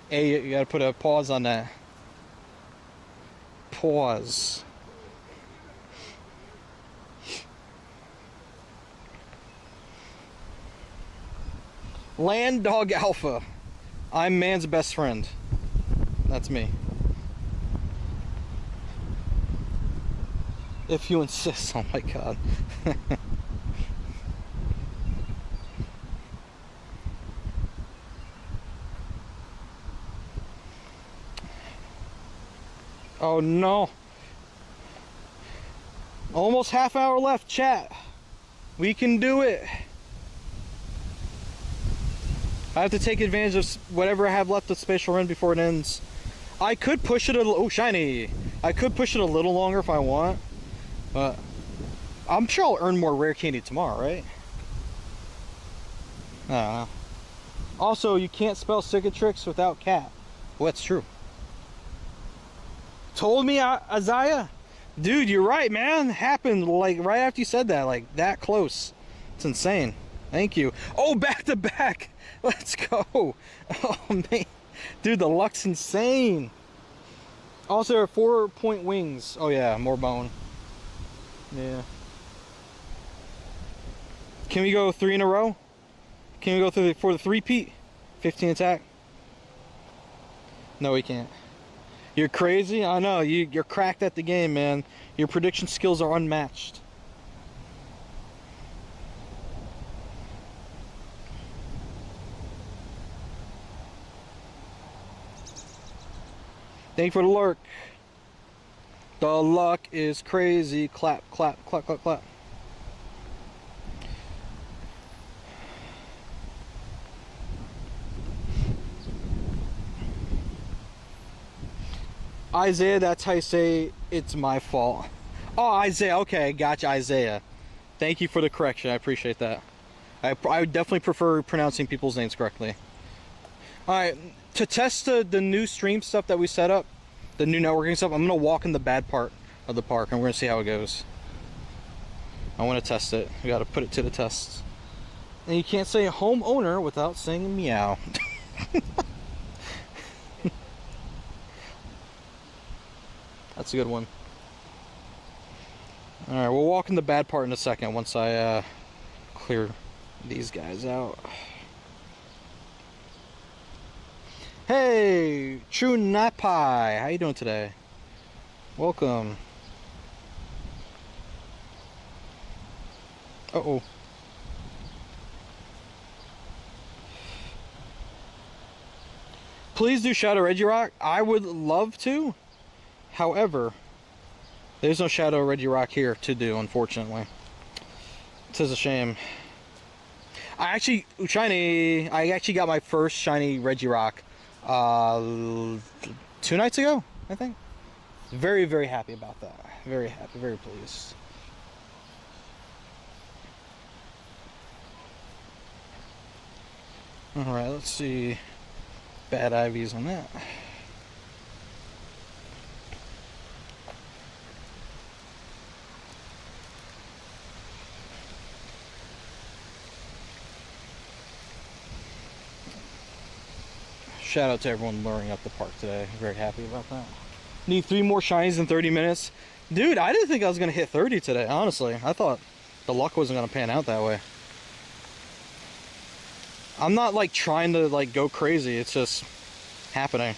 Speaker 1: Hey, you gotta put a pause on that. Pause. Land Dog Alpha. I'm man's best friend. That's me. If you insist. Oh my god. Oh no. Almost half hour left, chat. We can do it. I have to take advantage of whatever I have left of Spatial Run before it ends. I could push it a little. Oh, shiny. I could push it a little longer if I want. But I'm sure I'll earn more rare candy tomorrow, right? I don't know. Also, you can't spell Cicatrix without cat. Well, that's true. Told me, Isaiah? Dude, you're right, man. Happened like right after you said that. Like that close. It's insane. Thank you. Oh, back to back. Let's go. Oh, man. Dude, the luck's insane. Also, 4-point wings. Oh, yeah, more bone. Yeah. Can we go 3 in a row? Can we go through for the 3-peat? 15 attack? No, we can't. You're crazy? I know. You're cracked at the game, man. Your prediction skills are unmatched. Thank you for the lurk. The luck is crazy. Clap, clap, clap, clap, clap. Isaiah, that's how you say it's my fault. Oh, Isaiah. Okay, gotcha, Isaiah. Thank you for the correction. I appreciate that. I would definitely prefer pronouncing people's names correctly. Alright, to test the new stream stuff that we set up, the new networking stuff, I'm going to walk in the bad part of the park and we're going to see how it goes. I want to test it. We got to put it to the test. And you can't say homeowner without saying meow. That's a good one. Alright, we'll walk in the bad part in a second once I clear these guys out. Hey, True Napai, how you doing today? Welcome. Uh-oh. Please do Shadow Regirock. I would love to. However, there's no Shadow Regirock here to do, unfortunately. It is a shame. I actually got my first shiny Regirock 2 nights ago, I think. Very, very happy about that. Very happy, very pleased. Alright, let's see. Bad IVs on that. Shout out to everyone luring up the park today. Very happy about that. Need 3 more shinies in 30 minutes. Dude, I didn't think I was going to hit 30 today, honestly. I thought the luck wasn't going to pan out that way. I'm not like trying to like go crazy. It's just happening.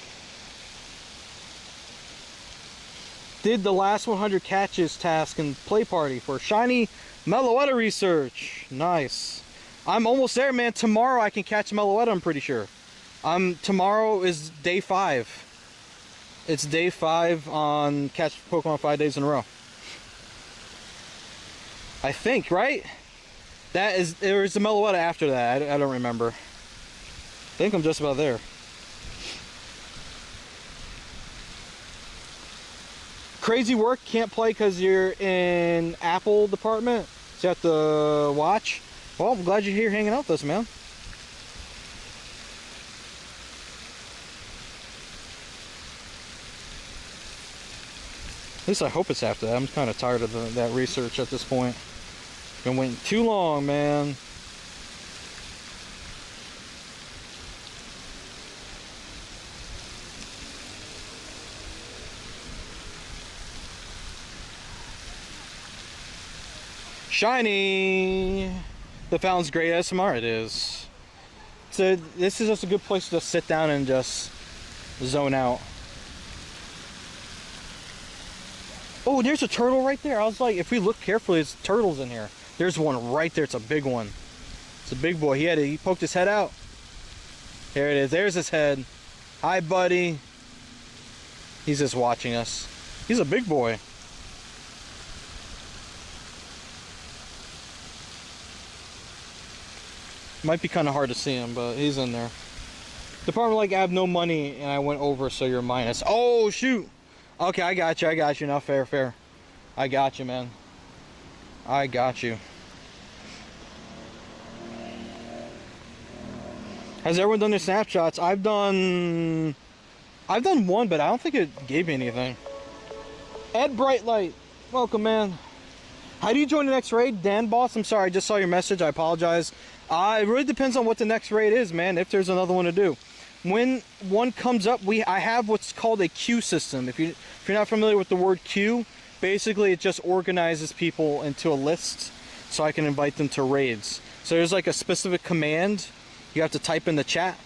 Speaker 1: Did the last 100 catches task in Play Party for shiny Meloetta research. Nice. I'm almost there, man. Tomorrow I can catch Meloetta, I'm pretty sure. Tomorrow is day 5. It's day 5 on catch Pokemon 5 days in a row. I think, right? There's the Meloetta after that. I don't remember. I think I'm just about there. Crazy work, can't play because you're in Apple department, so you have to watch. Well, I'm glad you're here hanging out with us, man. At least I hope it's after that. I'm kind of tired of that research at this point. Been waiting too long, man. Shiny! The fountain's great ASMR, it is. So this is just a good place to sit down and just zone out. Oh, there's a turtle right there. I was like, if we look carefully, there's turtles in here. There's one right there. It's a big one. It's a big boy. He poked his head out. There it is. There's his head. Hi, buddy. He's just watching us. He's a big boy. Might be kind of hard to see him, but he's in there. Department like, I have no money, and I went over, so you're minus. Oh, shoot. Okay, I got you. Now, fair. I got you, man. I got you. Has everyone done their snapshots? I've done one, but I don't think it gave me anything. Ed Brightlight, welcome, man. How do you join the next raid? Dan Boss, I'm sorry, I just saw your message. I apologize. It really depends on what the next raid is, man, if there's another one to do. When one comes up, I have what's called a queue system. If you're not familiar with the word queue, basically it just organizes people into a list so I can invite them to raids. So there's like a specific command you have to type in the chat,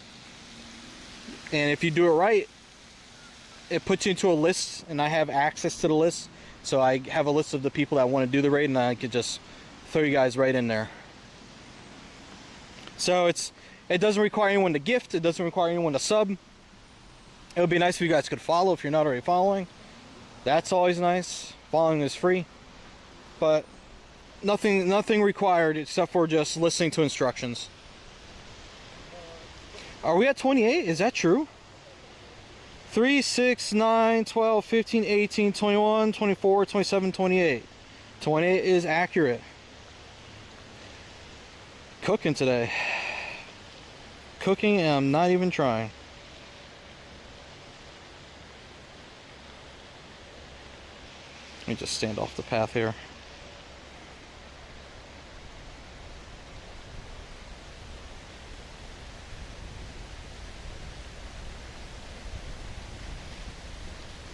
Speaker 1: and if you do it right, it puts you into a list, and I have access to the list. So I have a list of the people that want to do the raid, and I could just throw you guys right in there. So it doesn't require anyone to gift, it doesn't require anyone to sub. It would be nice if you guys could follow if you're not already following. That's always nice. Following is free, but nothing required except for just listening to instructions. Are we at 28? Is that true? 3, 6, 9, 12, 15, 18, 21, 24, 27, 28. 28 is accurate. Cooking today. Cooking and I'm not even trying. Let me just stand off the path here.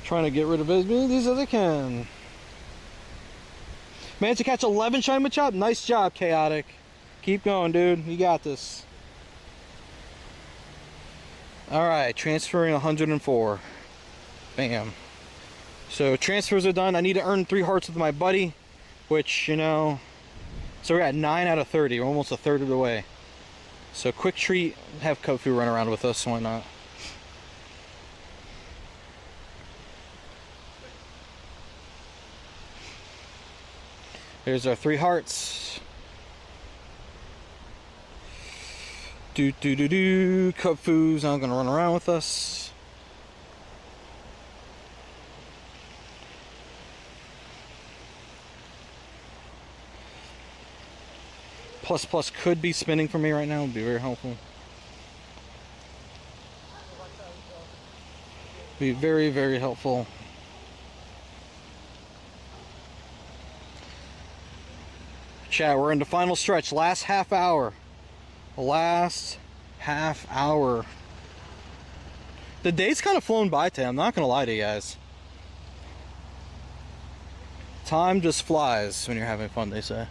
Speaker 1: Trying to get rid of as many of these as I can. Managed to catch 11 shiny Machop. Nice job, Chaotic. Keep going, dude. You got this. Alright, transferring 104. Bam. So transfers are done. I need to earn 3 hearts with my buddy, which, you know, so we're at 9 out of 30. We're almost a third of the way. So quick treat, have Kofu run around with us, why not? Here's our 3 hearts. Kofu's not gonna run around with us. Plus could be spinning for me right now. Would be very helpful. Be very, very helpful. Chat, we're in the final stretch. Last half hour. Last half hour. The day's kind of flown by today. I'm not gonna lie to you guys. Time just flies when you're having fun, they say.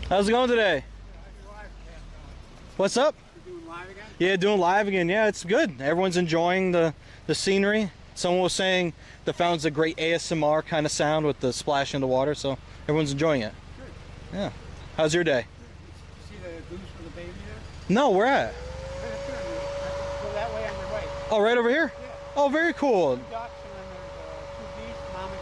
Speaker 1: How's it going today? What's up?
Speaker 4: Doing live again?
Speaker 1: Yeah, doing live again. Yeah, it's good. Everyone's enjoying the scenery. Someone was saying the fountain's a great ASMR kind of sound with the splash in the water, so everyone's enjoying it. Good. Yeah. How's your day?
Speaker 4: See the goose with the baby there?
Speaker 1: No, where at?
Speaker 4: Go that way on your right.
Speaker 1: Oh, right over here?
Speaker 4: Yeah.
Speaker 1: Oh, very cool.
Speaker 4: 2 ducks and then there's 2 geese, mom and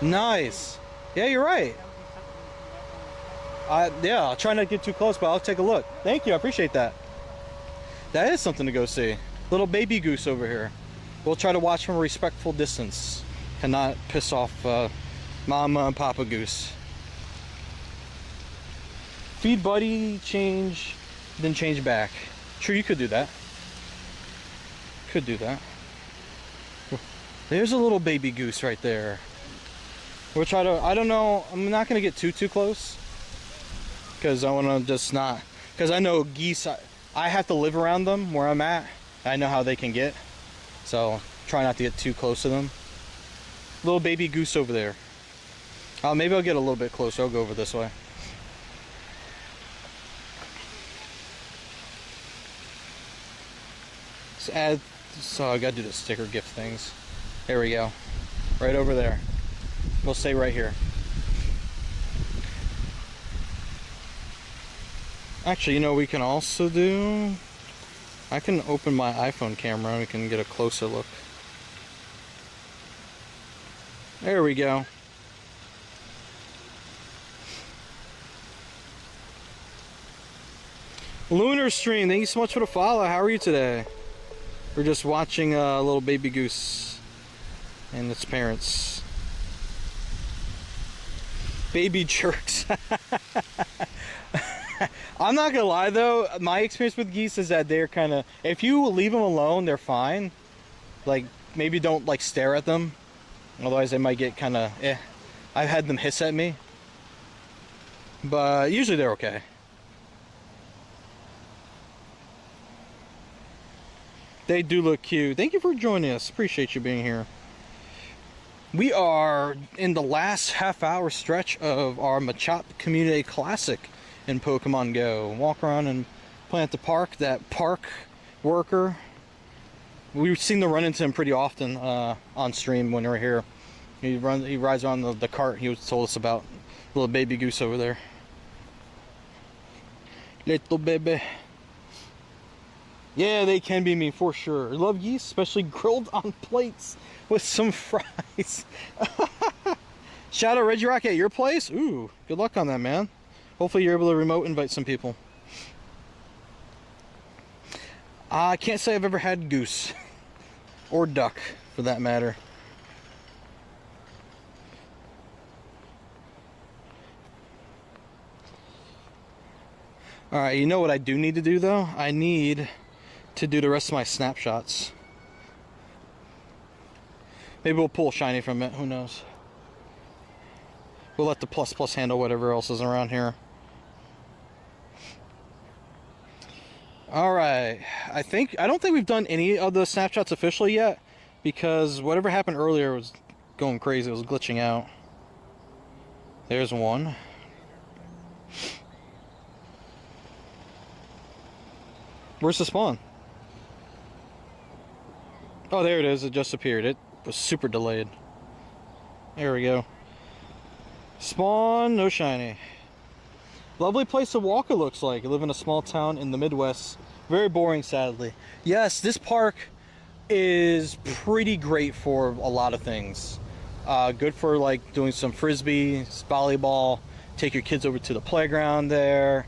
Speaker 4: dad.
Speaker 1: Nice. Yeah, you're right.
Speaker 4: That would be something you might want to check.
Speaker 1: Yeah, I'll try not to get too close, but I'll take a look. Thank you, I appreciate that. That is something to go see. Little baby goose over here. We'll try to watch from a respectful distance and not piss off Mama and Papa Goose. Feed buddy, change, then change back. Sure, you could do that. Could do that. There's a little baby goose right there. We'll try to, I don't know, I'm not gonna get too close. Because I wanna just not, because I know geese, I have to live around them where I'm at. I know how they can get. So try not to get too close to them. Little baby goose over there. Maybe I'll get a little bit closer. I'll go over this way. So I gotta do the sticker gift things. There we go. Right over there. We'll stay right here. Actually, you know what we can also do? I can open my iPhone camera and we can get a closer look. There we go. Lunar Stream, thank you so much for the follow. How are you today? We're just watching a little baby goose and its parents. Baby jerks. I'm not gonna lie though, my experience with geese is that they're kind of, if you leave them alone, they're fine. Like, maybe don't like stare at them. Otherwise they might get kind of, I've had them hiss at me. But usually they're okay. They do look cute. Thank you for joining us. Appreciate you being here. We are in the last half-hour stretch of our Machop Community Classic in Pokemon Go. Walk around and play at the park. That park worker, we've seen to run into him pretty often on stream when we're here. He rides on the cart he told us about. Little baby goose over there. Little baby. Yeah, they can be mean for sure. Love yeast, especially grilled on plates with some fries. Shout out Reggie Rock at your place. Ooh, good luck on that, man. Hopefully you're able to remote invite some people. I can't say I've ever had goose. Or duck, for that matter. Alright, you know what I do need to do though? I need to do the rest of my snapshots. Maybe we'll pull shiny from it, who knows. We'll let the plus handle whatever else is around here. Alright, I don't think we've done any of the snapshots officially yet, because whatever happened earlier was going crazy, it was glitching out. There's one. Where's the spawn? Oh, there it is. It just appeared. It was super delayed. There we go. Spawn, no shiny. Lovely place to walk, it looks like. I live in a small town in the Midwest. Very boring, sadly. Yes, this park is pretty great for a lot of things. Good for like doing some frisbee, volleyball, take your kids over to the playground there.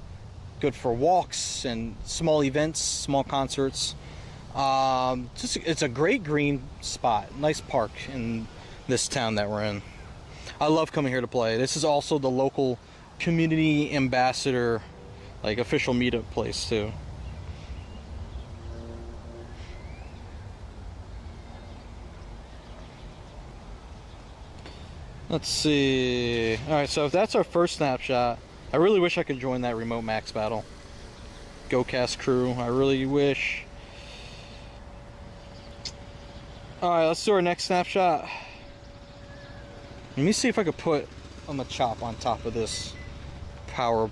Speaker 1: Good for walks and small events, small concerts. It's a great green spot. Nice park in this town that we're in. I love coming here to play. This is also the local community ambassador, like official meetup place too. Let's see. Alright, so if that's our first snapshot, I really wish I could join that remote max battle. GoCast crew, I really wish. Alright, let's do our next snapshot. Let me see if I could put a Machop on top of this power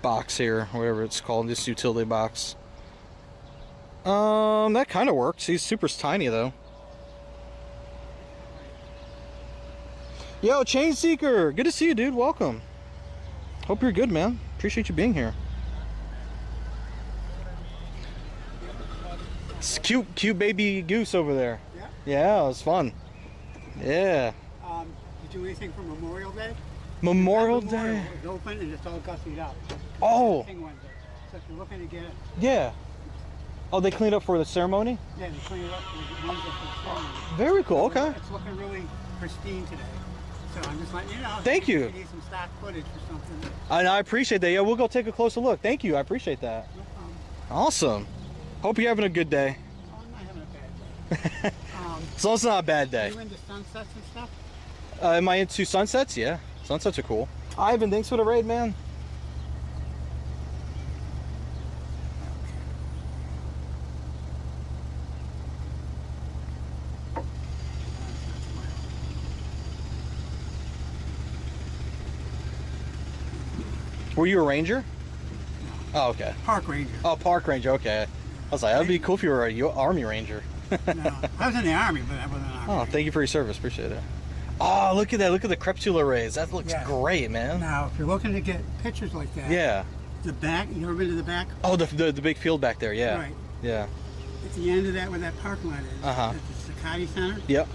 Speaker 1: box here, whatever it's called, this utility box. That kind of works. He's super tiny though. Yo, Chain Seeker, good to see you, dude. Welcome. Hope you're good, man. Appreciate you being here. It's cute baby goose over there.
Speaker 5: Yeah?
Speaker 1: Yeah, it was fun. Yeah.
Speaker 5: Did you do anything for Memorial Day?
Speaker 1: Memorial
Speaker 5: Not
Speaker 1: Day?
Speaker 5: It was open and it's all gussied up.
Speaker 1: Oh.
Speaker 5: Thing went there. So if you're looking to get it,
Speaker 1: Yeah. Oh, they cleaned up for the ceremony?
Speaker 5: yeah, they clean it up for the ones that are ceremony.
Speaker 1: Very cool, okay.
Speaker 5: It's looking really pristine today. So I'm just letting you know.
Speaker 1: Thank you.
Speaker 5: If you need some stock footage or something.
Speaker 1: I appreciate that. Yeah, we'll go take a closer look. Thank you. I appreciate that.
Speaker 5: No problem.
Speaker 1: Awesome. Hope you're having a good day.
Speaker 5: Oh, I'm not having a bad day.
Speaker 1: As long as it's not a bad
Speaker 5: Are
Speaker 1: day.
Speaker 5: you into sunsets and stuff?
Speaker 1: Am I into sunsets? Yeah. Sunsets are cool. Ivan, thanks for the raid, man. Were you a ranger? Oh, okay.
Speaker 5: Park ranger.
Speaker 1: Oh, park ranger. Okay. I was like, that'd be cool if you were a army ranger.
Speaker 5: No, I was in the army, but I wasn't an army.
Speaker 1: Oh, thank you for your service. Appreciate it. Oh, look at that. Look at the crepuscular rays. That looks
Speaker 5: Yeah.
Speaker 1: great, man.
Speaker 5: Now, if you're looking to get pictures like that,
Speaker 1: Yeah.
Speaker 5: the back, you ever been to the back?
Speaker 1: Oh, the big field back there. Yeah.
Speaker 5: Right.
Speaker 1: Yeah.
Speaker 5: At the end of that, where that parking lot is,
Speaker 1: Uh-huh.
Speaker 5: at the Sakati Center,
Speaker 1: Yep.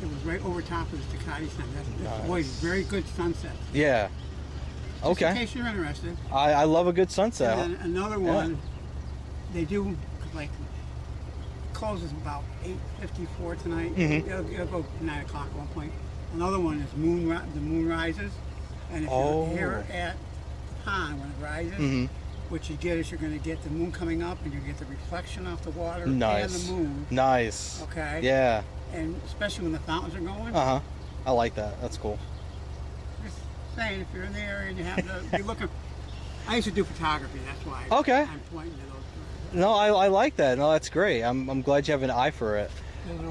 Speaker 5: it was right over top of the Sakati Center. That's
Speaker 1: Nice.
Speaker 5: always very good sunset.
Speaker 1: Yeah.
Speaker 5: Just in
Speaker 1: Okay.
Speaker 5: case you're interested.
Speaker 1: I love a good sunset.
Speaker 5: And then another one, they do, like, closes about 8:54 tonight.
Speaker 1: Mhm.
Speaker 5: It'll go 9 o'clock at one point. Another one is the moon rises. And if
Speaker 1: Oh.
Speaker 5: you're here at the pond when it rises,
Speaker 1: Mhm.
Speaker 5: what you get is you're going to get the moon coming up and you get the reflection off the water
Speaker 1: Nice.
Speaker 5: and the moon.
Speaker 1: Nice.
Speaker 5: Okay?
Speaker 1: Yeah.
Speaker 5: And especially when the fountains are going.
Speaker 1: Uh-huh. I like that. That's cool.
Speaker 5: Just saying, if you're in the area and you happen to be looking. I used to do photography, that's why
Speaker 1: Okay.
Speaker 5: I'm pointing to those.
Speaker 1: No, I like that. No, that's great. I'm glad you have an eye for it.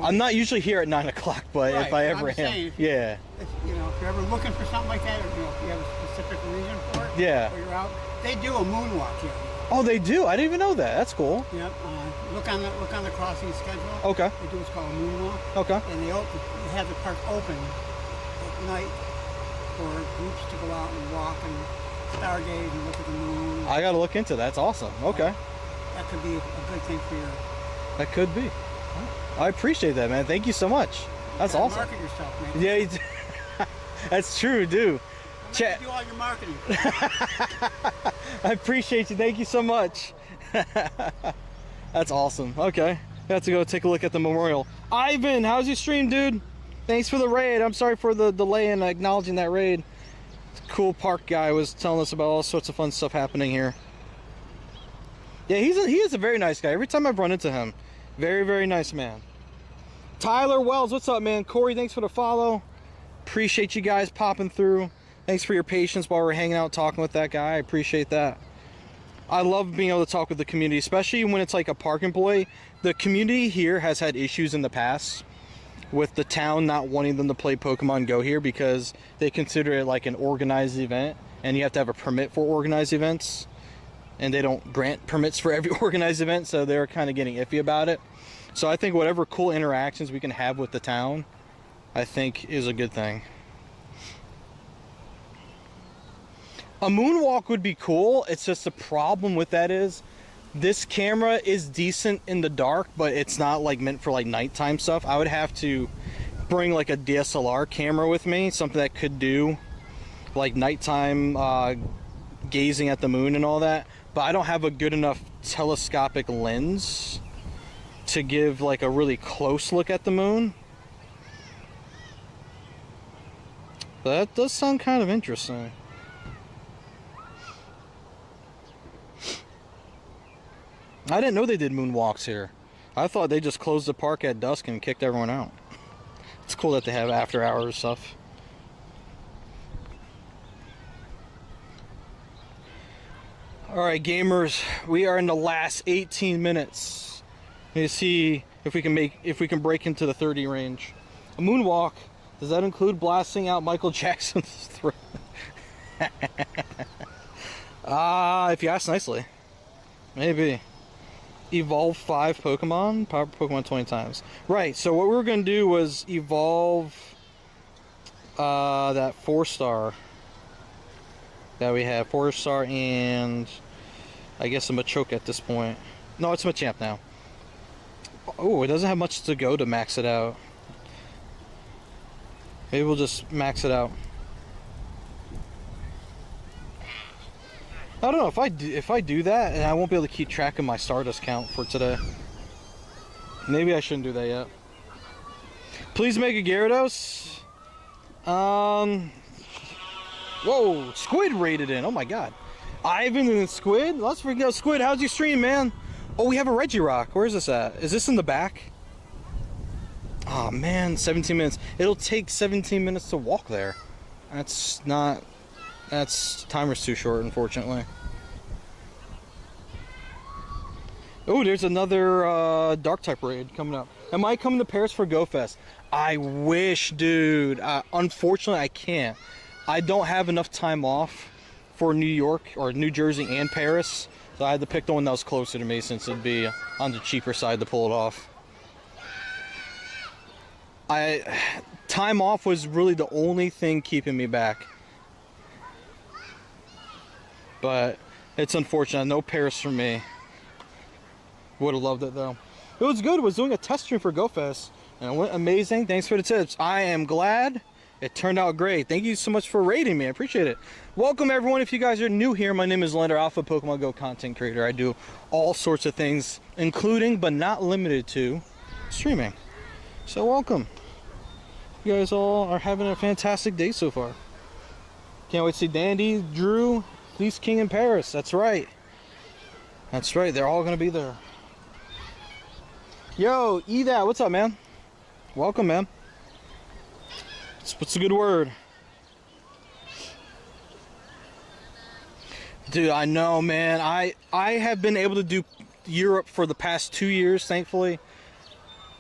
Speaker 1: I'm not usually here at 9 o'clock, but
Speaker 5: Right,
Speaker 1: if I
Speaker 5: but
Speaker 1: ever
Speaker 5: I'm
Speaker 1: am.
Speaker 5: saying-
Speaker 1: Yeah.
Speaker 5: If, you know, if you're ever looking for something like that, or if you have a specific reason for it,
Speaker 1: Yeah.
Speaker 5: or you're out, they do a moonwalk here.
Speaker 1: Oh, they do? I didn't even know that. That's cool.
Speaker 5: Yep. Look on the crossing schedule.
Speaker 1: Okay.
Speaker 5: They do what's called a moonwalk.
Speaker 1: Okay.
Speaker 5: And they have the park open at night for groups to go out and walk and stargaze and look at the moon.
Speaker 1: I gotta look into that. That's awesome. Okay.
Speaker 5: That could be a good thing for your.
Speaker 1: That could be. I appreciate that, man. Thank you so much. That's
Speaker 5: You gotta
Speaker 1: awesome.
Speaker 5: Market yourself, man.
Speaker 1: Yeah, that's true, dude.
Speaker 5: Let me do all your marketing.
Speaker 1: I appreciate you. Thank you so much. That's awesome. Okay. I have to go take a look at the memorial. Ivan, how's your stream, dude? Thanks for the raid. I'm sorry for the delay in acknowledging that raid. Cool park guy was telling us about all sorts of fun stuff happening here. Yeah, he is a very nice guy. Every time I've run into him, very, very nice man. Tyler Wells, what's up, man? Corey, thanks for the follow. Appreciate you guys popping through. Thanks for your patience while we're hanging out talking with that guy. I appreciate that. I love being able to talk with the community, especially when it's like a park employee. The community here has had issues in the past with the town not wanting them to play Pokemon Go here because they consider it like an organized event, and you have to have a permit for organized events, and they don't grant permits for every organized event, so they're kind of getting iffy about it. So I think whatever cool interactions we can have with the town, I think is a good thing. A moonwalk would be cool. It's just the problem with that is this camera is decent in the dark, but it's not like meant for like nighttime stuff. I would have to bring like a DSLR camera with me, something that could do like nighttime gazing at the moon and all that, but I don't have a good enough telescopic lens to give like a really close look at the moon. But that does sound kind of interesting. I didn't know they did moonwalks here. I thought they just closed the park at dusk and kicked everyone out. It's cool that they have after hours stuff. Alright, gamers, we are in the last 18 minutes. Let's see if we can break into the 30 range. A moonwalk, does that include blasting out Michael Jackson's throat? If you ask nicely. Maybe. Evolve 5 Pokemon, power Pokemon 20 times. Right, so what we were going to do was evolve that 4-star that we have. 4-star and I guess a Machop at this point. No, it's Machamp now. Oh, it doesn't have much to go to max it out. Maybe we'll just max it out. I don't know if I do that, and I won't be able to keep track of my Stardust count for today. Maybe I shouldn't do that yet. Please make a Gyarados. Whoa, Squid raided in. Oh my god. Ivan and Squid? Let's freaking go. Squid, how's your stream, man? Oh, we have a Regirock. Where is this at? Is this in the back? Oh man, 17 minutes. It'll take 17 minutes to walk there. Timer's too short, unfortunately. Oh, there's another dark type raid coming up. Am I coming to Paris for GoFest? I wish, dude. Unfortunately, I can't. I don't have enough time off for New York or New Jersey and Paris, so I had to pick the one that was closer to me since it'd be on the cheaper side to pull it off. Time off was really the only thing keeping me back. But it's unfortunate. No Paris for me. Would have loved it though. It was good. I was doing a test stream for GoFest and it went amazing. Thanks for the tips. I am glad it turned out great. Thank you so much for rating me. I appreciate it. Welcome everyone. If you guys are new here, my name is Lander Alpha, Pokemon Go content creator. I do all sorts of things, including but not limited to streaming. So welcome. You guys all are having a fantastic day so far. Can't wait to see Dandy, Drew, Police King in Paris. That's right. That's right. They're all going to be there. Yo, Edat, what's up, man? Welcome, man. What's a good word? Dude, I know, man. I have been able to do Europe for the past 2 years, thankfully.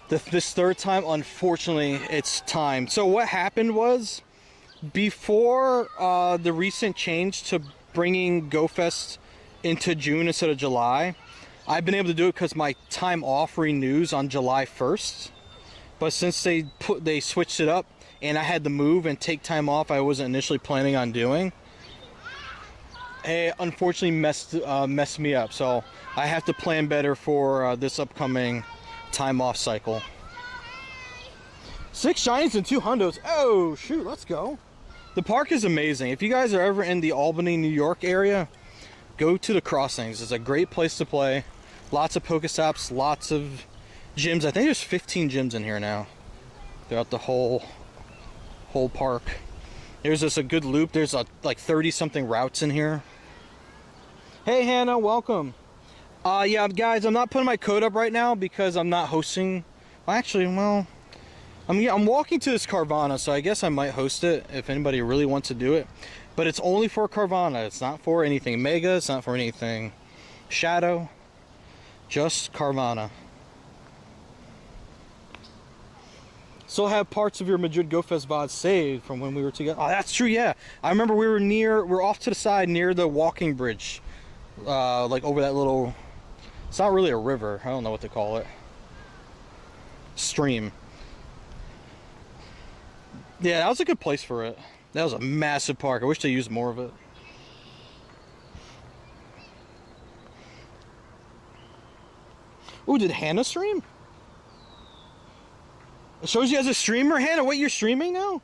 Speaker 1: This third time, unfortunately, it's time. So what happened was, before the recent change to bringing GoFest into June instead of July. I've been able to do it because my time off renews on July 1st. But since they switched it up and I had to move and take time off I wasn't initially planning on doing, it unfortunately messed me up. So I have to plan better for this upcoming time off cycle. 6 shinies and 2 hundos. Oh shoot, let's go. The park is amazing. If you guys are ever in the Albany, New York area, go to the Crossings. It's a great place to play. Lots of Pokestops, lots of gyms. I think there's 15 gyms in here now throughout the whole park. There's just a good loop. There's like 30 something routes in here. Hey Hannah, welcome. Yeah guys, I'm not putting my code up right now because I'm not hosting. Actually, well, I'm walking to this Carvana, so I guess I might host it if anybody really wants to do it. But it's only for Carvana. It's not for anything Mega. It's not for anything Shadow. Just Carvana. Still have parts of your Madrid Go Fest VOD saved from when we were together. Oh, that's true, yeah. I remember we're off to the side near the walking bridge. Like over that little, it's not really a river. I don't know what to call it. Stream. Yeah, that was a good place for it. That was a massive park. I wish they used more of it. Ooh, did Hannah stream? It shows you as a streamer, Hannah. What, you're streaming now?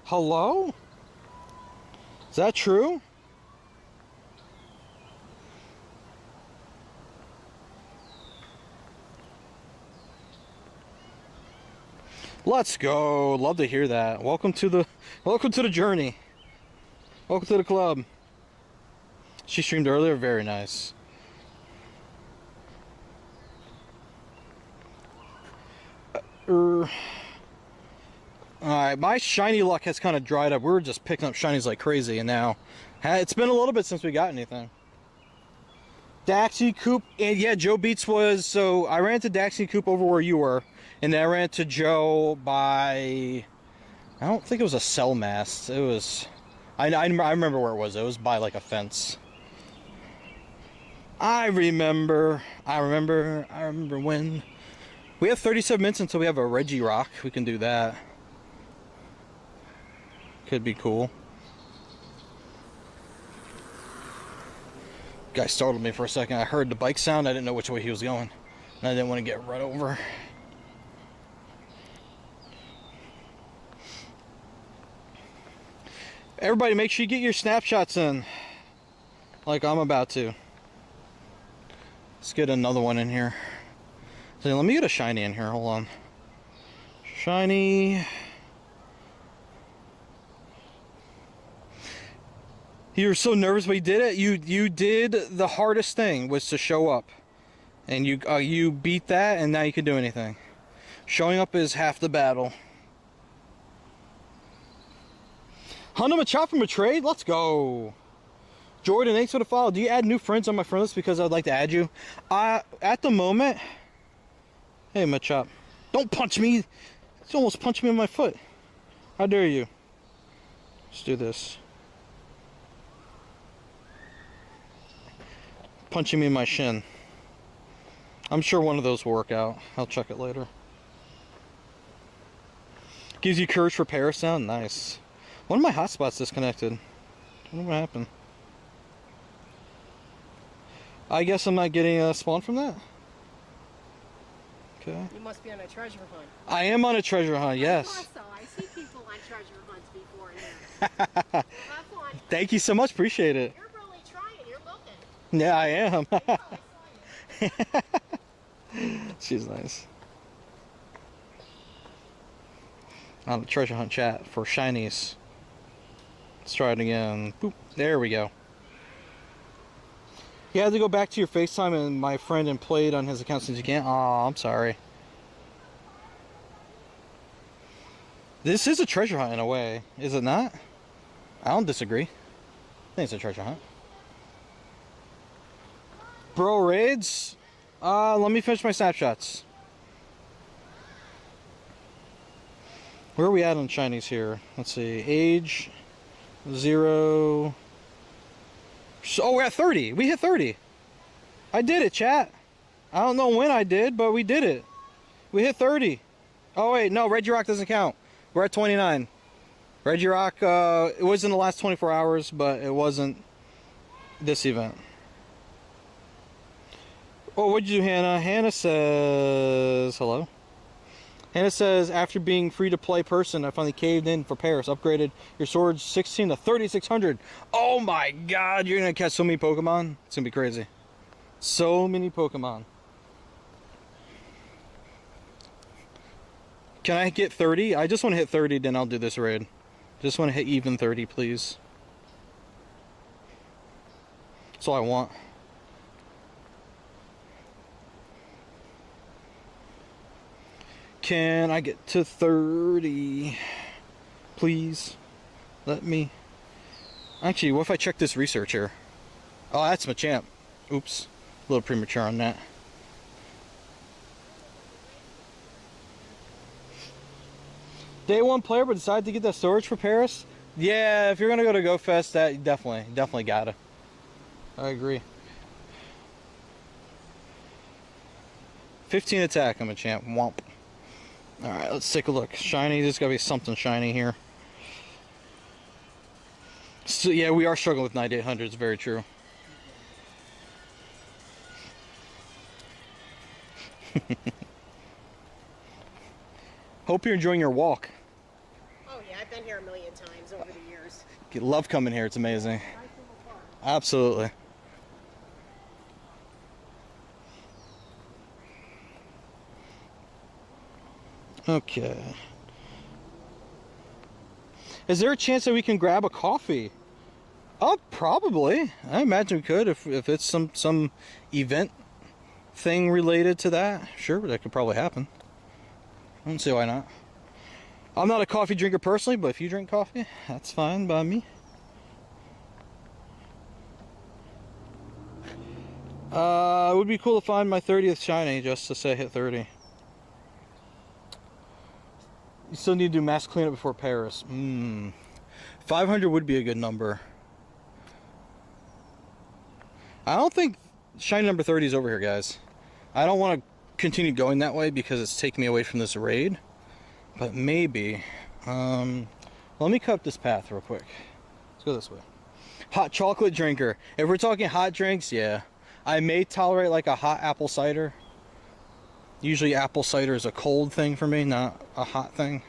Speaker 1: Hello? Is that true? Let's go. Love to hear that. Welcome to the journey. Welcome to the club. She streamed earlier. Very nice. Alright, my shiny luck has kind of dried up. We were just picking up shinies like crazy, and now it's been a little bit since we got anything. Daxie Coop, and yeah, Joe Beats was, so I ran to Daxie Coop over where you were, and then I ran to Joe by, I don't think it was a cell mast. It was, I remember where it was. It was by like a fence. I remember when. We have 37 minutes until we have a Reggie Rock. We can do that. Could be cool. Guy startled me for a second. I heard the bike sound. I didn't know which way he was going. And I didn't want to get run over. Everybody, make sure you get your snapshots in. Like I'm about to. Let's get another one in here. So let me get a shiny in here. Hold on. Shiny. You were so nervous, but you did it. You did the hardest thing, was to show up, and you beat that, and now you can do anything. Showing up is half the battle. Honda Machop from a trade. Let's go. Jordan, thanks for the follow. Do you add new friends on my friend list because I'd like to add you? At the moment. Hey, Machop. Don't punch me. It's almost punched me in my foot. How dare you? Let's do this. Punching me in my shin. I'm sure one of those will work out. I'll check it later. Gives you courage for Paris sound? Nice. One of my hotspots disconnected. I wonder what happened. I guess I'm not getting a spawn from that? Okay.
Speaker 2: You must be on a treasure hunt.
Speaker 1: I am on a treasure hunt, yes.
Speaker 2: I thought so. I see people on treasure hunts before here. Have fun.
Speaker 1: Thank you so much, appreciate it.
Speaker 2: You're really trying. You're looking.
Speaker 1: Yeah, I am.
Speaker 2: Oh, I saw you.
Speaker 1: She's nice. On the treasure hunt chat for shinies. Let's try it again. Boop. There we go. You had to go back to your FaceTime and my friend and played on his account since you can't. Oh, I'm sorry. This is a treasure hunt in a way, is it not? I don't disagree. I think it's a treasure hunt. Bro raids? Let me finish my snapshots. Where are we at on shinies here? Let's see. Age 0. So we're at 30. We hit 30. I did it, chat. I don't know when I did, but we did it. We hit 30. Oh wait, no, Regirock doesn't count. We're at 29. Regirock, it was in the last 24 hours, but it wasn't this event. Oh, what'd you do, Hannah? Hannah says, hello. Hannah says, after being free to play person, I finally caved in for Paris. Upgraded your sword 16 to 3600. Oh my god, you're gonna catch so many Pokemon. It's gonna be crazy. So many Pokemon. Can I get 30? I just want to hit 30, then I'll do this raid. Just want to hit even 30, please. That's all I want. Can I get to 30? Please. Let me. Actually, what if I check this research here? Oh, that's Machop. Oops. A little premature on that. Day one player, but decided to get that storage for Paris? Yeah, if you're gonna go to GoFest, that definitely gotta. I agree. 15 attack, I'm a champ. Womp. Alright, let's take a look. Shiny, there's gotta be something shiny here. So yeah, we are struggling with 9800, it's very true. Hope you're enjoying your walk.
Speaker 2: Oh yeah, I've been here a million times over the years.
Speaker 1: Love coming here, it's amazing. Absolutely. Okay. Is there a chance that we can grab a coffee? Probably. I imagine we could if it's some event thing related to that. Sure, that could probably happen. I don't see why not. I'm not a coffee drinker personally, but if you drink coffee, that's fine by me. It would be cool to find my 30th shiny just to say I hit 30. You still need to do mass cleanup before Paris. 500 would be a good number. I don't think shiny number 30 is over here, guys. I don't want to continue going that way because it's taking me away from this raid. But maybe. Let me cut up this path real quick. Let's go this way. Hot chocolate drinker. If we're talking hot drinks, yeah. I may tolerate like a hot apple cider. Usually apple cider is a cold thing for me, not a hot thing.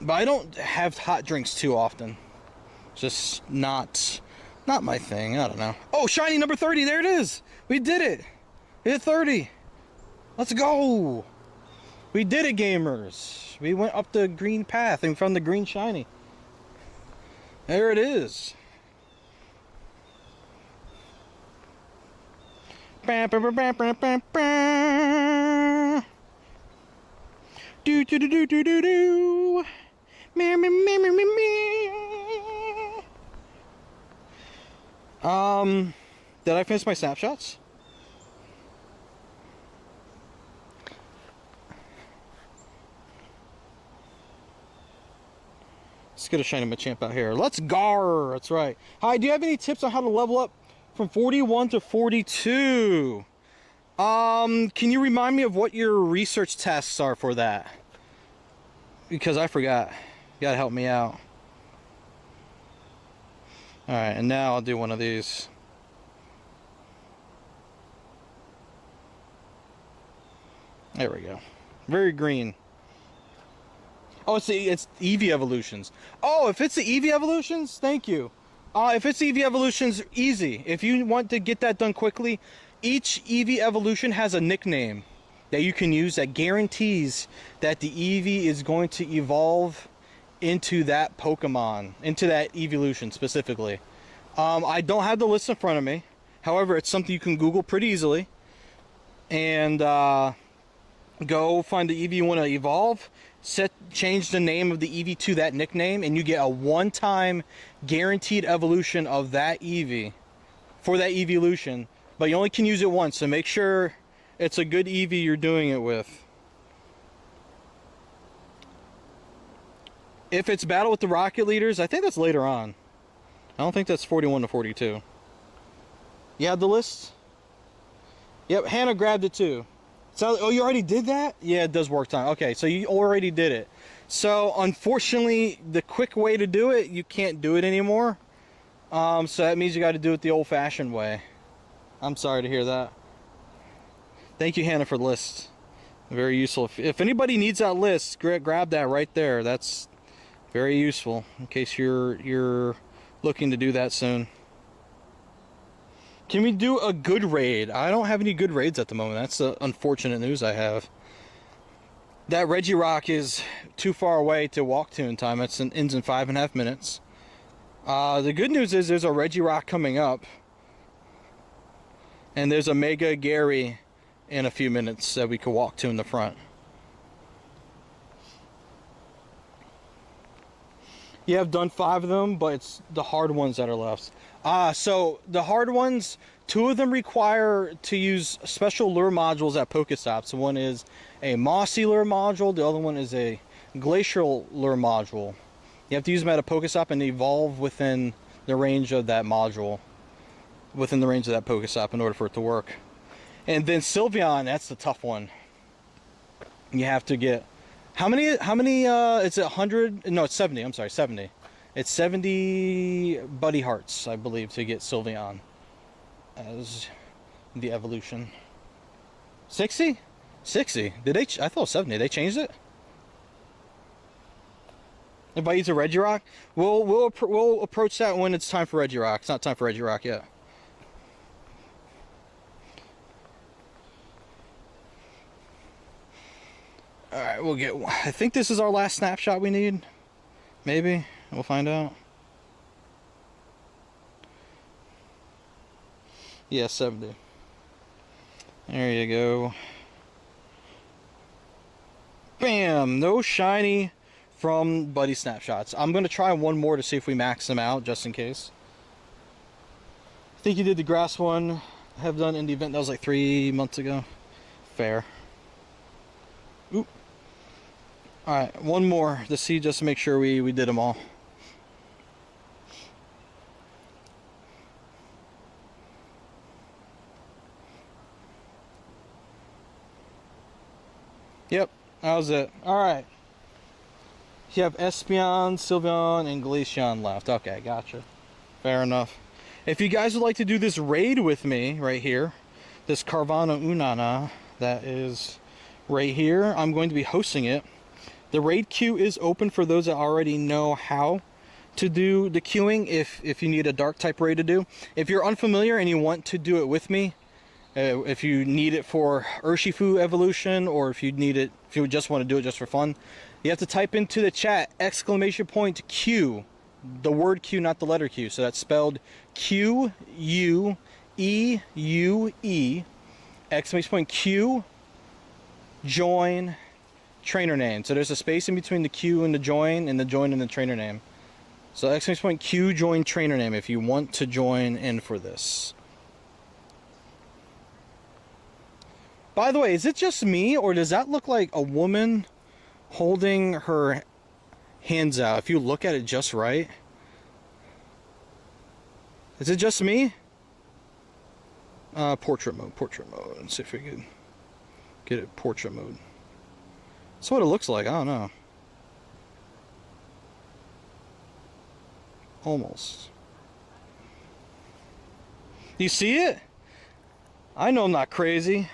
Speaker 1: But I don't have hot drinks too often. Just not my thing. I don't know. Oh, shiny number 30. There it is. We did it. We hit 30. Let's go. We did it, gamers. We went up the green path and found the green shiny. There it is. Do do do do do do do. Me me me me me me. Did I finish my snapshots? Let's get a shiny Machamp out here. Let's go. That's right. Hi, do you have any tips on how to level up from 41 to 42? Can you remind me of what your research tasks are for that? Because I forgot. You gotta help me out. Alright, and now I'll do one of these. There we go. Very green. Oh, it's Eevee evolutions. Oh, if it's the Eevee evolutions, thank you. If it's Eevee evolutions, easy. If you want to get that done quickly, each Eevee evolution has a nickname that you can use that guarantees that the Eevee is going to evolve into that Pokemon, into that evolution specifically. I don't have the list in front of me. However, it's something you can Google pretty easily. And go find the Eevee you want to evolve. Change the name of the Eevee to that nickname, and you get a one-time guaranteed evolution of that Eevee for that evolution. But you only can use it once, so make sure it's a good Eevee you're doing it with. If it's battle with the rocket leaders, I think that's later on. I don't think that's 41 to 42. You have the list? Yep, Hannah grabbed it too. So, oh, you already did that? Yeah, it does work time. Okay, so you already did it. So, unfortunately, the quick way to do it, you can't do it anymore. So that means you got to do it the old-fashioned way. I'm sorry to hear that. Thank you, Hannah, for the list. Very useful. If anybody needs that list, grab that right there. That's very useful in case you're looking to do that soon. Can we do a good raid? I don't have any good raids at the moment. That's the unfortunate news I have. That Reggie Rock is too far away to walk to in time. It ends in 5.5 minutes. The good news is there's a Reggie Rock coming up. And there's a Mega Gary in a few minutes that we could walk to in the front. Yeah, I've done 5 of them, but it's the hard ones that are left. So the hard ones, 2 of them require to use special lure modules at Pokestops. One is a mossy lure module, the other one is a glacial lure module. You have to use them at a Pokestop and evolve within the range of that module, within the range of that Pokestop in order for it to work. And then Sylveon, that's the tough one. You have to get, how many, it's 100, no, it's 70, I'm sorry, 70. It's 70 Buddy Hearts, I believe, to get Sylveon as the evolution. 60? 60. Did they? I thought 70. They changed it. If I use a Regirock, we'll approach that when it's time for Regirock. It's not time for Regirock yet. All right, we'll get. I think this is our last snapshot we need. Maybe. We'll find out. Yeah, 70. There you go. Bam! No shiny from Buddy Snapshots. I'm going to try one more to see if we max them out, just in case. I think you did the grass one. I have done in the event. That was like 3 months ago. Fair. Oop. Alright, one more to see, just to make sure we did them all. Yep, that was it. Alright. You have Espeon, Sylveon, and Glaceon left. Okay, gotcha. Fair enough. If you guys would like to do this raid with me, right here, this Carvana Unana, that is right here, I'm going to be hosting it. The raid queue is open for those that already know how to do the queuing, if you need a dark type raid to do. If you're unfamiliar and you want to do it with me, if you need it for Urshifu evolution, or if you need it, if you just want to do it just for fun, you have to type into the chat !Q, the word Q, not the letter Q. So that's spelled Q-U-E-U-E, !Q, join, trainer name. So there's a space in between the Q and the join and the trainer name. So !Q, join, trainer name if you want to join in for this. By the way, is it just me, or does that look like a woman holding her hands out? If you look at it just right. Is it just me? Portrait mode. Let's see if we can get it portrait mode. That's what it looks like. I don't know. Almost. Do you see it? I know I'm not crazy.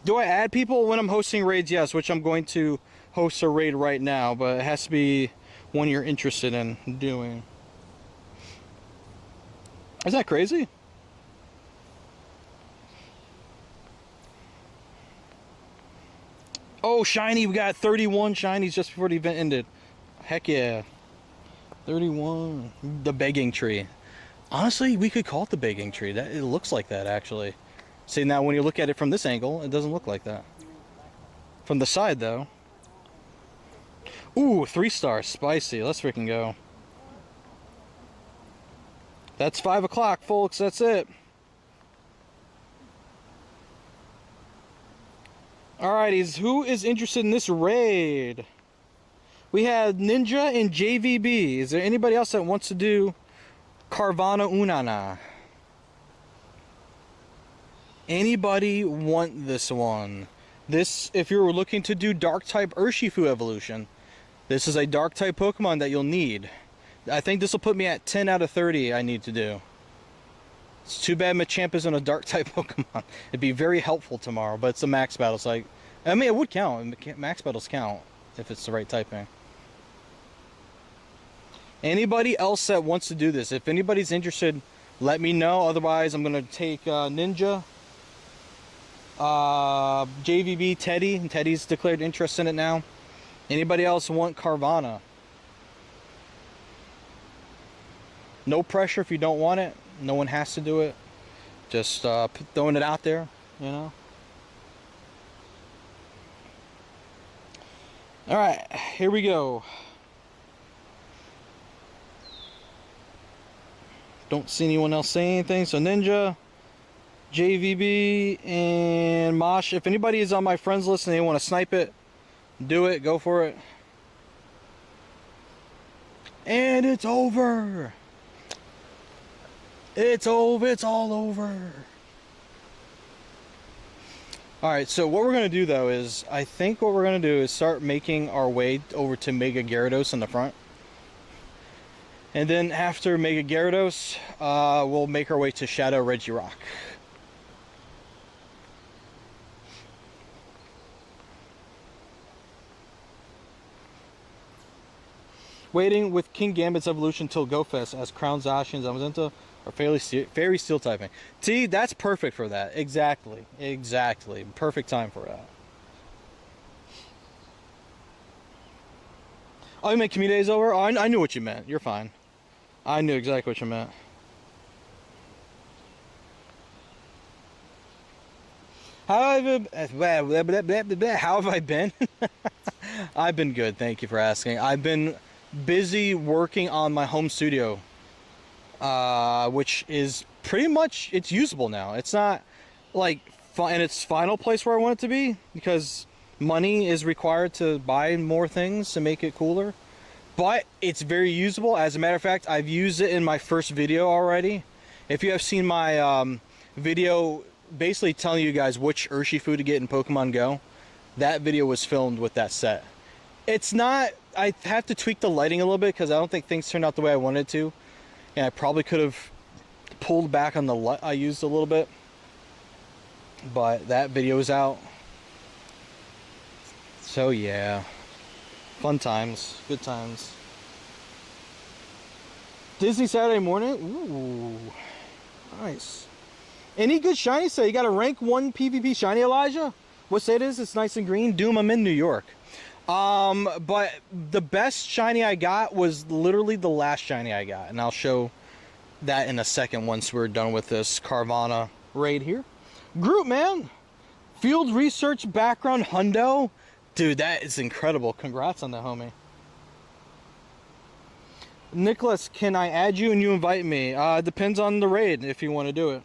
Speaker 1: Do I add people when I'm hosting raids? Yes, which I'm going to host a raid right now, but it has to be one you're interested in doing. Is that crazy? Oh, shiny. We got 31 shinies just before the event ended. Heck yeah. 31. The begging tree. Honestly, we could call it the begging tree. It looks like that, actually. See, now when you look at it from this angle, it doesn't look like that. From the side, though. Ooh, 3-star. Spicy. Let's freaking go. That's 5 o'clock, folks. That's it. Alright. Alrighties, who is interested in this raid? We had Ninja and JVB. Is there anybody else that wants to do Carvana Unana? Anybody want this one? This, if you're looking to do dark type Urshifu evolution, this is a dark type Pokemon that you'll need. I think this will put me at 10 out of 30 I need to do. It's too bad Machop isn't a dark type Pokemon. It'd be very helpful tomorrow, but it's a max battle. It's like, I mean, it would count. Max battles count if it's the right typing. Anybody else that wants to do this, if anybody's interested, let me know. Otherwise, I'm going to take Ninja, JVB, Teddy, and Teddy's declared interest in it now. Anybody else want Carvana? No pressure if you don't want it. No one has to do it. Just throwing it out there, you know. All right, here we go. Don't see anyone else say anything. So Ninja, JVB, and Mosh. If anybody is on my friends list and they want to snipe it, do it. Go for it. And it's over. It's over. It's all over. Alright, so what we're going to do though is, I think what we're going to do is start making our way over to Mega Gyarados in the front. And then after Mega Gyarados, we'll make our way to Shadow Regirock. Waiting with King Gambit's evolution till Go Fest as Crown Zash and Zamazenta are fairy steel typing. See, that's perfect for that. Exactly. Exactly. Perfect time for that. Oh, you meant community days over? Oh, I knew what you meant. You're fine. I knew exactly what you meant. How have I been? I've been good. Thank you for asking. I've been busy working on my home studio, which is pretty much, it's usable now. It's not like in its final place where I want it to be, because money is required to buy more things to make it cooler, but it's very usable. As a matter of fact, I've used it in my first video already. If you have seen my video basically telling you guys which Urshifu to get in Pokemon Go, that video was filmed with that set. It's not, I have to tweak the lighting a little bit because I don't think things turned out the way I wanted to, and I probably could have pulled back on the light I used a little bit, but that video is out. So yeah, fun times, good times. Disney Saturday morning. Ooh, nice. Any good shiny set? You got a rank 1 PvP shiny, Elijah? What set is? It's nice and green. Doom, I'm in New York. But the best shiny I got was literally the last shiny I got, and I'll show that in a second once we're done with this Carvana raid here. Group, man. Field research background hundo. Dude, that is incredible. Congrats on that, homie. Nicholas, can I add you and you invite me? Depends on the raid if you want to do it.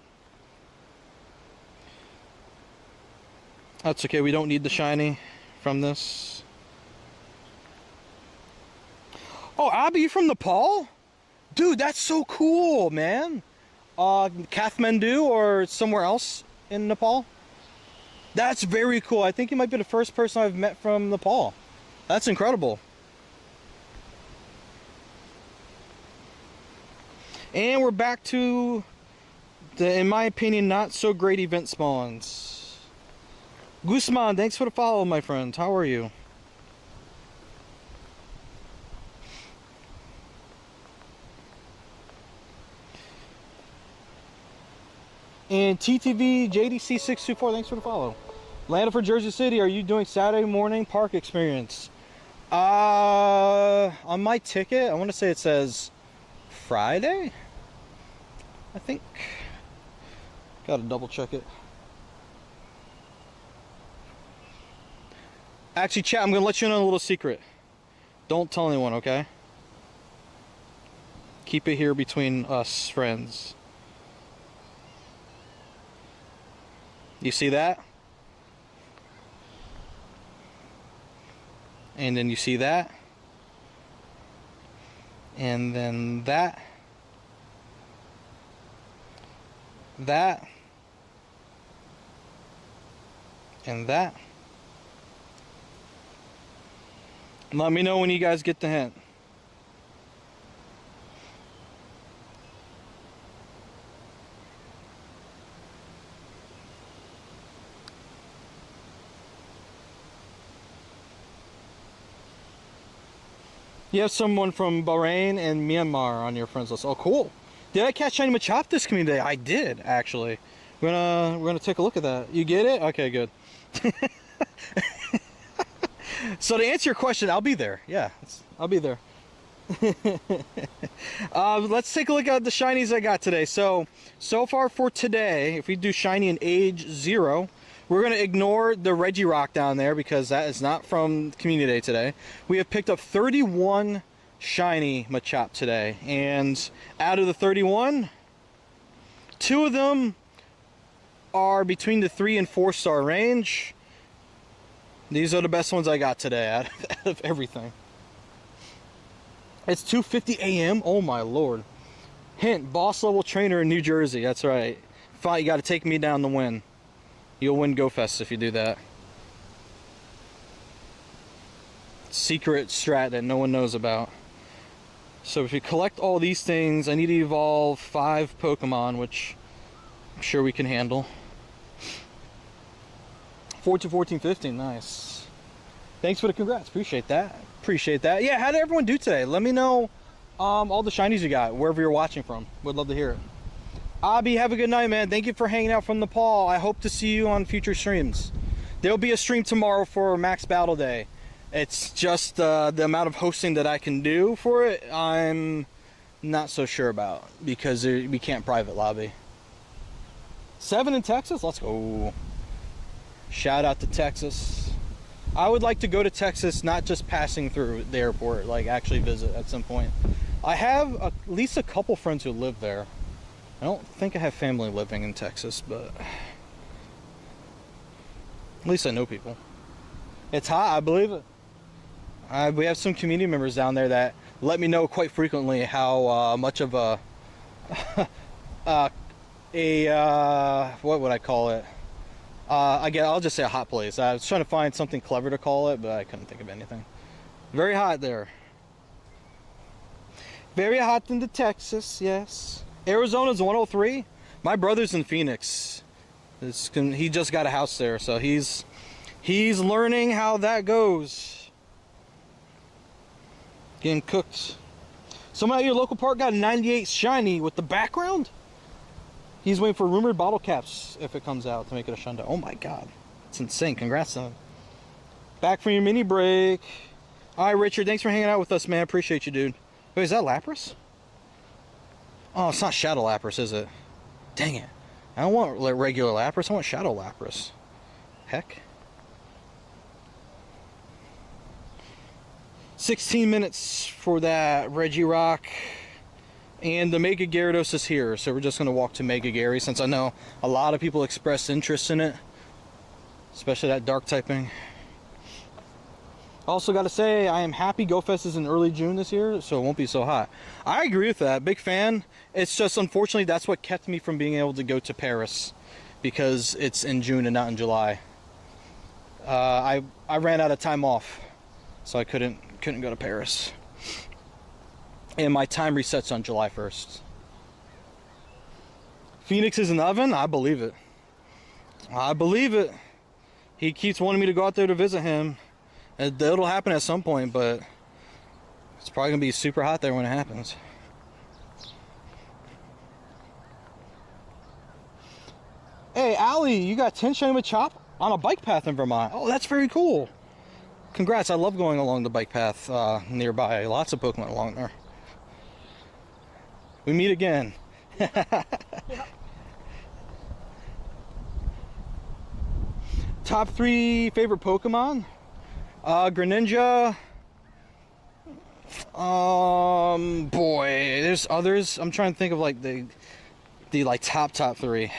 Speaker 1: That's okay, we don't need the shiny from this. Oh, Abby, you from Nepal? Dude, that's so cool, man. Kathmandu or somewhere else in Nepal? That's very cool. I think you might be the first person I've met from Nepal. That's incredible. And we're back to the, in my opinion, not so great event spawns. Guzman, thanks for the follow, my friend. How are you? And TTV JDC624, thanks for the follow. Landed for Jersey City, are you doing Saturday morning park experience? On my ticket, I want to say it says Friday, I think. Gotta double check it. Actually, chat, I'm gonna let you know a little secret. Don't tell anyone, okay? Keep it here between us friends. You see that? And then you see that. And then that. That. And that. Let me know when you guys get the hint. You have someone from Bahrain and Myanmar on your friends list. Oh, cool. Did I catch shiny Machop this community? I did, actually. We're gonna take a look at that. You get it? Okay, good. So to answer your question, I'll be there. Yeah, I'll be there. Let's take a look at the shinies I got today. So far for today, if we do shiny in age 0, we're going to ignore the Regirock down there because that is not from Community Day today. We have picked up 31 shiny Machop today. And out of the 31, 2 of them are between the 3 and 4 star range. These are the best ones I got today out of everything. It's 2:50 a.m. Oh my lord. Hint, boss level trainer in New Jersey. That's right. Fine, you got to take me down to win. You'll win GoFest if you do that. Secret strat that no one knows about. So if you collect all these things, I need to evolve 5 Pokemon, which I'm sure we can handle. 14, 14, 15, nice. Thanks for the congrats, appreciate that. Appreciate that. Yeah, how did everyone do today? Let me know all the shinies you got, wherever you're watching from. Would love to hear it. Abby, have a good night, man. Thank you for hanging out from Nepal. I hope to see you on future streams. There'll be a stream tomorrow for Max Battle Day. It's just the amount of hosting that I can do for it, I'm not so sure about because we can't private lobby. 7 in Texas? Let's go. Shout out to Texas. I would like to go to Texas, not just passing through the airport, like actually visit at some point. I have at least a couple friends who live there. I don't think I have family living in Texas, but at least I know people. It's hot, I believe it. We have some community members down there that let me know quite frequently how much of a what would I call it? I'll just say a hot place. I was trying to find something clever to call it, but I couldn't think of anything. Very hot there. Very hot in the Texas, yes. Arizona's 103. My brother's in Phoenix. He just got a house there, so he's learning how that goes. Getting cooked. Someone at your local park got a 98 shiny with the background? He's waiting for rumored bottle caps if it comes out to make it a Shundo. Oh my god. It's insane. Congrats on him. Back from your mini break. Alright, Richard. Thanks for hanging out with us, man. Appreciate you, dude. Wait, is that Lapras? Oh, it's not Shadow Lapras, is it? Dang it. I don't want regular Lapras. I want Shadow Lapras. Heck. 16 minutes for that Regirock. And the Mega Gyarados is here, so we're just going to walk to Mega Gary since I know a lot of people expressed interest in it. Especially that dark typing. Also got to say, I am happy GoFest is in early June this year, so it won't be so hot. I agree with that. Big fan. It's just, unfortunately, that's what kept me from being able to go to Paris. Because it's in June and not in July. I ran out of time off, so I couldn't go to Paris. And my time resets on July 1st. Phoenix is an oven? I believe it. I believe it. He keeps wanting me to go out there to visit him. It'll happen at some point, but it's probably going to be super hot there when it happens. Hey, Allie, you got 10 shiny Machop on a bike path in Vermont. Oh, that's very cool. Congrats. I love going along the bike path nearby. Lots of Pokemon along there. We meet again. Top 3 favorite Pokemon? Greninja. Boy, there's others. I'm trying to think of like the like top 3.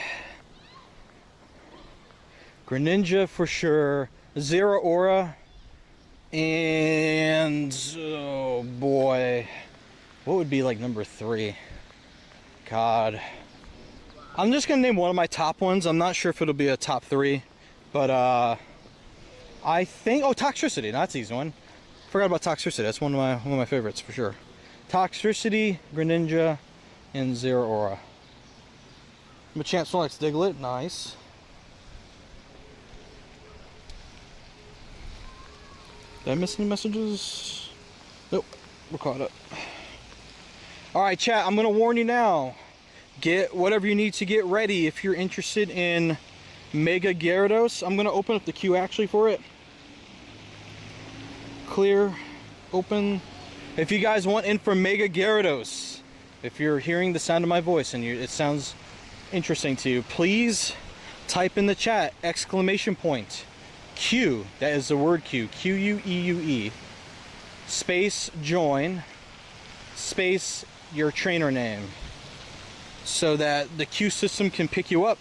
Speaker 1: Greninja for sure. Zeraora. And oh boy, what would be like number 3? God, I'm just gonna name one of my top ones. I'm not sure if it'll be a top 3, but I think, oh, Toxicity, that's the easy one. Forgot about Toxicity. That's one of my favorites for sure. Toxicity, Greninja, and Zero Aura. Machamp selects Diglett, nice. Did I miss any messages? Nope, we're caught up. All right, chat, I'm gonna warn you now. Get whatever you need to get ready if you're interested in Mega Gyarados. I'm gonna open up the queue actually for it. Clear, open. If you guys want in for Mega Gyarados, if you're hearing the sound of my voice and it sounds interesting to you, please type in the chat exclamation point Q, that is the word Q, Q-U-E-U-E, space join, space your trainer name, so that the queue system can pick you up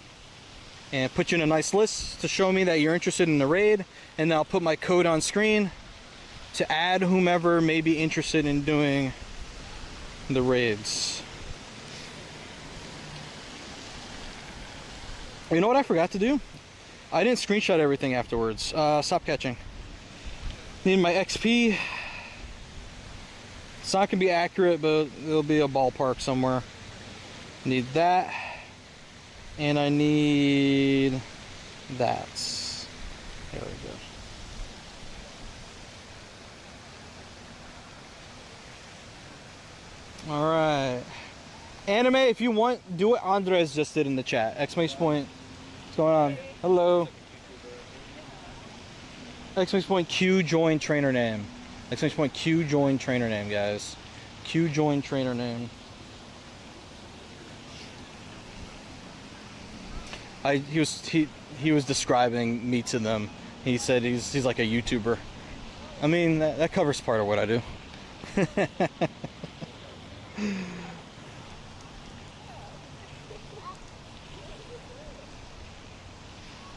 Speaker 1: and put you in a nice list to show me that you're interested in the raid, and then I'll put my code on screen to add whomever may be interested in doing the raids. You know what I forgot to do? I didn't screenshot everything afterwards. Stop catching. Need my XP. It's not gonna be accurate, but it'll be a ballpark somewhere. Need that. And I need that. There we go. All right. Anime, if you want, do what Andres just did in the chat. Exclamation point. What's going on? Hello. Exclamation point Q join trainer name. Exclamation point Q join trainer name, guys. Q join trainer name. He was describing me to them. He said he's like a YouTuber. I mean, that covers part of what I do.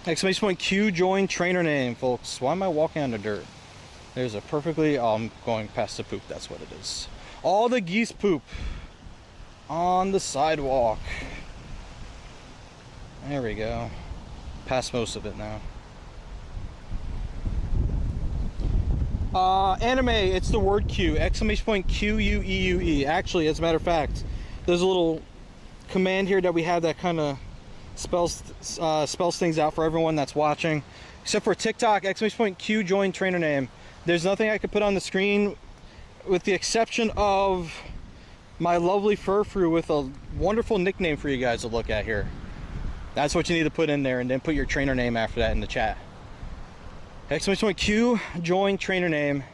Speaker 1: Exclamation point Q join trainer name, folks. Why am I walking on the dirt? There's a perfectly, oh, I'm going past the poop, that's what it is. All the geese poop on the sidewalk. There we go. Past most of it now. Anime, it's the word Q. Exclamation point Q-U-E-U-E. Actually, as a matter of fact, there's a little command here that we have that kind of spells things out for everyone that's watching. Except for TikTok, exclamation point Q join trainer name. There's nothing I could put on the screen with the exception of my lovely Furfrou with a wonderful nickname for you guys to look at here. That's what you need to put in there, and then put your trainer name after that in the chat. Exclamation point Q join trainer name.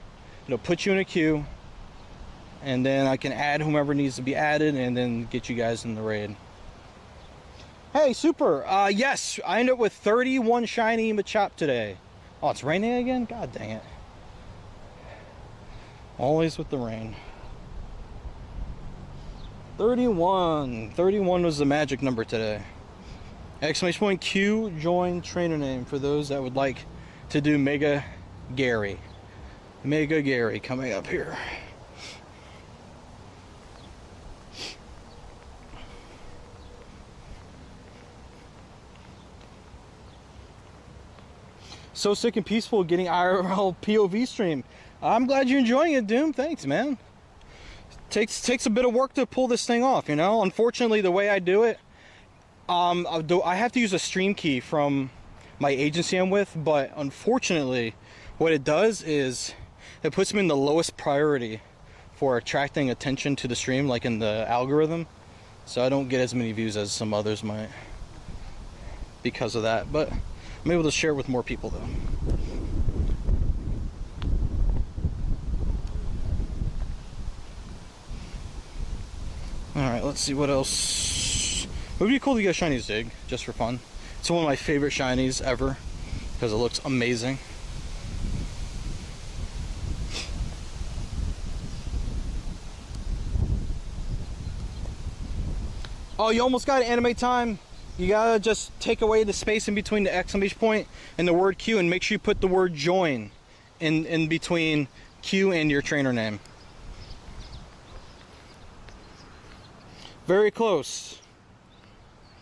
Speaker 1: It'll put you in a queue, and then I can add whomever needs to be added and then get you guys in the raid. Hey, super. Yes, I ended up with 31 shiny Machop today. Oh, it's raining again? God dang it. Always with the rain. 31. 31 was the magic number today. Exclamation point Q join trainer name for those that would like to do Mega Gary. Mega Gary coming up here. So sick and peaceful getting IRL POV stream. I'm glad you're enjoying it, Doom. Thanks, man. Takes a bit of work to pull this thing off, you know. Unfortunately, the way I do it, I have to use a stream key from my agency I'm with, but unfortunately, what it does is it puts me in the lowest priority for attracting attention to the stream, like in the algorithm. So I don't get as many views as some others might because of that, but I'm able to share with more people though. Alright, let's see what else. It would be cool to get a shiny Zig, just for fun. It's one of my favorite shinies ever, because it looks amazing. Oh, you almost got anime time. You gotta just take away the space in between the exclamation point and the word Q, and make sure you put the word join in between Q and your trainer name. Very close.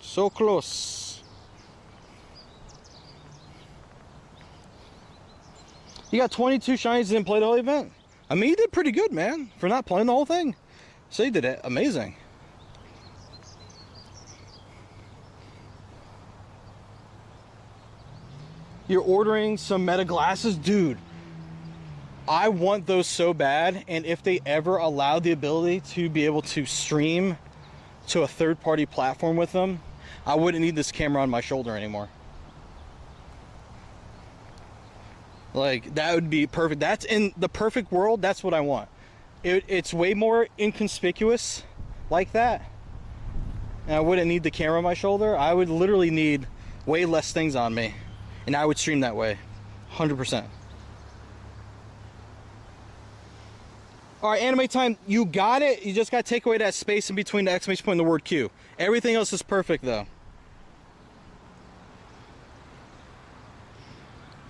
Speaker 1: So close. You got 22 shinies, didn't play the whole event? I mean, you did pretty good, man, for not playing the whole thing. So you did it amazing. You're ordering some meta glasses? Dude, I want those so bad, and if they ever allow the ability to be able to stream to a third-party platform with them, I wouldn't need this camera on my shoulder anymore. Like, that would be perfect. That's in the perfect world. That's what I want. It's way more inconspicuous like that, and I wouldn't need the camera on my shoulder. I would literally need way less things on me, and I would stream that way 100%. All right, anime time. You got it. You just got to take away that space in between the exclamation point and the word Q. Everything else is perfect, though.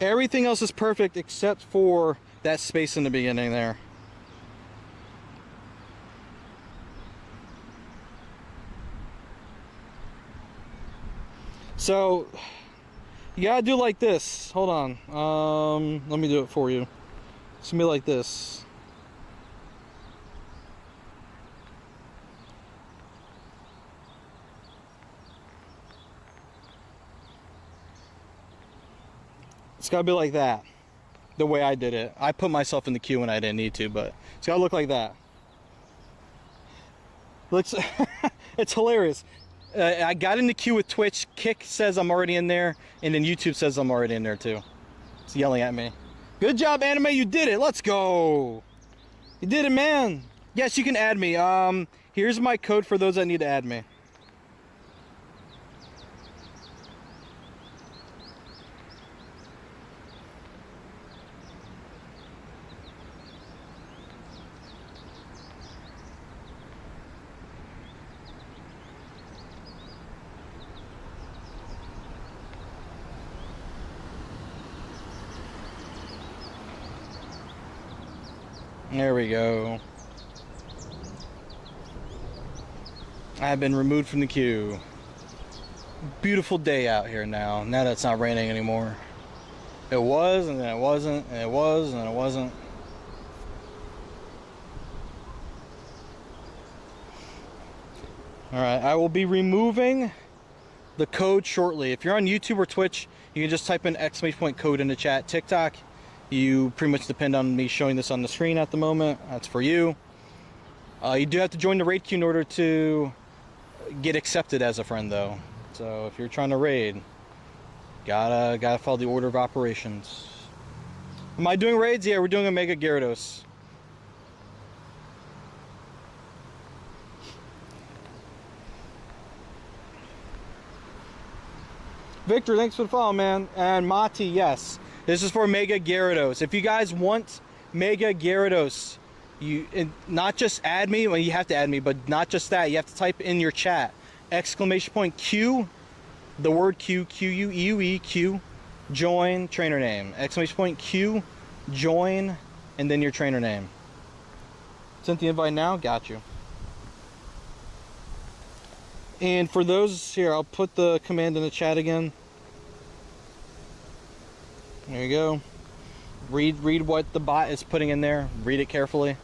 Speaker 1: Everything else is perfect except for that space in the beginning there. So, you gotta do like this. Hold on. Let me do it for you. It's gonna be like this. It's gotta be like that. The way I did it. I put myself in the queue when I didn't need to, but it's gotta look like that. Looks, it's hilarious. I got in the queue with Twitch. Kick says I'm already in there, and then YouTube says I'm already in there too. It's yelling at me. Good job, anime. You did it. Let's go. You did it, man. Yes, you can add me. Here's my code for those that need to add me. There we go. I have been removed from the queue. Beautiful day out here now. Now that it's not raining anymore. It was, and then it wasn't, and it was, and then it wasn't. Alright, I will be removing the code shortly. If you're on YouTube or Twitch, you can just type in exclamation point code in the chat. TikTok, you pretty much depend on me showing this on the screen at the moment. That's for you. You do have to join the raid queue in order to get accepted as a friend, though. So if you're trying to raid, gotta follow the order of operations. Am I doing raids? Yeah, we're doing a Mega Gyarados. Victor, thanks for the follow, man. And Mati, yes. This is for Mega Gyarados. If you guys want Mega Gyarados, you not just add me, well, you have to add me, but not just that. You have to type in your chat, exclamation point Q, the word Q, Q-U-E-U-E, Q, join, trainer name. Exclamation point Q, join, and then your trainer name. Sent the invite now, got you. And for those here, I'll put the command in the chat again. There you go. Read what the bot is putting in there. Read it carefully.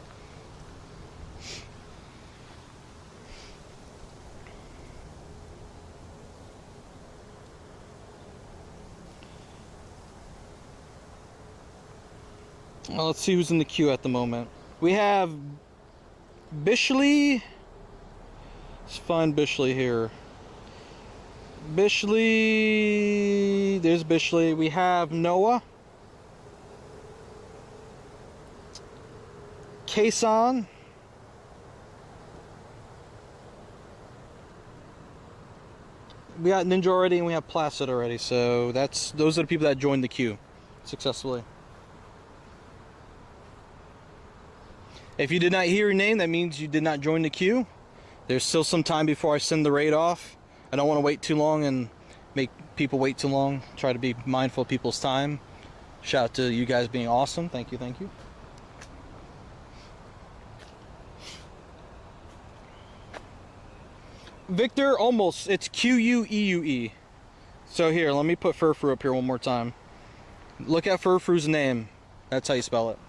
Speaker 1: Well, let's see who's in the queue at the moment. We have Bishley. Let's find Bishley here. Bishley, there's Bishley. We have Noah, Kason, we got Ninja already, and we have Placid already. So those are the people that joined the queue successfully. If you did not hear your name, that means you did not join the queue. There's still some time before I send the raid off. I don't want to wait too long and make people wait too long. Try to be mindful of people's time. Shout out to you guys being awesome. Thank you, thank you. Victor, almost. It's Queue. So here, let me put Furfru up here one more time. Look at Furfru's name. That's how you spell it.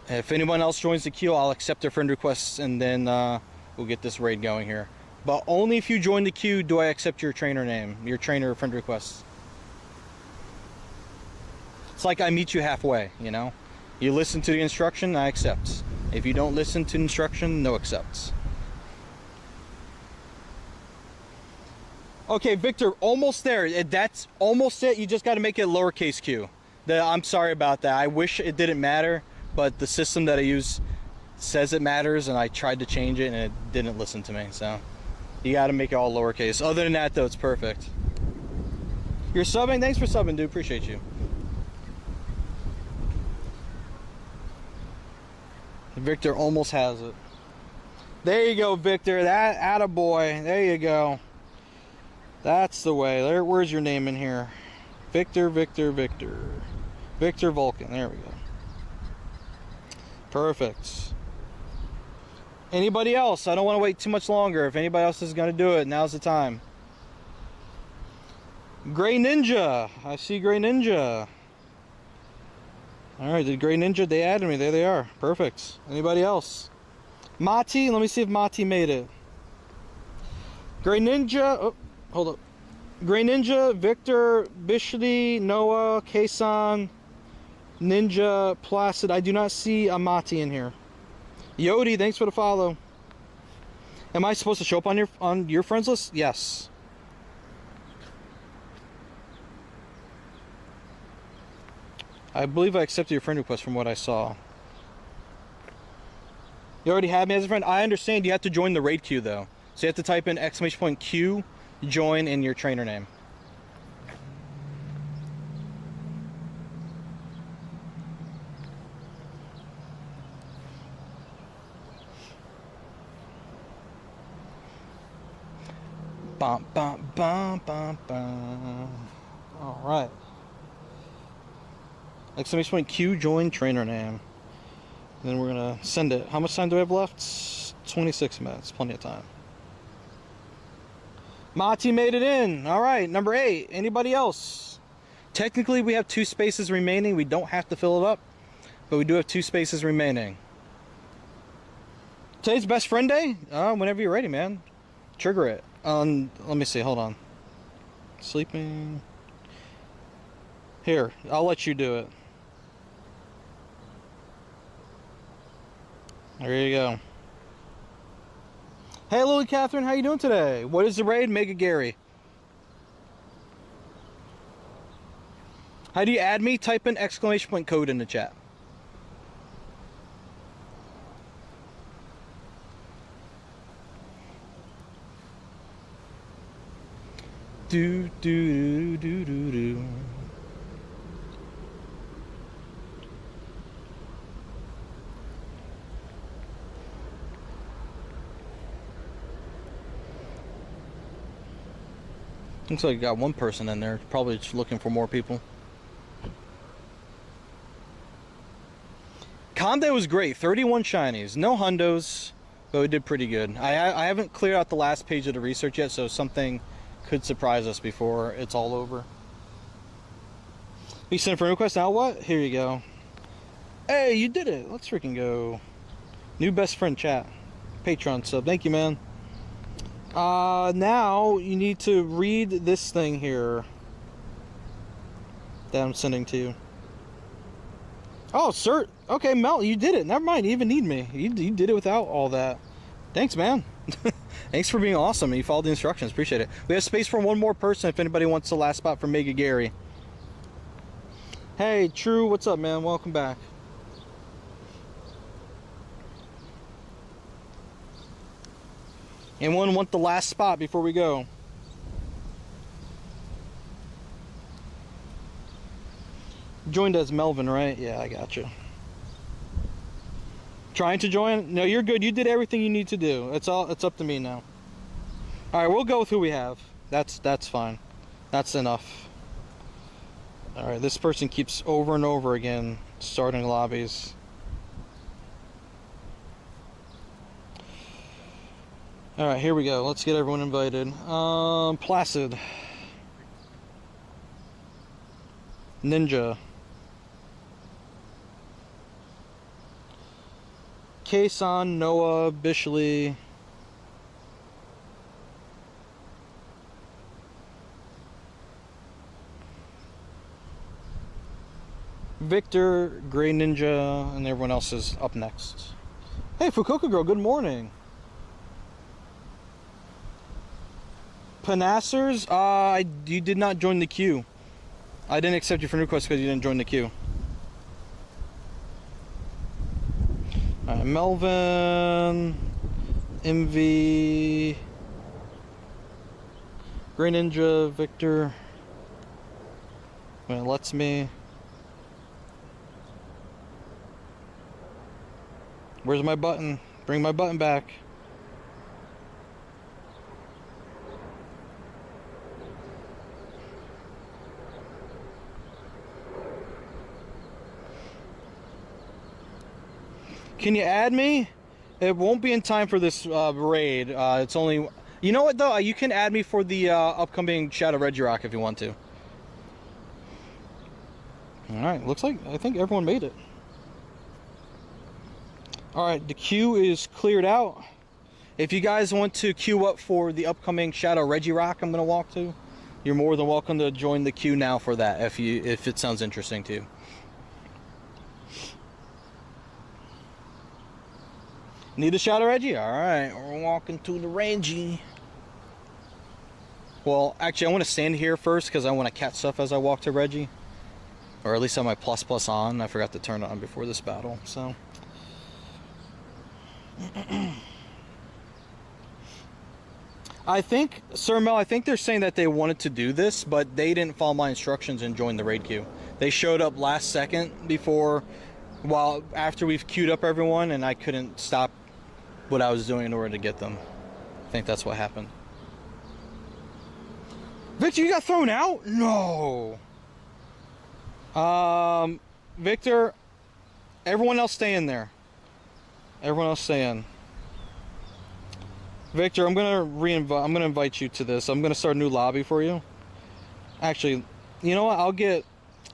Speaker 1: If anyone else joins the queue, I'll accept their friend requests, and then we'll get this raid going here. But only if you join the queue do I accept your trainer name, your trainer friend requests. It's like I meet you halfway, you know? You listen to the instruction, I accept. If you don't listen to instruction, no accepts. Okay, Victor, almost there. That's almost it. You just got to make it lowercase q. I'm sorry about that. I wish it didn't matter, but the system that I use says it matters, and I tried to change it, and it didn't listen to me. So you got to make it all lowercase. Other than that, though, it's perfect. You're subbing? Thanks for subbing, dude. Appreciate you. Victor almost has it. There you go, Victor. That attaboy. There you go. That's the way. There. Where's your name in here? Victor Vulcan. There we go. Perfect. Anybody else? I don't want to wait too much longer. If anybody else is going to do it, now's the time. Gray Ninja. I see Gray Ninja. Alright, did Gray Ninja? They added me. There they are. Perfect. Anybody else? Mati. Let me see if Mati made it. Gray Ninja. Oh, hold up. Gray Ninja, Victor, Bishley, Noah, Kason, Ninja, Placid. I do not see a Mati in here. Yodi, thanks for the follow. Am I supposed to show up on your friends list? Yes. I believe I accepted your friend request from what I saw. You already have me as a friend? I understand you have to join the raid queue though. So you have to type in !Q, join in your trainer name. Bum, bum, bum, bum, bum. All right. !Q, join trainer name. And then we're gonna send it. How much time do we have left? 26 minutes, plenty of time. Mati made it in. All right, number 8. Anybody else? Technically, we have 2 spaces remaining. We don't have to fill it up, but we do have 2 spaces remaining. Today's best friend day? Whenever you're ready, man. Trigger it. Let me see. Hold on. Sleeping. Here, I'll let you do it. There you go. Hey, Lily Catherine, how you doing today? What is the raid? Mega Gary. How do you add me? Type in ! Code in the chat. Do do do do do. Looks like you got one person in there, probably just looking for more people. Conde was great, 31 shinies, no hundos, but we did pretty good. I haven't cleared out the last page of the research yet, so something could surprise us before it's all over. You sent a friend request, now what? Here you go. Hey, you did it, let's freaking go. New best friend chat. Patreon sub, thank you, man. Now you need to read this thing here that I'm sending to you. Oh, sir. Okay, Mel, you did it. Never mind. You even need me. You did it without all that. Thanks, man. Thanks for being awesome. You followed the instructions. Appreciate it. We have space for one more person if anybody wants the last spot for Mega Gary. Hey, True. What's up, man? Welcome back. Anyone want the last spot before we go? Joined as Melvin, right? Yeah, I got you. Trying to join? No, you're good. You did everything you need to do. It's up to me now. All right, we'll go with who we have. That's fine. That's enough. Alright, this person keeps over and over again starting lobbies. Alright, here we go. Let's get everyone invited. Placid. Ninja. Kason, Noah, Bishley. Victor, Grey Ninja, and everyone else is up next. Hey, Fukuoka Girl, good morning. Panassers, you did not join the queue. I didn't accept your friend request because you didn't join the queue. Alright, Melvin, MV, Grey Ninja, Victor. When it lets me. Where's my button? Bring my button back. Can you add me? It won't be in time for this raid. It's only... You know what, though? You can add me for the upcoming Shadow Regirock if you want to. Alright, looks like... I think everyone made it. Alright, the queue is cleared out. If you guys want to queue up for the upcoming Shadow Regirock I'm going to walk to, you're more than welcome to join the queue now for that if it sounds interesting to you. Need a Shadow Reggie? Alright, we're walking to the Reggie. Well, actually, I want to stand here first because I want to catch stuff as I walk to Reggie. Or at least have my plus on. I forgot to turn it on before this battle, so... I think, Sir Mel, I think they're saying that they wanted to do this, but they didn't follow my instructions and join the raid queue. They showed up last second before, after we've queued up everyone, and I couldn't stop what I was doing in order to get them. I think that's what happened. Victor, you got thrown out? No. Victor, everyone else stay in there. Everyone else stay in. Victor, I'm gonna invite you to this. I'm gonna start a new lobby for you. Actually, you know what? I'll get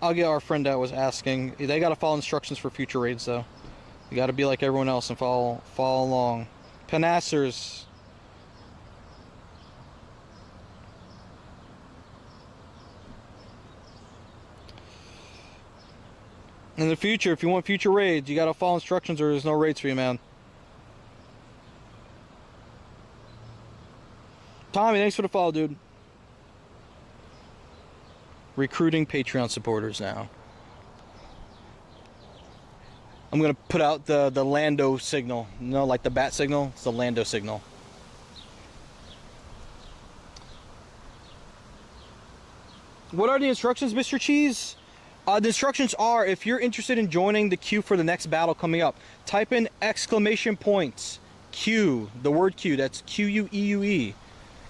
Speaker 1: our friend that was asking. They gotta follow instructions for future raids though. You gotta be like everyone else and follow along. Panassers. In the future, if you want future raids, you gotta follow instructions or there's no raids for you, man. Tommy, thanks for the follow, dude. Recruiting Patreon supporters now. I'm gonna put out the Lando signal. You know, like the bat signal? It's the Lando signal. What are the instructions, Mr. Cheese? The instructions are, if you're interested in joining the queue for the next battle coming up, type in exclamation points, Q, the word Q, that's Q-U-E-U-E.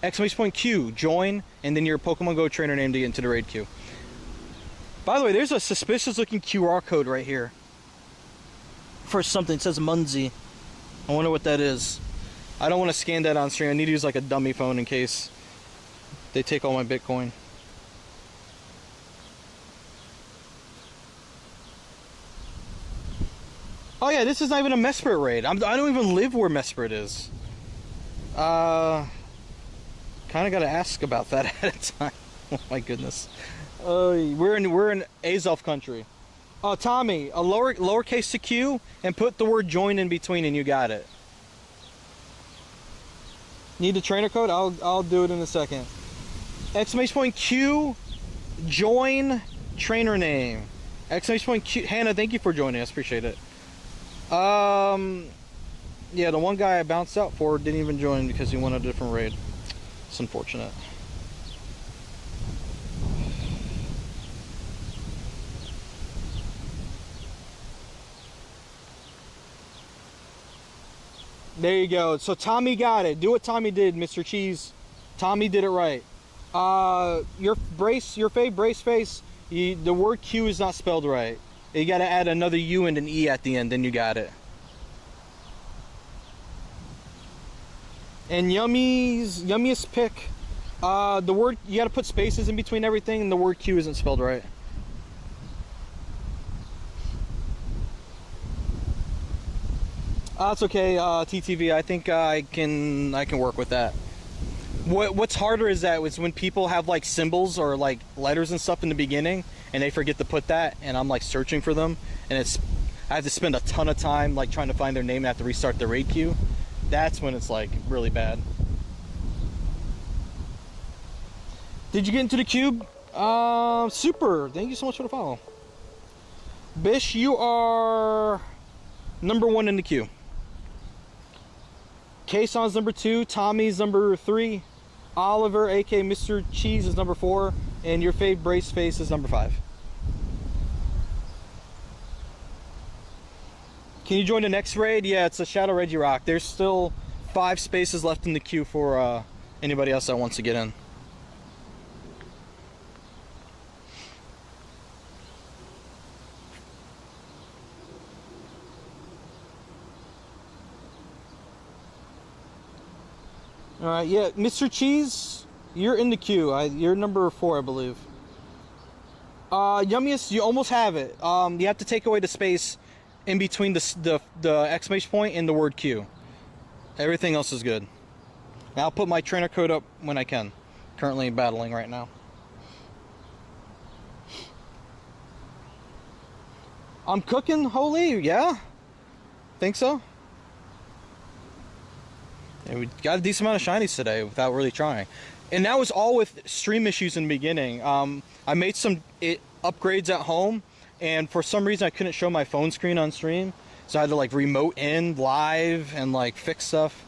Speaker 1: Exclamation point Q, join, and then your Pokemon Go trainer name to get into the raid queue. By the way, there's a suspicious looking QR code right here. For something, it says Munzie. I wonder what that is. I don't want to scan that on stream. I need to use like a dummy phone in case they take all my Bitcoin. Oh yeah, this is not even a Mesprit raid. I don't even live where Mesprit is. Kind of got to ask about that at a time. Oh my goodness. We're in Azov country. Oh, Tommy, a lowercase to Q and put the word join in between and you got it. Need the trainer code? I'll do it in a second. Exclamation point Q, join, trainer name. Exclamation point Q. Hannah, thank you for joining us. Appreciate it. Yeah, the one guy I bounced out for didn't even join because he wanted a different raid. It's unfortunate. There you go. So Tommy got it. Do what Tommy did, Mr. Cheese. Tommy did it right. Your fave brace face, the word Q is not spelled right. You gotta add another U and an E at the end, then you got it. And yummiest pick, the word, you gotta put spaces in between everything, and the word Q isn't spelled right. That's okay, TTV. I think I can work with that. What's harder is when people have like symbols or like letters and stuff in the beginning, and they forget to put that, and I'm like searching for them, and I have to spend a ton of time like trying to find their name and have to restart the raid queue. That's when it's like really bad. Did you get into the cube? Super. Thank you so much for the follow. Bish, you are number 1 in the queue. Kason's number 2, Tommy's number 3, Oliver, aka Mr. Cheese, is number 4, and your fave brace face is number 5. Can you join the next raid? Yeah, it's a Shadow Regirock. There's still 5 spaces left in the queue for anybody else that wants to get in. Alright, yeah, Mr. Cheese, you're in the queue. You're number 4, I believe. Yummiest, you almost have it. You have to take away the space in between the exclamation point and the word Q. Everything else is good. And I'll put my trainer code up when I can. Currently battling right now. I'm cooking, holy, yeah? Think so? And we got a decent amount of shinies today without really trying. And that was all with stream issues in the beginning. I made some upgrades at home, and for some reason I couldn't show my phone screen on stream. So I had to like remote in live and like fix stuff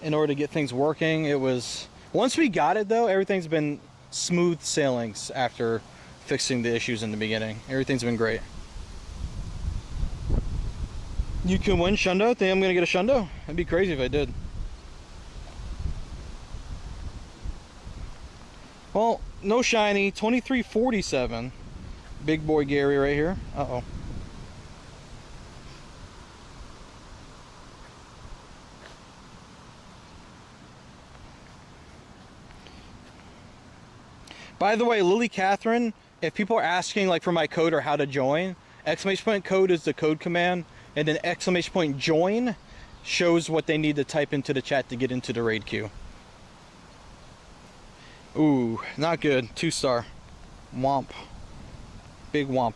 Speaker 1: in order to get things working. Once we got it though, everything's been smooth sailings after fixing the issues in the beginning. Everything's been great. You can win Shundo? Think I'm gonna get a Shundo? That'd be crazy if I did. Well, no shiny, 2347. Big boy Gary right here. Uh-oh. By the way, Lily Catherine, if people are asking like for my code or how to join, exclamation point code is the code command, and then exclamation point join shows what they need to type into the chat to get into the raid queue. Ooh, not good. 2-star. Womp. Big womp.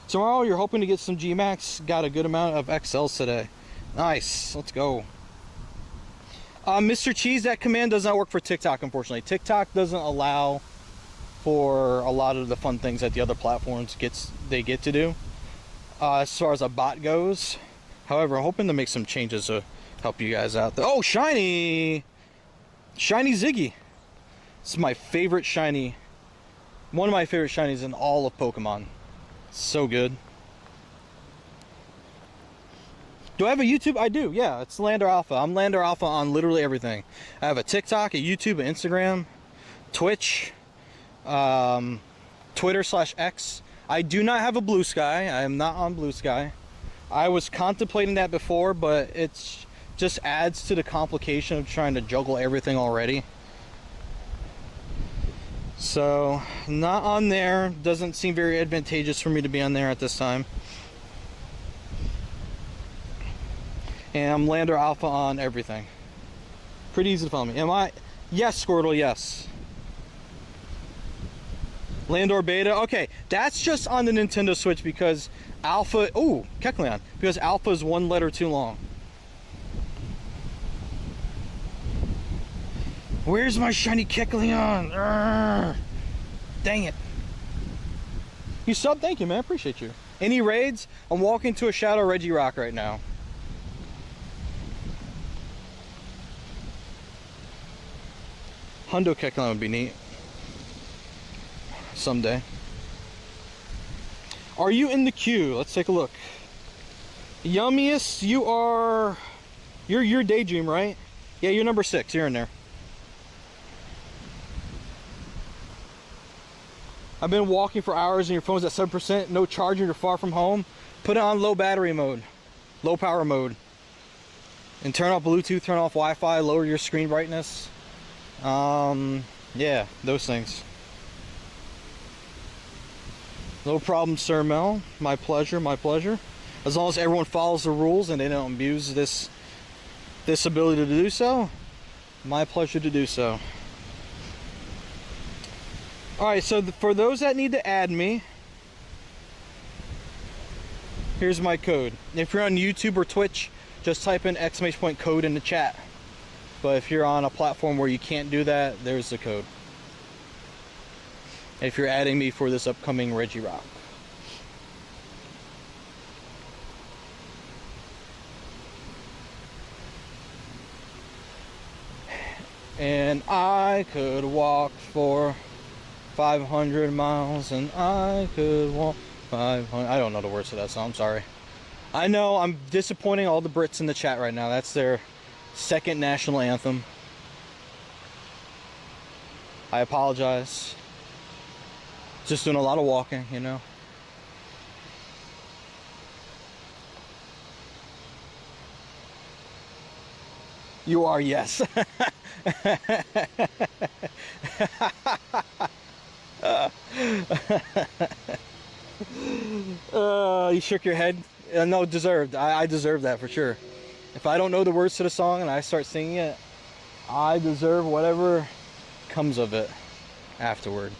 Speaker 1: Tomorrow you're hoping to get some G-Max. Got a good amount of XLs today. Nice. Let's go. Mr. Cheese, that command does not work for TikTok, unfortunately. TikTok doesn't allow for a lot of the fun things that the other platforms get to do. As far as a bot goes. However, I'm hoping to make some changes to help you guys out. Oh, shiny! Shiny Ziggy. This is my favorite shiny. One of my favorite shinies in all of Pokemon. So good. Do I have a YouTube? I do, yeah. It's Lander Alpha. I'm Lander Alpha on literally everything. I have a TikTok, a YouTube, an Instagram, Twitch, Twitter/X. I do not have a Blue Sky. I am not on Blue Sky. I was contemplating that before, but it's just adds to the complication of trying to juggle everything already. So, not on there. Doesn't seem very advantageous for me to be on there at this time. And I'm Lander Alpha on everything. Pretty easy to follow me. Am I? Yes, Squirtle, yes. Landor Beta. Okay, that's just on the Nintendo Switch because Alpha... Ooh, Kecleon. Because Alpha is one letter too long. Where's my shiny Kecleon? Urgh. Dang it. You sub? Thank you, man. I appreciate you. Any raids? I'm walking to a Shadow Regirock right now. Hundo Kecleon would be neat. Someday. Are you in the queue? Let's take a look. Yummiest, you are... You're Daydream, right? Yeah, you're number 6. You're in there. I've been walking for hours and your phone's at 7%, no charging, you're far from home. Put it on low battery mode, low power mode. And turn off Bluetooth, turn off Wi-Fi, lower your screen brightness. Yeah, those things. No problem, Sir Mel. My pleasure, my pleasure. As long as everyone follows the rules and they don't abuse this ability to do so, my pleasure to do so. Alright, so for those that need to add me, here's my code. If you're on YouTube or Twitch, just type in !code in the chat. But if you're on a platform where you can't do that, there's the code. If you're adding me for this upcoming Reggie Rock. And I could walk for 500 miles, and I could walk 500. I don't know the words to that song, I'm sorry. I know I'm disappointing all the Brits in the chat right now. That's their second national anthem. I apologize. Just doing a lot of walking, you know. You are, yes. You shook your head. No, deserved. I deserve that for sure. If I don't know the words to the song and I start singing it, I deserve whatever comes of it afterward.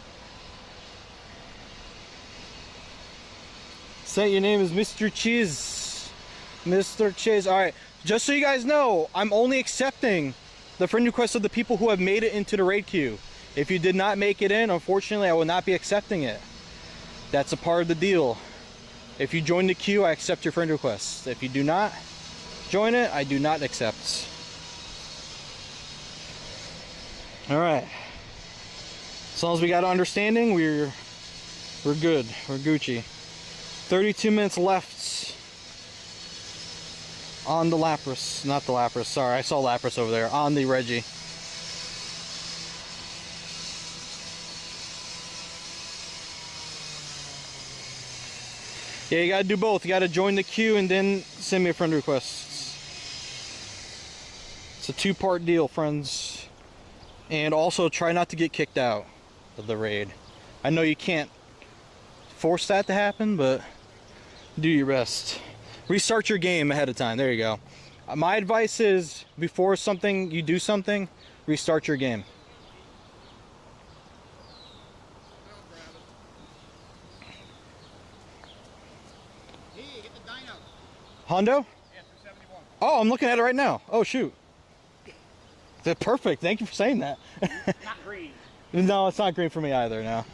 Speaker 1: Say your name is Mr. Cheese. Mr. Cheese. Alright, just so you guys know, I'm only accepting the friend requests of the people who have made it into the raid queue. If you did not make it in, unfortunately, I will not be accepting it. That's a part of the deal. If you join the queue, I accept your friend requests. If you do not join it, I do not accept. Alright. As long as we got an understanding, we're good. We're Gucci. 32 minutes left on the Lapras. Not the Lapras, sorry. I saw Lapras over there. On the Reggie. Yeah, you gotta do both. You gotta join the queue and then send me a friend request. It's a two-part deal, friends. And also try not to get kicked out of the raid. I know you can't force that to happen, but do your best. Restart your game ahead of time. There you go. My advice is before you do something, restart your game. Hondo? Yeah, 371. Oh, I'm looking at it right now. Oh, shoot. That's perfect. Thank you for saying that.
Speaker 4: Not green.
Speaker 1: No, it's not green for me either, no.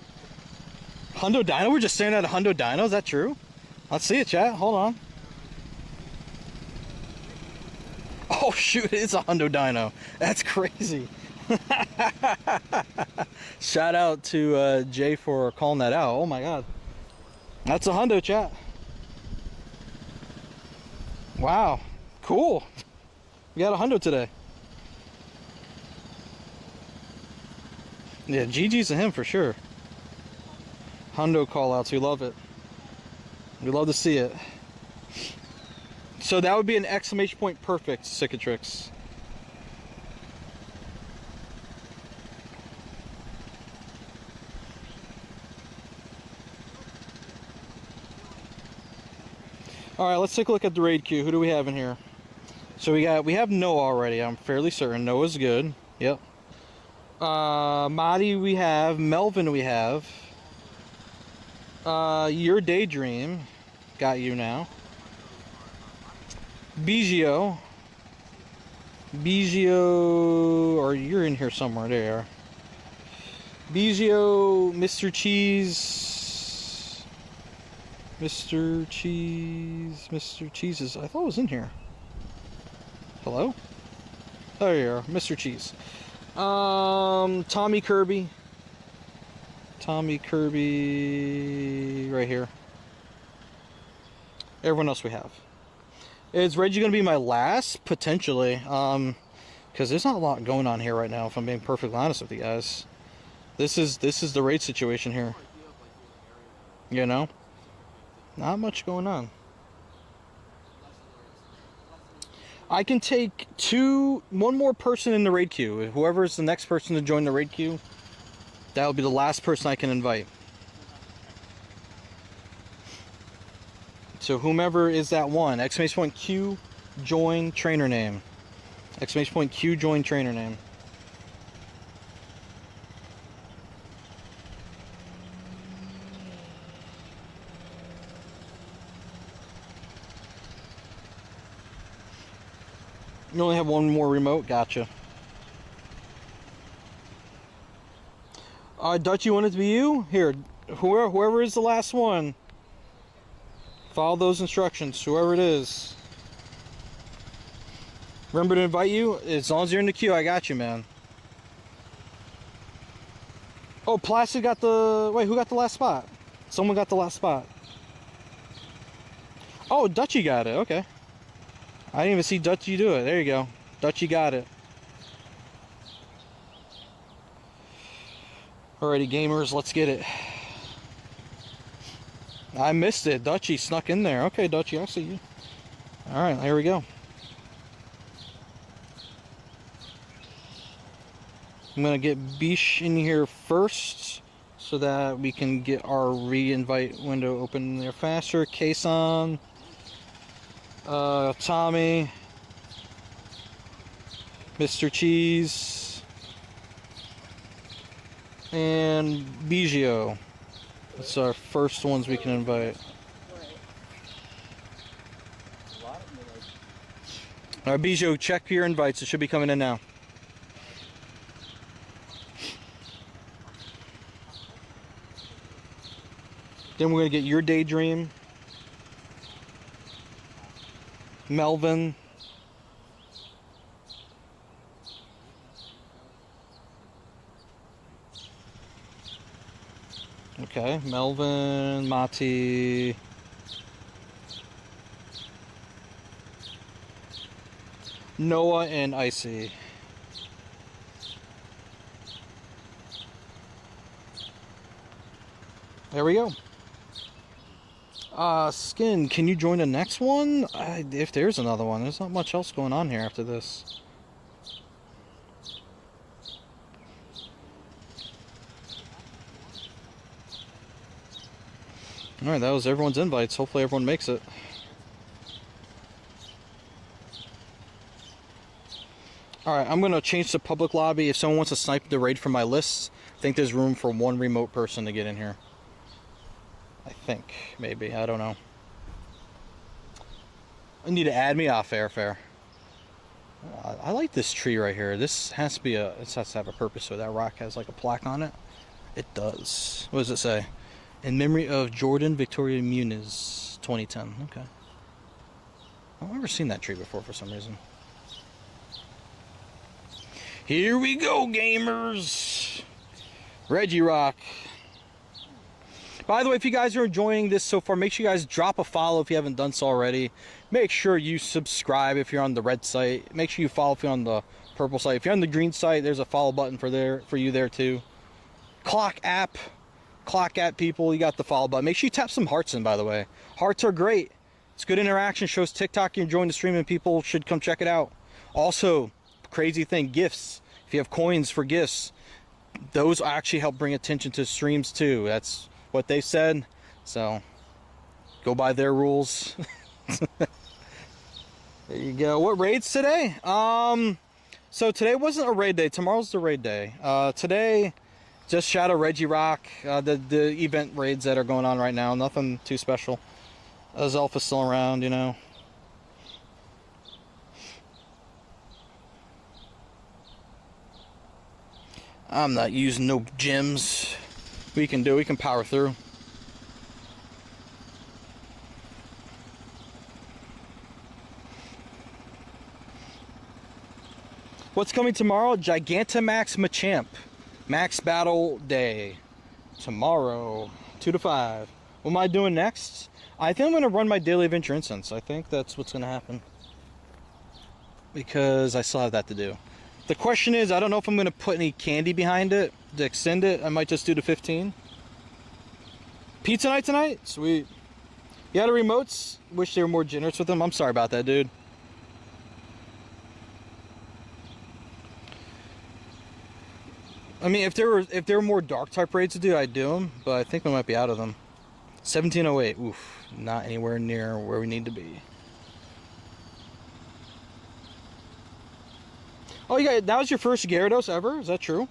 Speaker 1: Hundo Dino? We're just staring at a Hundo Dino? Is that true? Let's see it, chat. Hold on. Oh, shoot. It's a Hundo Dino. That's crazy. Shout out to Jay for calling that out. Oh, my God. That's a Hundo, chat. Wow, cool. We got a Hundo today. Yeah, GG's to him for sure. Hundo callouts, we love it. We love to see it. So that would be an exclamation point perfect, Cicatrix. Alright, let's take a look at the raid queue. Who do we have in here? So we have Noah already, I'm fairly certain. Noah's good. Yep. Madi we have, Melvin we have. Your Daydream. Got you now. Bijio, or you're in here somewhere, there you are. Bijio, Mr. Cheese, Mr. Cheese I thought it was in here. Hello? There you are, Mr. Cheese. Tommy Kirby, right here. Everyone else we have. Is Reggie going to be my last? Potentially. Because there's not a lot going on here right now, if I'm being perfectly honest with you guys. This is the raid situation here. You know? Not much going on. I can take one more person in the raid queue. Whoever's the next person to join the raid queue, that'll be the last person I can invite. So whomever is that one, exclamation point Q, join trainer name. Exclamation point Q, join trainer name. You only have one more remote, gotcha. Dutch, you want it to be you? Here, whoever is the last one. Follow those instructions, whoever it is. Remember to invite you? As long as you're in the queue, I got you, man. Oh, Plastic got the... Wait, who got the last spot? Someone got the last spot. Oh, Dutchy got it, okay. I didn't even see Dutchy do it. There you go. Dutchy got it. Alrighty, gamers, let's get it. I missed it. Dutchy snuck in there. Okay, Dutchy, I see you. Alright, here we go. I'm going to get Bish in here first so that we can get our re-invite window open there faster. Kason. Tommy, Mr. Cheese, and Biggio. That's our first ones we can invite. Alright, Biggio, check your invites. It should be coming in now. Then we're going to get your Daydream. Melvin. Okay, Melvin, Mati. Noah and Icy. There we go. Skin, can you join the next one? If there's another one. There's not much else going on here after this. Alright, that was everyone's invites. Hopefully everyone makes it. Alright, I'm going to change to public lobby. If someone wants to snipe the raid from my list, I think there's room for one remote person to get in here. I think, maybe, I don't know. I need to add me off fair. I like this tree right here. This has to be this has to have a purpose. So that rock has like a plaque on it. It does. What does it say? In memory of Jordan Victoria Muniz, 2010. Okay. I've never seen that tree before for some reason. Here we go, gamers. Reggie Rock. By the way, if you guys are enjoying this so far, make sure you guys drop a follow if you haven't done so already. Make sure you subscribe if you're on the red site. Make sure you follow if you're on the purple site. If you're on the green site, there's a follow button for you there too. Clock app people, you got the follow button. Make sure you tap some hearts in, by the way. Hearts are great. It's good interaction. Shows TikTok you're enjoying the stream and people should come check it out. Also, crazy thing, gifts. If you have coins for gifts, those actually help bring attention to streams too. That's what they said, so go by their rules. There you go. What raids today? So today wasn't a raid day. Tomorrow's the raid day. Today, just Shadow Reggie Rock, the event raids that are going on right now. Nothing too special. Zelfa's still around, you know. I'm not using no gems. We can power through. What's coming tomorrow? Gigantamax Machamp. Max Battle Day. Tomorrow, 2 to 5. What am I doing next? I think I'm going to run my Daily Adventure Instance. I think that's what's going to happen. Because I still have that to do. The question is, I don't know if I'm going to put any candy behind it to extend it. I might just do the 15. Pizza night tonight? Sweet. Yeah, the remotes. Wish they were more generous with them. I'm sorry about that, dude. I mean, if there were more dark type raids to do, I'd do them, but I think we might be out of them. 1708. Oof, not anywhere near where we need to be. Oh, you got that was your first Gyarados ever? Is that true?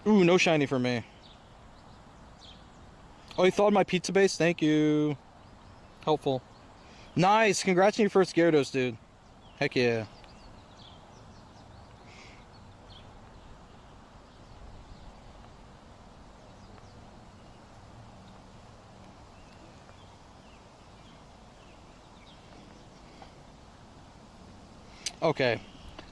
Speaker 1: Ooh, no shiny for me. Oh, you thawed my pizza base? Thank you. Helpful. Nice. Congrats on your first Gyarados, dude. Heck yeah. Okay.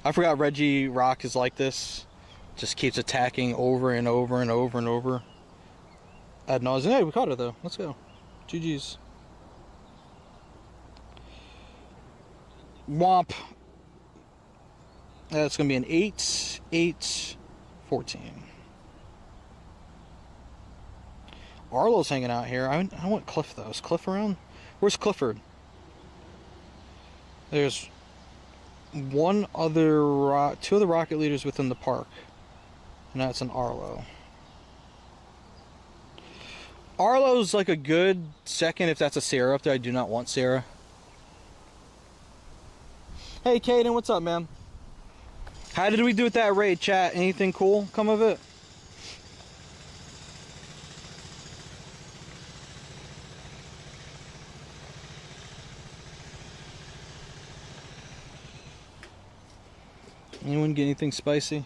Speaker 1: I forgot Reggie Rock is like this. Just keeps attacking over and over and over and over. Ad nauseam. Hey, we caught it though. Let's go. GG's. Womp. That's going to be an 8, 8, 14. Arlo's hanging out here. I want Cliff though. Is Cliff around? Where's Clifford? There's one other, two other rocket leaders within the park. And that's an Arlo. Arlo's like a good second if that's a Sarah up there. I do not want Sarah. Hey, Kaden, what's up, man? How did we do with that raid, chat? Anything cool come of it? Anyone get anything spicy?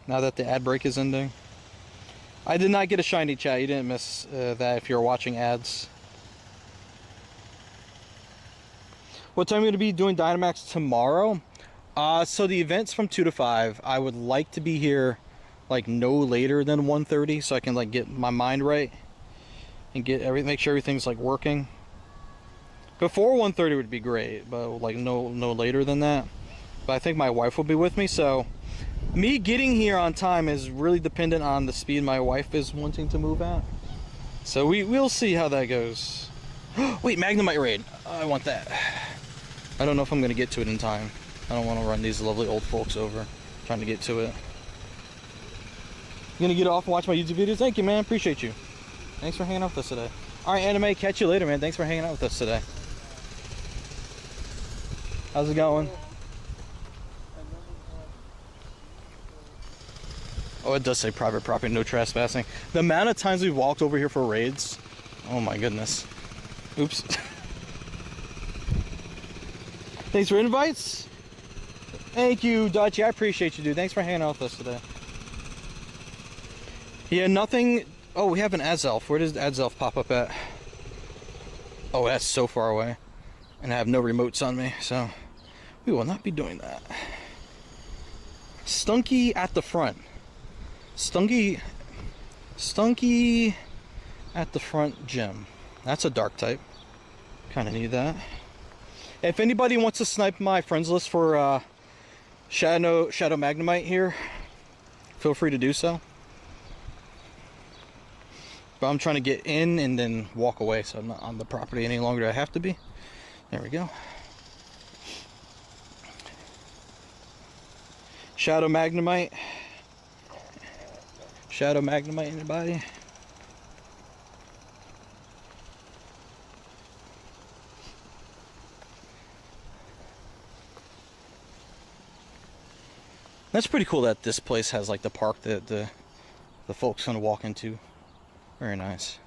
Speaker 1: Now that the ad break is ending. I did not get a shiny, chat. You didn't miss that if you're watching ads. What time are you going to be doing Dynamax tomorrow? So the event's from 2 to 5. I would like to be here like no later than 1:30 so I can like get my mind right and make sure everything's like working. Before 1:30 would be great, but like no later than that. But I think my wife will be with me, so me getting here on time is really dependent on the speed my wife is wanting to move at. So we'll see how that goes. Wait, Magnemite raid. I want that. I don't know if I'm going to get to it in time. I don't want to run these lovely old folks over trying to get to it. You going to get off and watch my YouTube videos? Thank you, man. Appreciate you. Thanks for hanging out with us today. Alright, Anime. Catch you later, man. Thanks for hanging out with us today. How's it going? Oh, it does say private property, no trespassing. The amount of times we've walked over here for raids. Oh my goodness. Oops. Thanks for invites. Thank you, Dutchy. I appreciate you, dude. Thanks for hanging out with us today. Yeah, nothing. Oh, we have an Azelf. Where does Azelf pop up at? Oh, that's so far away. And I have no remotes on me, so we will not be doing that. Stunky at the front. Stunky at the front gym. That's a dark type. Kind of need that. If anybody wants to snipe my friends list for Shadow Magnemite here, feel free to do so. But I'm trying to get in and then walk away, so I'm not on the property any longer than I have to be. There we go. Shadow Magnemite. Shadow Magnemite, anybody? That's pretty cool that this place has like the park that the folks gonna walk into. Very nice.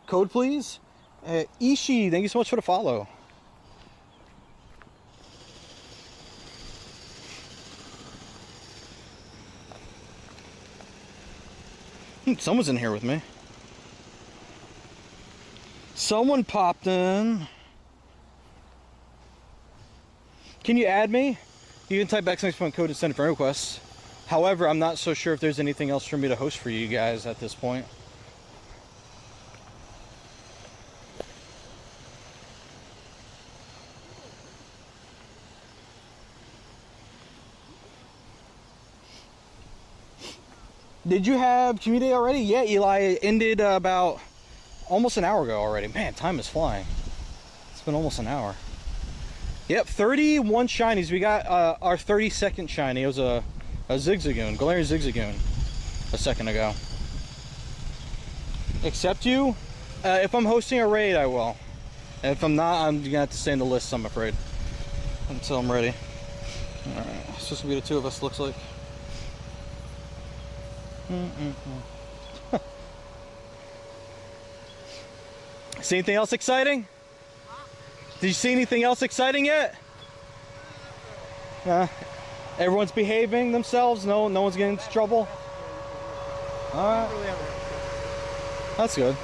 Speaker 1: Code please. Ishi, thank you so much for the follow. Someone's in here with me. Someone popped in. Can you add me? You can type !code to send a friend request. However, I'm not so sure if there's anything else for me to host for you guys at this point. Did you have community already? Yeah, Eli, it ended about almost an hour ago already. Man, time is flying. It's been almost an hour. Yep, 31 shinies. We got our 32nd shiny. It was a Zigzagoon, Galarian Zigzagoon, a second ago. Accept you? If I'm hosting a raid, I will. And if I'm not, I'm gonna have to stay in the list, I'm afraid, until I'm ready. Alright, it's just gonna be the two of us, looks like. See anything else exciting? Did you see anything else exciting yet? Everyone's behaving themselves. No one's getting into trouble. All right, that's good.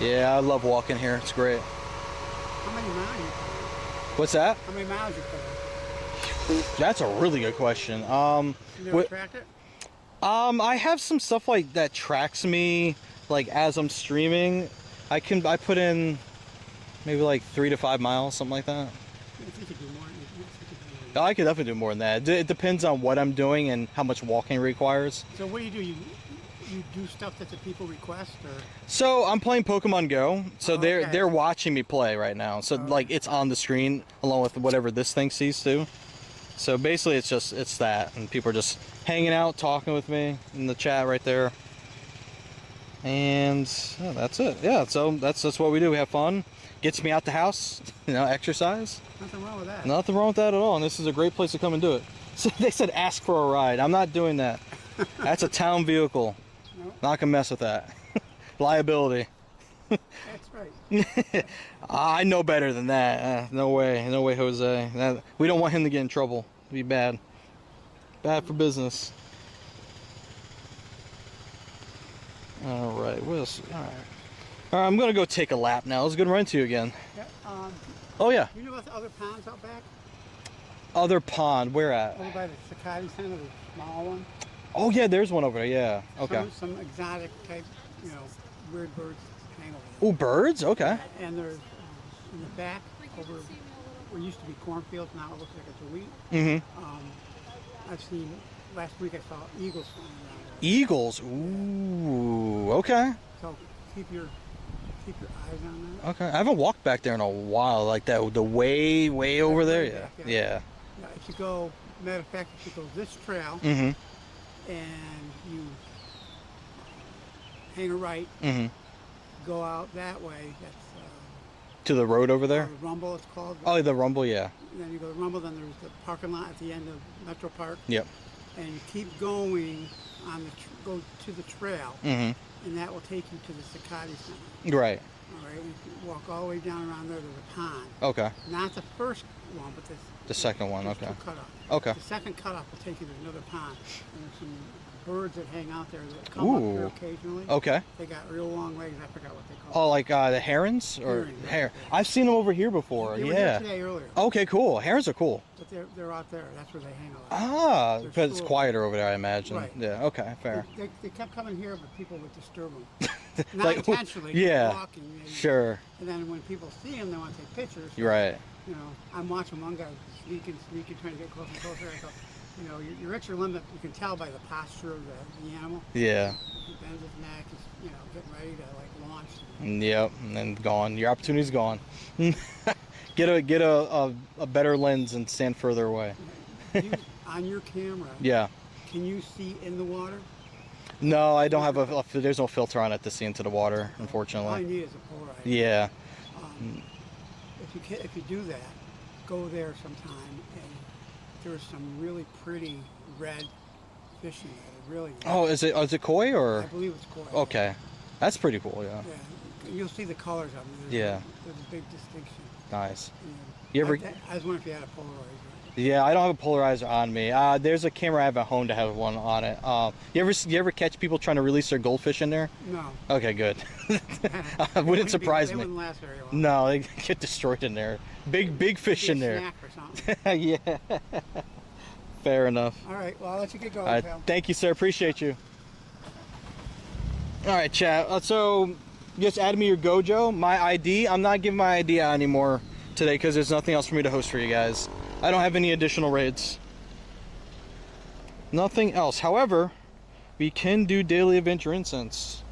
Speaker 1: Yeah, I love walking here. It's great.
Speaker 5: How many miles you cover?
Speaker 1: What's that?
Speaker 5: How many miles you cover?
Speaker 1: That's a really good question.
Speaker 5: You never tracked it?
Speaker 1: I have some stuff like that tracks me, like as I'm streaming. I put in maybe like 3 to 5 miles, something like that.
Speaker 5: I think you could do more.
Speaker 1: I could definitely do more than that. It depends on what I'm doing and how much walking it requires.
Speaker 5: So what do? You do stuff that the people request, or?
Speaker 1: So I'm playing Pokemon Go. So
Speaker 5: okay.
Speaker 1: they're watching me play right now. So like it's on the screen along with whatever this thing sees too. So basically it's that, and people are just hanging out, talking with me in the chat right there. And yeah, that's it. Yeah, so that's what we do. We have fun. Gets me out the house, exercise.
Speaker 5: Nothing wrong with that.
Speaker 1: Nothing wrong with that at all. And this is a great place to come and do it. So they said ask for a ride. I'm not doing that. That's a town vehicle.
Speaker 5: Nope.
Speaker 1: Not gonna mess with that. Liability.
Speaker 5: That's right.
Speaker 1: I know better than that. No way, Jose. We don't want him to get in trouble. It'd be bad. Bad for business. All right, what else? All right, I'm gonna go take a lap now. It was good running to you again.
Speaker 5: Yeah,
Speaker 1: Oh yeah.
Speaker 5: you know about the other ponds out back?
Speaker 1: Other pond, where at?
Speaker 5: Over by the Sakati Center, the small one.
Speaker 1: Oh yeah, there's one over there. Yeah. Okay.
Speaker 5: Some exotic type, weird birds hang over
Speaker 1: Oh, birds. Okay.
Speaker 5: there. And there's in the back over where used to be cornfields, now it looks like it's a wheat.
Speaker 1: Mm-hmm.
Speaker 5: I've seen last week I saw eagles flying around there.
Speaker 1: Eagles. Ooh. Okay.
Speaker 5: So keep your eyes on that.
Speaker 1: Okay. I haven't walked back there in a while, like that. The way over there.
Speaker 5: way
Speaker 1: Yeah.
Speaker 5: back,
Speaker 1: Yeah.
Speaker 5: Yeah, if you go, matter of fact, if you go this trail
Speaker 1: Mm-hmm.
Speaker 5: and you hang a right,
Speaker 1: Mm-hmm.
Speaker 5: go out that way. That's
Speaker 1: To the road over there.
Speaker 5: the Rumble. It's called.
Speaker 1: Oh, the Rumble. Yeah.
Speaker 5: And then you go to Rumble. Then there's the parking lot at the end of Metro Park.
Speaker 1: Yep.
Speaker 5: And you keep going on go to the trail,
Speaker 1: Mm-hmm.
Speaker 5: and that will take you to the Sakati Center.
Speaker 1: Right.
Speaker 5: All right. And if you walk all the way down around there, there's a pond.
Speaker 1: Okay.
Speaker 5: Not the first one, but
Speaker 1: The second one.
Speaker 5: there's
Speaker 1: Okay.
Speaker 5: two cutoffs.
Speaker 1: Okay.
Speaker 5: The second cutoff will take you to another pond. And there's some birds that hang out there that come up here
Speaker 1: Ooh.
Speaker 5: occasionally.
Speaker 1: Okay.
Speaker 5: They got real long legs. I forgot what they call
Speaker 1: Oh, like the herons or
Speaker 5: Herons, right.
Speaker 1: hare? I've seen them over here before.
Speaker 5: them. They were here
Speaker 1: Yeah.
Speaker 5: today earlier.
Speaker 1: Okay. Cool. Herons are cool.
Speaker 5: But they're out there. That's where they hang a lot.
Speaker 1: Ah,
Speaker 5: They're
Speaker 1: because it's
Speaker 5: cool.
Speaker 1: quieter over there, I imagine.
Speaker 5: Right.
Speaker 1: Yeah. Okay. Fair.
Speaker 5: They kept coming here, but people would disturb them. Not
Speaker 1: Like,
Speaker 5: intentionally.
Speaker 1: yeah.
Speaker 5: Just walking.
Speaker 1: Sure.
Speaker 5: And then when people see them, they want to take pictures.
Speaker 1: You're right.
Speaker 5: I'm watching one guy sneaking, trying to get closer and closer. I go, you're at your limit. You can tell by the posture of the animal.
Speaker 1: Yeah.
Speaker 5: He bends his neck. He's, getting ready to launch.
Speaker 1: Yep. And then gone. Your opportunity's gone. get a better lens and stand further away.
Speaker 5: On your camera,
Speaker 1: Yeah.
Speaker 5: can you see in the water?
Speaker 1: No, I don't have there's no filter on it to see into the water,
Speaker 5: All you
Speaker 1: unfortunately.
Speaker 5: need is a polarizer.
Speaker 1: Yeah.
Speaker 5: If you do that, go there sometime, and there's some really pretty red fish in there. Really.
Speaker 1: Oh, is it koi
Speaker 5: I
Speaker 1: or?
Speaker 5: believe it's koi.
Speaker 1: Okay. That's pretty cool. Yeah.
Speaker 5: Yeah, you'll see the colors of them.
Speaker 1: Yeah.
Speaker 5: There's a big distinction.
Speaker 1: Nice.
Speaker 5: Yeah.
Speaker 1: You ever?
Speaker 5: I was wondering if you had a polarizer.
Speaker 1: Yeah, I don't have a polarizer on me. There's a camera I have at home to have one on it. You ever catch people trying to release their goldfish in there?
Speaker 5: No.
Speaker 1: Okay, good. Wouldn't
Speaker 5: They
Speaker 1: surprise me.
Speaker 5: wouldn't last very long.
Speaker 1: No, they get destroyed in there. Big fish
Speaker 5: Maybe
Speaker 1: in
Speaker 5: a
Speaker 1: there.
Speaker 5: snack or something.
Speaker 1: Yeah. Fair enough.
Speaker 5: All right. Well, I'll let you get going,
Speaker 1: All right,
Speaker 5: pal.
Speaker 1: thank you, sir. Appreciate you. All right, chat. So, you just added me your Gojo. My ID. I'm not giving my ID out anymore today because there's nothing else for me to host for you guys. I don't have any additional raids. Nothing else. However, we can do daily adventure incense.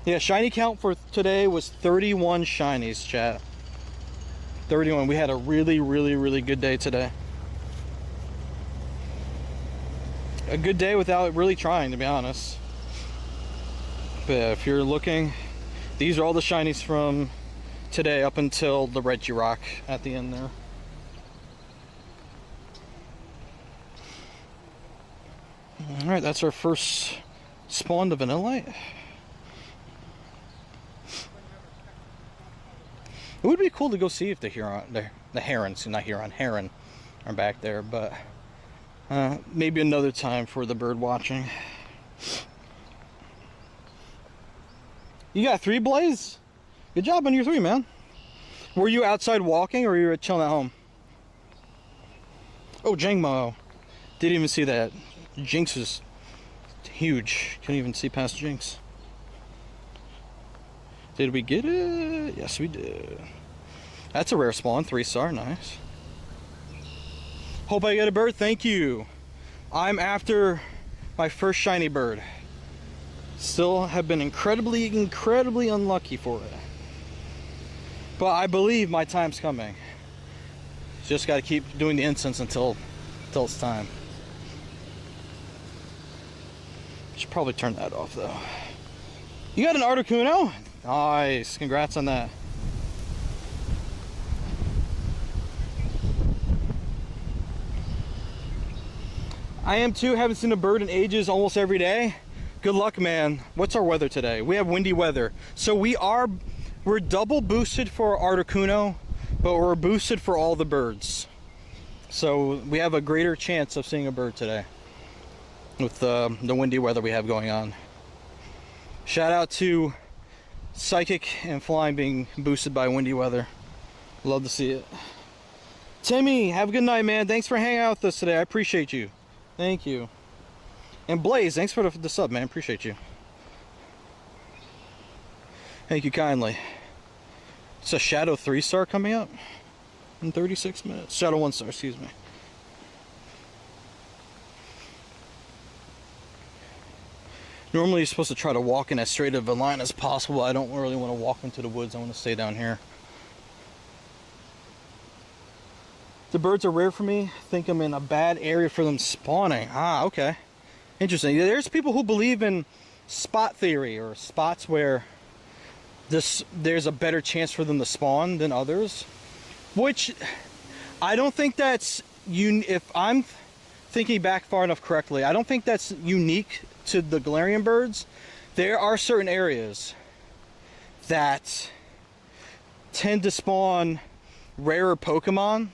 Speaker 1: Yeah, shiny count for today was 31 shinies, chat. 31. We had a really good day today. A good day without really trying, to be honest. But yeah, if you're looking, these are all the shinies from today up until the Reggie Rock at the end there. Alright, that's our first spawn to Vanillite. It would be cool to go see if the herons, not Huron, heron are back there, but maybe another time for the bird watching. You got 3, Blaze? Good job on your 3, man. Were you outside walking or were you chilling at home? Oh, Jangmo. Didn't even see that. Jinx is huge. Couldn't even see past Jinx. Did we get it? Yes, we did. That's a rare spawn. 3-star. Nice. Hope I get a bird. Thank you. I'm after my first shiny bird. Still have been incredibly unlucky for it. But I believe my time's coming. Just got to keep doing the incense until it's time. Should probably turn that off though. You got an Articuno? Nice. Congrats on that. I am too. Haven't seen a bird in ages, almost every day. Good luck, man. What's our weather today? We have windy weather. So we're double boosted for Articuno, but we're boosted for all the birds. So we have a greater chance of seeing a bird today with the windy weather we have going on. Shout out to Psychic and Flying being boosted by windy weather. Love to see it. Timmy, have a good night, man. Thanks for hanging out with us today. I appreciate you. Thank you. And Blaze, thanks for the sub, man. Appreciate you. Thank you kindly. It's a Shadow 3-star coming up in 36 minutes. Shadow 1-star, excuse me. Normally you're supposed to try to walk in as straight of a line as possible. I don't really want to walk into the woods. I want to stay down here. The birds are rare for me. I think I'm in a bad area for them spawning. Ah, okay. Interesting. There's people who believe in spot theory, or spots where there's a better chance for them to spawn than others. Which, I don't think that's... If I'm thinking back far enough correctly, I don't think that's unique to the Galarian birds. There are certain areas that tend to spawn rarer Pokemon.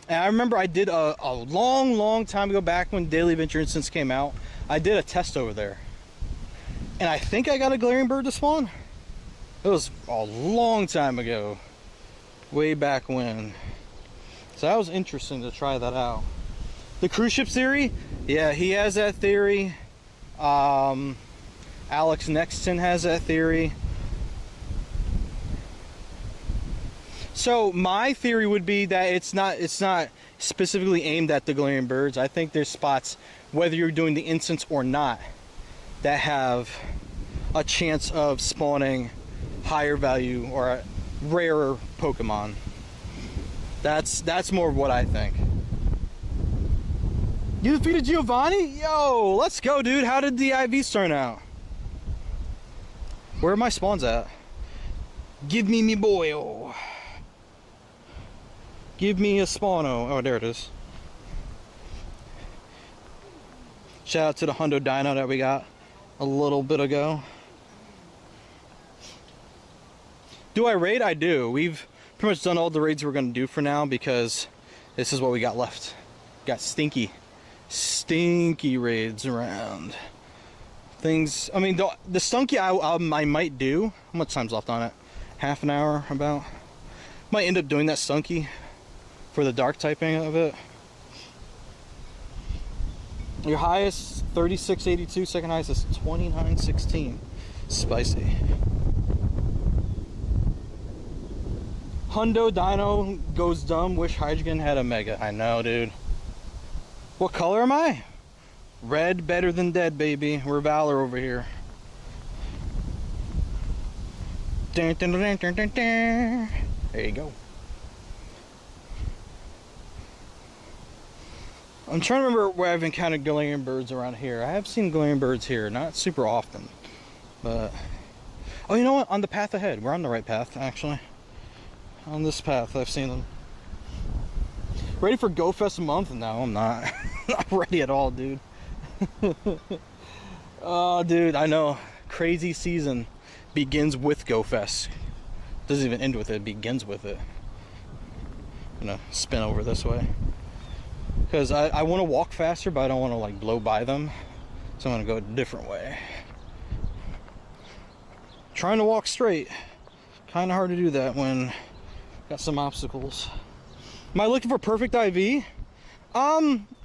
Speaker 1: And I remember I did a long time ago, back when Daily Adventure Instance came out, I did a test over there. And I think I got a Galarian bird to spawn. It was a long time ago. Way back when. So that was interesting to try that out. The cruise ship theory? Yeah, he has that theory. Alex Nexton has that theory. So my theory would be that it's not specifically aimed at the Galarian birds. I think there's spots, whether you're doing the instance or not, that have a chance of spawning higher value or rarer Pokemon. That's more of what I think. You defeated Giovanni? Yo, let's go, dude. How did the IVs turn out? Where are my spawns at? Give me me boy. Give me a spawno. Oh, there it is. Shout out to the Hundo Dino that we got a little bit ago. Do I raid? I do. We've pretty much done all the raids we're going to do for now because this is what we got left. Got stinky raids around. Things, I mean, the stunky I might do. How much time's left on it? Half an hour about. Might end up doing that stunky for the dark typing of it. Your highest 3682, second highest is 2916. Spicy. Hundo Dino goes dumb. Wish Hydreigon had a mega. I know, dude. What color am I? Red better than dead, baby. We're Valor over here. Dun, dun, dun, dun, dun, dun. There you go. I'm trying to remember where I've encountered Galarian birds around here. I have seen Galarian birds here, not super often, but oh, you know what? On the path ahead, we're on the right path actually. On this path, I've seen them. Ready for Go Fest month? No, I'm not. Not ready at all, dude. Oh, dude, I know. Crazy season begins with Go Fest. Doesn't even end with it. It begins with it. I'm gonna spin over this way because I want to walk faster, but I don't want to like blow by them, so I'm gonna go a different way. Trying to walk straight. Kind of hard to do that when got some obstacles. Am I looking for perfect IV? I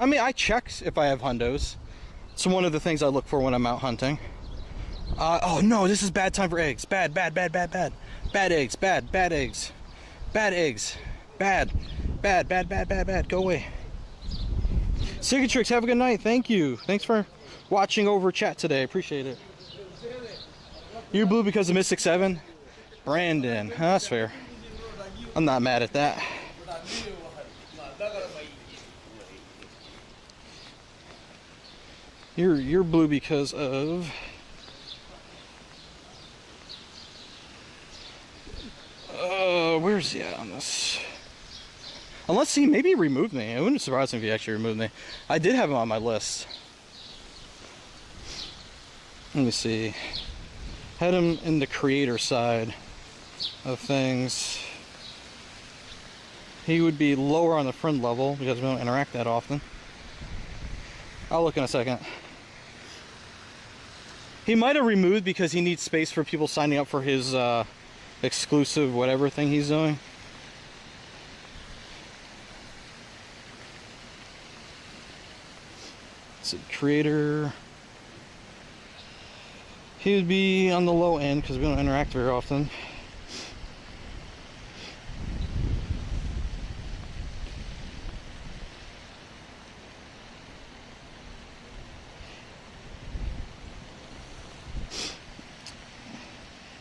Speaker 1: mean, I check if I have hundos. It's one of the things I look for when I'm out hunting. Oh no, this is bad time for eggs. Bad, bad, bad, bad, bad. Bad eggs, bad, bad eggs. Bad eggs. Bad. Bad, bad, bad, bad, bad. Go away. Cicatrix, have a good night. Thank you. Thanks for watching over chat today. Appreciate it. You're blue because of Mystic 7? Brandon. That's fair. I'm not mad at that. You're blue because of where's he at on this? Unless he maybe removed me. It wouldn't surprise me if he actually removed me. I did have him on my list. Let me see. Had him in the creator side of things. He would be lower on the friend level because we don't interact that often. I'll look in a second. He might have removed because he needs space for people signing up for his exclusive whatever thing he's doing. It's a creator. He would be on the low end because we don't interact very often.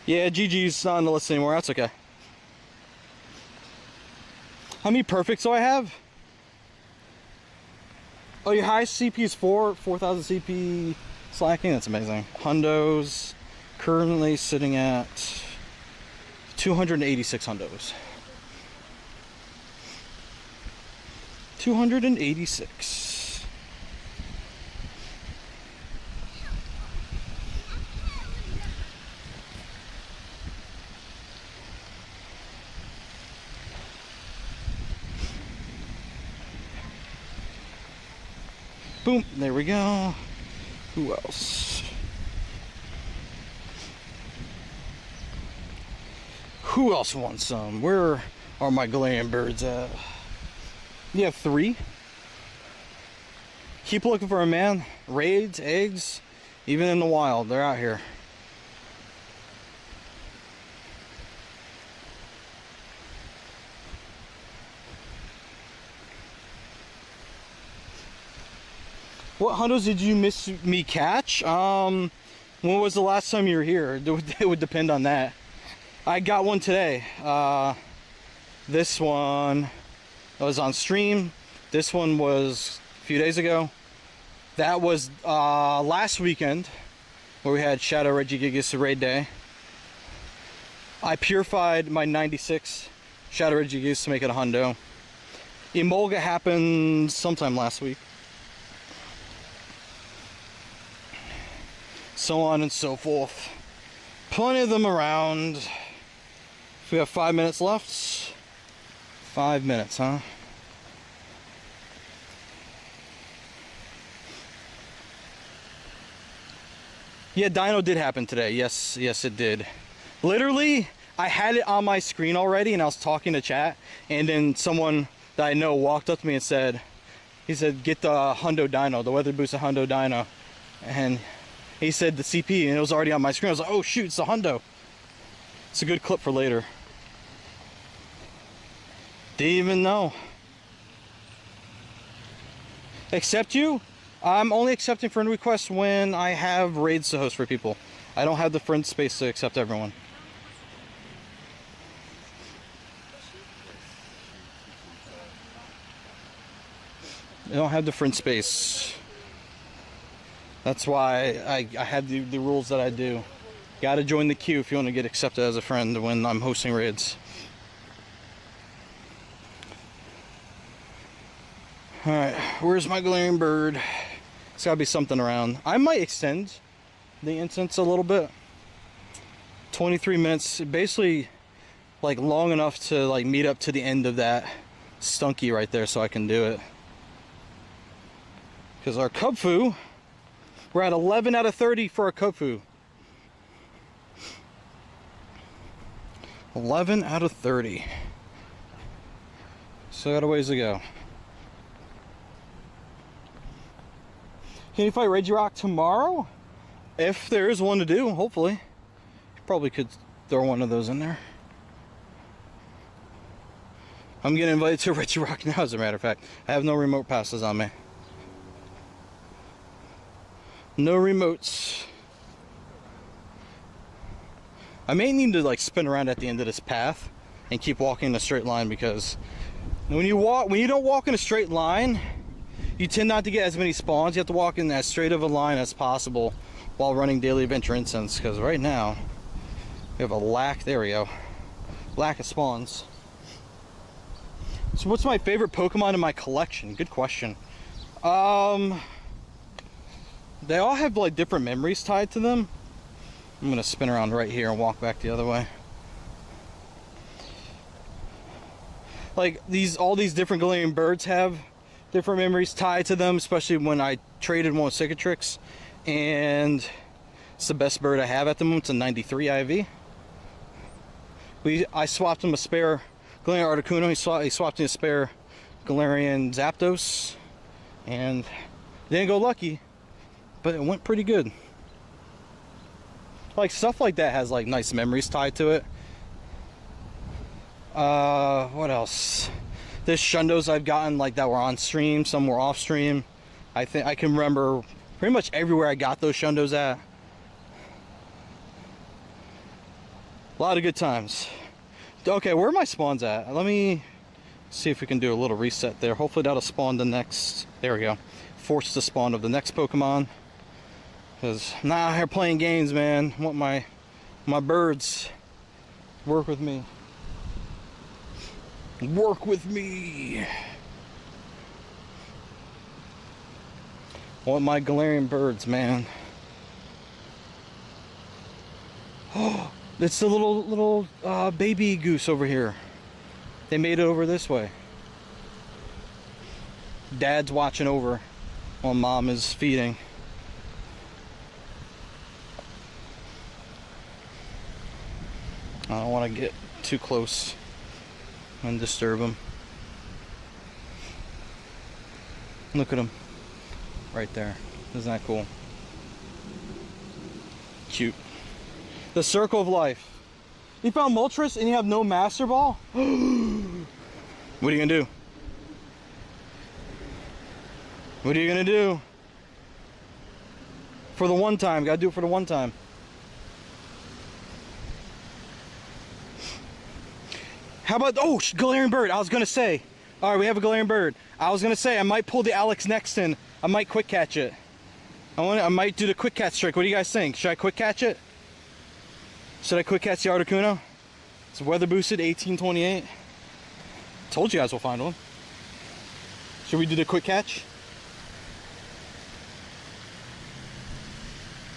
Speaker 1: Yeah, GG's not on the list anymore. That's okay. How many perfects do I have? Oh, your highest CP is 4,000 CP slacking. That's amazing. Hundos currently sitting at 286 hundos. 286. Boom, there we go. Who else? Who else wants some? Where are my Galarian birds at? You have 3? Keep looking for a man. Raids, eggs, even in the wild, they're out here. What hundos did you miss me catch? When was the last time you were here? It would depend on that. I got one today. This one was on stream. This one was a few days ago. That was last weekend where we had Shadow Regigigas raid day. I purified my 96 Shadow Regigigas to make it a hundo. Emolga happened sometime last week. So on and so forth. Plenty of them around. If we have 5 minutes left. 5 minutes, huh? Yeah, Dino did happen today. Yes, it did. Literally, I had it on my screen already and I was talking to chat, and then someone that I know walked up to me and said, get the Hundo Dino, the weather boosted Hundo Dino. And he said the CP, and it was already on my screen. I was like, oh shoot, it's the Hundo. It's a good clip for later. Didn't even know. Accept you? I'm only accepting friend requests when I have raids to host for people. I don't have the friend space to accept everyone. I don't have the friend space. That's why I have the rules that I do. Gotta join the queue if you want to get accepted as a friend when I'm hosting raids. Alright, where's my glaring bird? There's gotta be something around. I might extend the instance a little bit. 23 minutes, basically like long enough to like meet up to the end of that stunky right there so I can do it. Because our cub foo, we're at 11 out of 30 for our cub foo. 11 out of 30. So got a ways to go. Can you fight Regirock tomorrow? If there is one to do, hopefully. Probably could throw one of those in there. I'm getting invited to Regirock now, as a matter of fact. I have no remote passes on me. No remotes. I may need to like spin around at the end of this path and keep walking in a straight line, because when you don't walk in a straight line, you tend not to get as many spawns. You have to walk in as straight of a line as possible while running daily adventure instance, because right now we have a lack, there we go, lack of spawns. So what's my favorite Pokemon in my collection? Good question. They all have like different memories tied to them. I'm gonna spin around right here and walk back the other way. Like all these different Galarian birds have different memories tied to them, especially when I traded one with Cicatrix, and it's the best bird I have at the moment. It's a 93 IV. I swapped him a spare Galarian Articuno. He swapped me a spare Galarian Zapdos, and didn't go lucky, but it went pretty good. Like stuff like that has like nice memories tied to it. What else? There's Shundos I've gotten like that were on stream, some were off stream. I think I can remember pretty much everywhere I got those Shundos at. A lot of good times. Okay, where are my spawns at? Let me see if we can do a little reset there. Hopefully that'll spawn the next, there we go. Force the spawn of the next Pokemon. Because I'm not out here playing games, man. I want my birds work with me. Work with me. I want my Galarian birds, man. Oh, it's the little baby goose over here. They made it over this way. Dad's watching over while mom is feeding. I don't want to get too close and disturb him. Look at him right there. Isn't that cool? Cute. The circle of life. You found Moltres and you have no Master Ball? What are you gonna do? What are you gonna do? For the one time. Gotta do it for the one time. How about, oh, Galarian Bird, I was going to say. All right, we have a Galarian Bird. I was going to say I might pull the Alex Nexton. I might quick catch it. I might do the quick catch trick. What do you guys think? Should I quick catch it? Should I quick catch the Articuno? It's weather boosted, 1828. Told you guys we'll find one. Should we do the quick catch?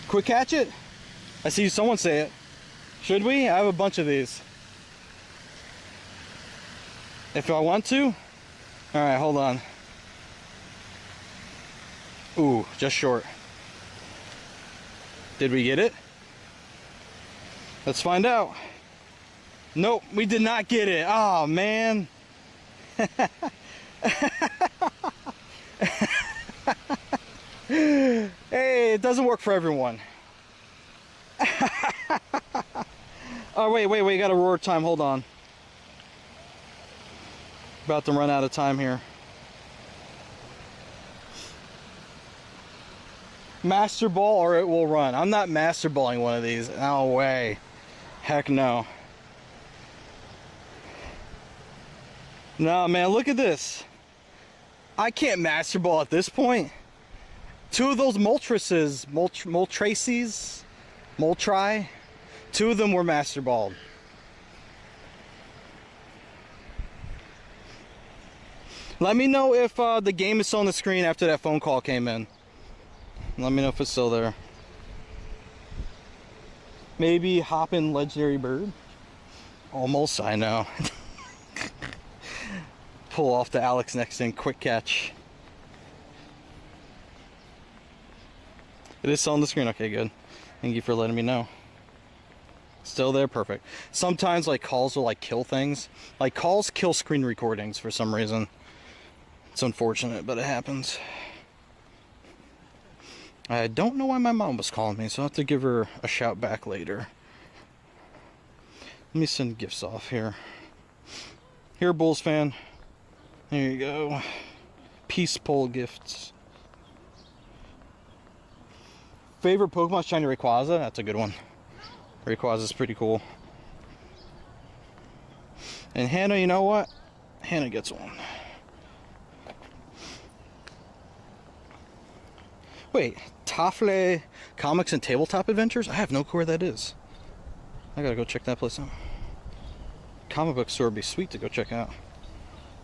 Speaker 1: Quick catch it? I see someone say it. Should we? I have a bunch of these. If I want to? Alright, hold on. Ooh, just short. Did we get it? Let's find out. Nope, we did not get it. Oh, man. Hey, it doesn't work for everyone. Oh, wait, got a roar time. Hold on. About to run out of time here. Master ball or it will run. I'm not master balling one of these. No way. Heck no. No, man, look at this. I can't master ball at this point. Two of those Moltres, Moltri, two of them were master balled. Let me know if the game is still on the screen after that phone call came in. Let me know if it's still there. Maybe Hoppin' Legendary Bird? Almost, I know. Pull off the Alex Nexton quick catch. It is still on the screen. Okay, good. Thank you for letting me know. Still there, perfect. Sometimes like calls will like kill things. Like calls kill screen recordings for some reason. It's unfortunate, but it happens. I don't know why my mom was calling me, so I'll have to give her a shout back later. Let me send gifts off here. Here, Bulls fan. There you go. Peace pole gifts. Favorite Pokemon, Shiny Rayquaza? That's a good one. Rayquaza's pretty cool. And Hannah, you know what? Hannah gets one. Wait, Tafle Comics and Tabletop Adventures? I have no clue where that is. I gotta go check that place out. Comic book store would be sweet to go check out.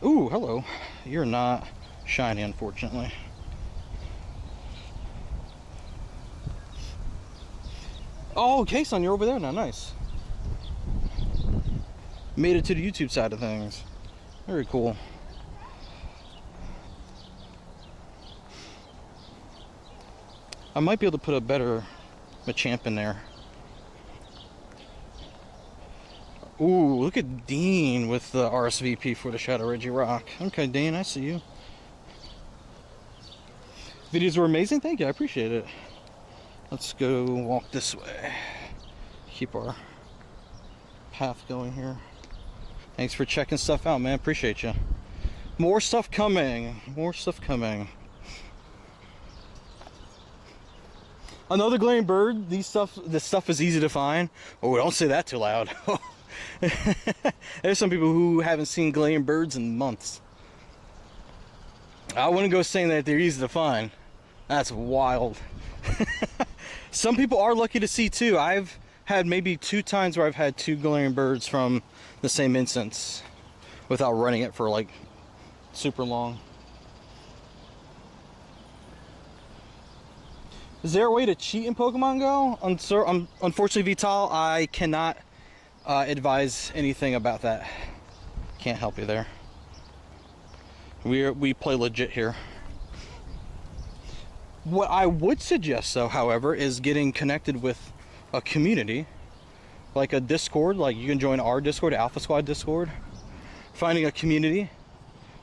Speaker 1: Ooh, hello. You're not shiny, unfortunately. Oh, Kason, you're over there now. Nice. Made it to the YouTube side of things. Very cool. I might be able to put a better Machamp in there. Ooh, look at Dean with the RSVP for the Shadow Regirock. Okay, Dean, I see you. Videos were amazing. Thank you. I appreciate it. Let's go walk this way. Keep our path going here. Thanks for checking stuff out, man. Appreciate you. More stuff coming. More stuff coming. Another glaring bird. This stuff is easy to find. Oh, don't say that too loud. There's some people who haven't seen glaring birds in months. I wouldn't go saying that they're easy to find. That's wild. Some people are lucky to see two. I've had maybe 2 times where I've had 2 glaring birds from the same instance without running it for like super long. Is there a way to cheat in Pokemon Go? Unfortunately, Vital, I cannot advise anything about that. Can't help you there. We play legit here. What I would suggest, though, however, is getting connected with a community, like a Discord. Like you can join our Discord, Alpha Squad Discord. Finding a community.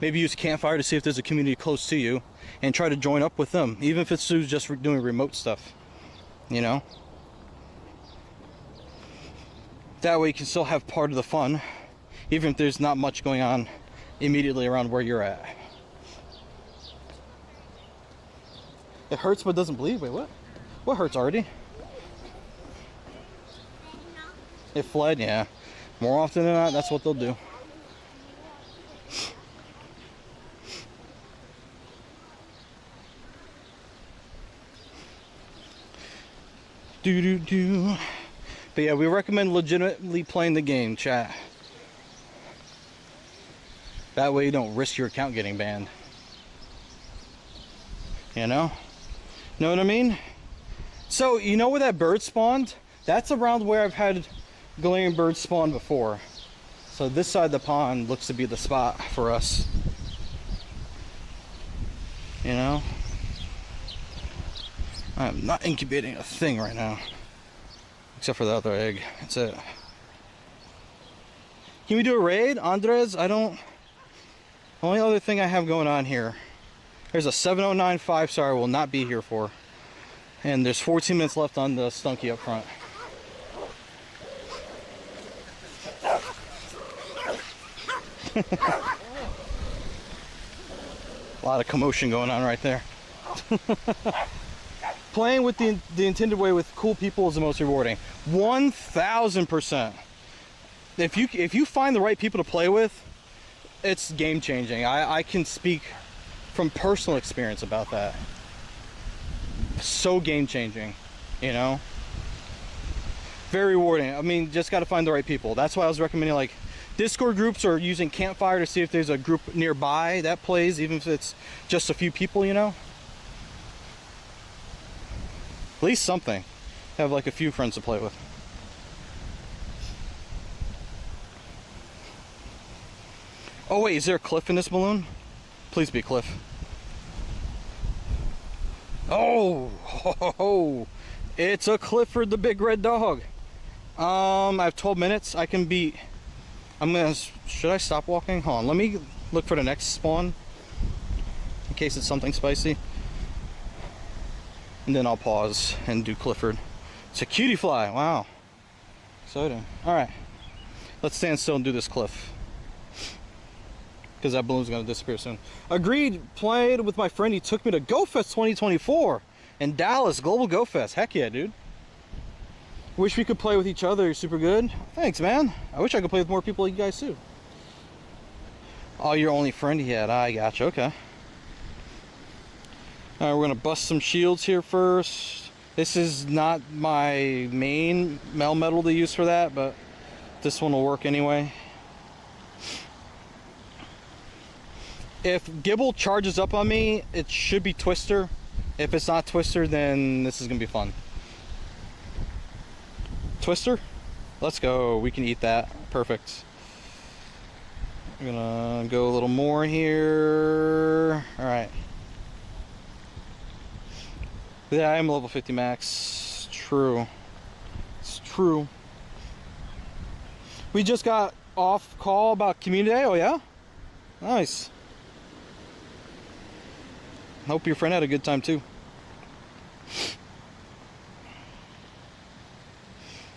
Speaker 1: Maybe use Campfire to see if there's a community close to you and try to join up with them, even if it's just doing remote stuff, you know? That way you can still have part of the fun, even if there's not much going on immediately around where you're at. It hurts but doesn't bleed? Wait, what? What hurts already? It fled, yeah. More often than not, that's what they'll do. Do. But yeah, we recommend legitimately playing the game, chat. That way you don't risk your account getting banned. You know? Know what I mean? So, you know where that bird spawned? That's around where I've had glaring birds spawn before. So this side of the pond looks to be the spot for us. You know? I'm not incubating a thing right now. Except for the other egg. That's it. Can we do a raid? Andres, I don't... The only other thing I have going on here. There's a 709 5-star I will not be here for. And there's 14 minutes left on the Stunky up front. A lot of commotion going on right there. Playing with the intended way with cool people is the most rewarding. 1000%. If you find the right people to play with, it's game changing. I can speak from personal experience about that. So game changing, you know? Very rewarding. I mean, just got to find the right people. That's why I was recommending like Discord groups or using Campfire to see if there's a group nearby that plays, even if it's just a few people, you know? At least something. Have like a few friends to play with. Oh wait, is there a cliff in this balloon? Please be a cliff. Oh, ho, ho, ho. It's a Clifford the Big Red Dog. I have 12 minutes. I can beat. Should I stop walking? Hold on. Let me look for the next spawn in case it's something spicy. And then I'll pause and do Clifford. It's a cutie fly. Wow. Exciting. All right. Let's stand still and do this cliff. Because that balloon's going to disappear soon. Agreed. Played with my friend. He took me to GoFest 2024 in Dallas. Global GoFest. Heck yeah, dude. Wish we could play with each other. You're super good. Thanks, man. I wish I could play with more people like you guys too. Oh, your only friend he had. I gotcha. Okay. Alright, we're going to bust some shields here first. This is not my main metal to use for that, but this one will work anyway. If Gibble charges up on me, it should be Twister. If it's not Twister, then this is going to be fun. Twister? Let's go. We can eat that. Perfect. I'm going to go a little more here. Alright. Yeah, I am level 50 max. True. It's true. We just got off call about community day. Oh yeah? Nice. Hope your friend had a good time too.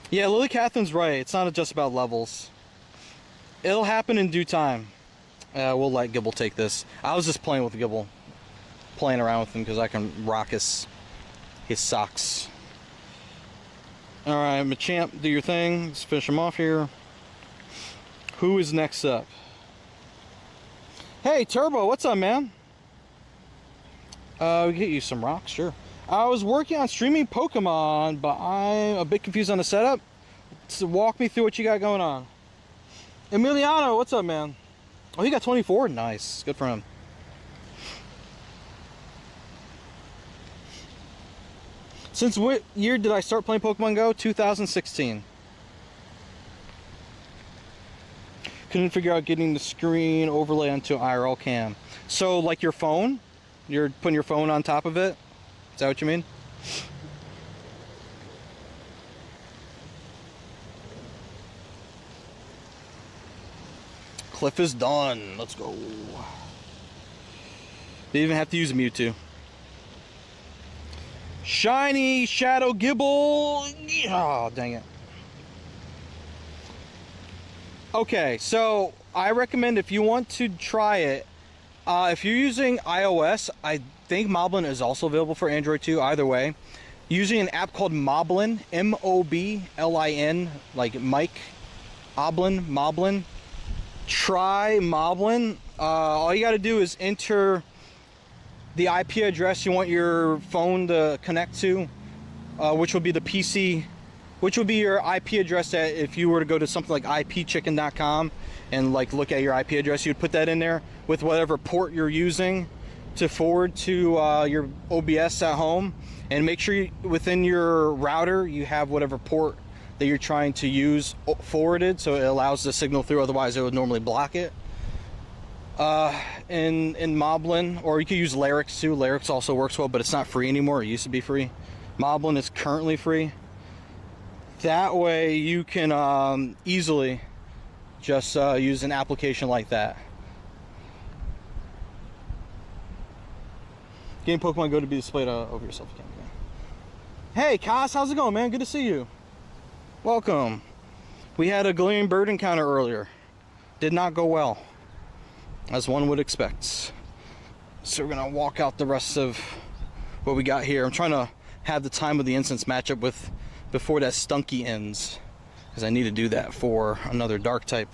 Speaker 1: Yeah, Lily Catherine's right. It's not just about levels. It'll happen in due time. We'll let Gibble take this. I was just playing with Gibble. Playing around with him because I can rock his socks. Alright, Machop, do your thing. Let's finish him off here. Who is next up? Hey, Turbo, what's up, man? We can get you some rocks, sure. I was working on streaming Pokemon, but I'm a bit confused on the setup. So walk me through what you got going on. Emiliano, what's up, man? Oh, he got 24? Nice. Good for him. Since what year did I start playing Pokemon Go? 2016. Couldn't figure out getting the screen overlay onto IRL cam. So, like your phone? You're putting your phone on top of it? Is that what you mean? Cliff is done. Let's go. They even have to use Mewtwo. Shiny Shadow Gibble. Oh, dang it. Okay, so I recommend if you want to try it, if you're using iOS, I think Moblin is also available for Android too, either way. Using an app called Moblin, M-O-B-L-I-N, like Mike, Moblin. Try Moblin. All you got to do is enter the IP address you want your phone to connect to, which will be the PC, which will be your IP address that if you were to go to something like ipchicken.com and like look at your IP address, you'd put that in there with whatever port you're using to forward to your OBS at home, and make sure within your router you have whatever port that you're trying to use forwarded so it allows the signal through, otherwise it would normally block it. In Moblin, or you could use Larix too. Larix also works well, but it's not free anymore. It used to be free. Moblin is currently free. That way you can easily just use an application like that. Game Pokemon Go to be displayed over yourself again. Hey, Kaz, how's it going, man? Good to see you. Welcome. We had a Galarian bird encounter earlier. Did not go well, as one would expect. So we're gonna walk out the rest of what we got here. I'm trying to have the time of the instance match up with before that stunky ends, because I need to do that for another dark type.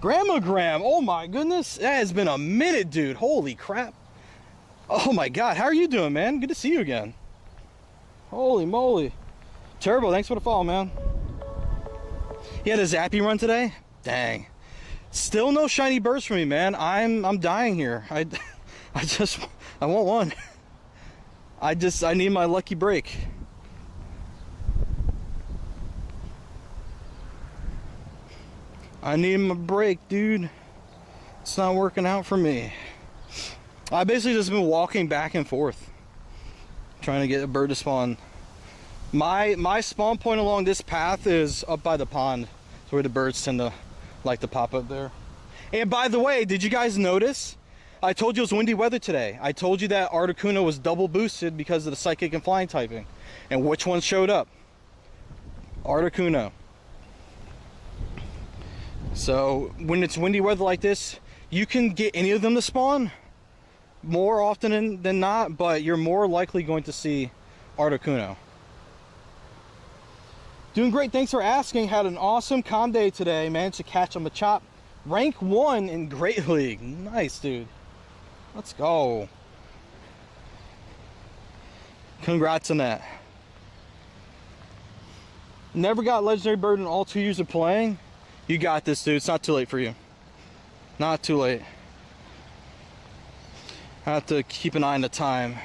Speaker 1: Grandma Graham, oh my goodness, that has been a minute, dude. Holy crap. Oh my god, how are you doing, man? Good to see you again. Holy moly. Turbo, thanks for the follow, man. You had a zappy run today? Dang. Still no shiny burst for me, man. I'm dying here. I want one. I need my lucky break. I need my break, dude. It's not working out for me. I basically just been walking back and forth, trying to get a bird to spawn. My spawn point along this path is up by the pond. It's where the birds tend to like to pop up there. And by the way, did you guys notice? I told you it was windy weather today. I told you that Articuno was double boosted because of the psychic and flying typing. And which one showed up? Articuno. So when it's windy weather like this, you can get any of them to spawn more often than not, but you're more likely going to see Articuno. Doing great, thanks for asking. Had an awesome comm day today. Managed to catch a Machop. Rank 1 in Great League. Nice, dude. Let's go. Congrats on that. Never got Legendary Bird in all 2 years of playing. You got this, dude. It's not too late for you. Not too late. I have to keep an eye on the time.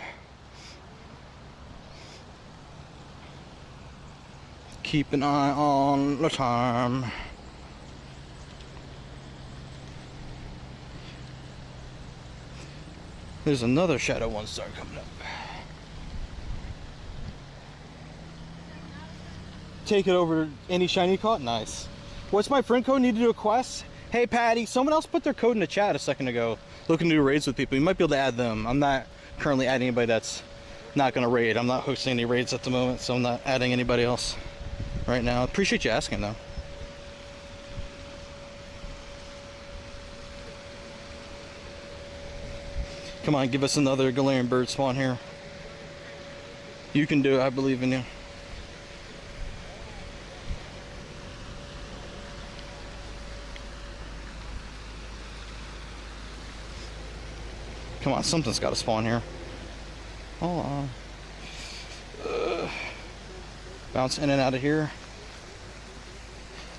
Speaker 1: Keep an eye on the time. There's another Shadow 1-star coming up. Take it over to any shiny caught? Nice. What's my friend code? Need to do a quest? Hey Patty, someone else put their code in the chat a second ago. Looking to do raids with people. You might be able to add them. I'm not currently adding anybody that's not going to raid. I'm not hosting any raids at the moment, so I'm not adding anybody else right now. Appreciate you asking though. Come on, give us another Galarian bird spawn here. You can do it. I believe in you. Come on, something's got to spawn here. Hold on. Bounce in and out of here.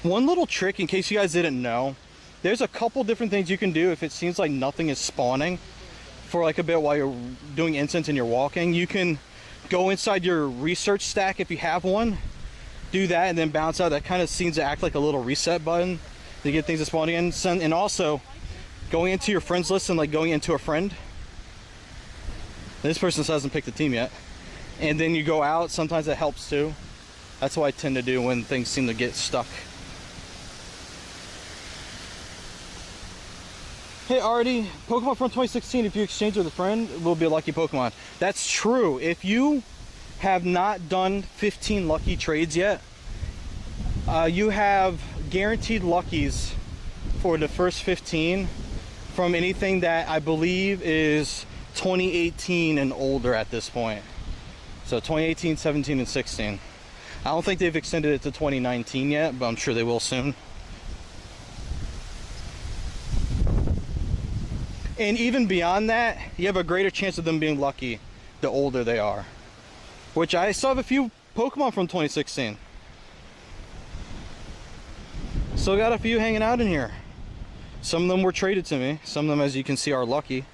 Speaker 1: One little trick, in case you guys didn't know, there's a couple different things you can do if it seems like nothing is spawning for like a bit while you're doing instants and you're walking. You can go inside your research stack if you have one, do that, and then bounce out. That kind of seems to act like a little reset button to get things to spawn again. And also, going into your friends list and like going into a friend. This person hasn't picked a team yet. And then you go out, sometimes that helps too. That's what I tend to do when things seem to get stuck. Hey Artie, Pokemon from 2016, if you exchange with a friend, it will be a lucky Pokemon. That's true. If you have not done 15 lucky trades yet, you have guaranteed luckies for the first 15 from anything that I believe is 2018 and older at this point. So 2018, 17, and 16. I don't think they've extended it to 2019 yet, but I'm sure they will soon. And even beyond that, you have a greater chance of them being lucky the older they are. Which I still have a few Pokemon from 2016. Still got a few hanging out in here. Some of them were traded to me. Some of them, as you can see, are lucky.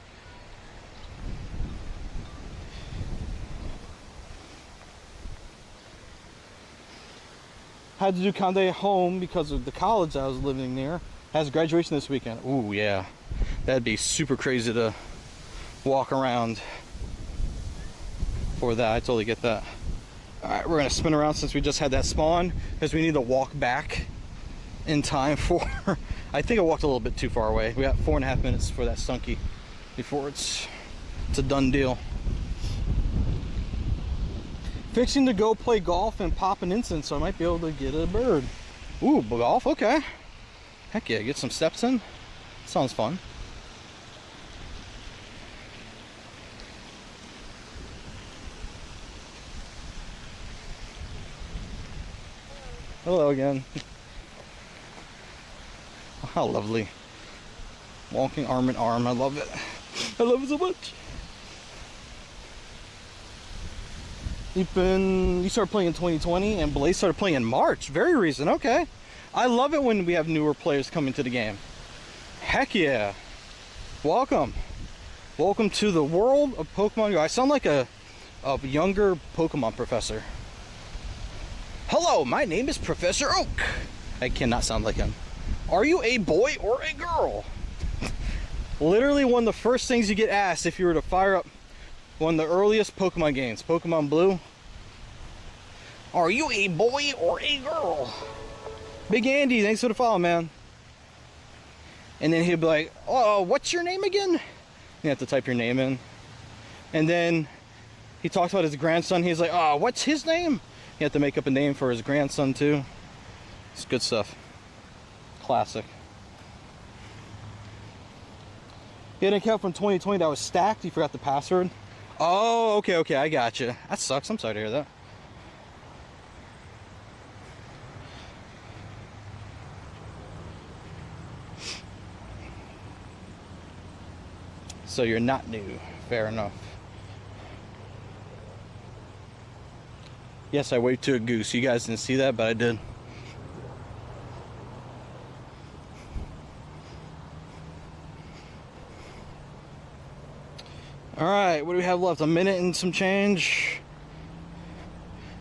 Speaker 1: Had to do Conde home because of the college I was living near. Has graduation this weekend. Ooh, yeah. That'd be super crazy to walk around for that. I totally get that. Alright, we're going to spin around since we just had that spawn, because we need to walk back in time for... I think I walked a little bit too far away. We got 4.5 minutes for that stunky before it's a done deal. Fixing to go play golf and pop an instance, so I might be able to get a bird. Ooh, golf, okay. Heck yeah, get some steps in. Sounds fun. Hello again. How lovely. Walking arm in arm. I love it. I love it so much. You started playing in 2020 and Blaze started playing in March. Very recent. Okay. I love it when we have newer players coming to the game. Heck yeah. Welcome. Welcome to the world of Pokemon Go. I sound like a younger Pokemon professor. Hello, my name is Professor Oak. I cannot sound like him. Are you a boy or a girl? Literally one of the first things you get asked if you were to fire up one of the earliest Pokemon games, Pokemon Blue. Are you a boy or a girl? Big Andy, thanks for the follow, man. And then he'll be like, oh, what's your name again? You have to type your name in. And then he talks about his grandson. He's like, oh, what's his name? You have to make up a name for his grandson too. It's good stuff. Classic. You had an account from 2020 that was stacked. You forgot the password. Oh, okay, I got you. That sucks. I'm sorry to hear that. So you're not new. Fair enough. Yes, I waved to a goose. You guys didn't see that, but I did. Alright, what do we have left? A minute and some change.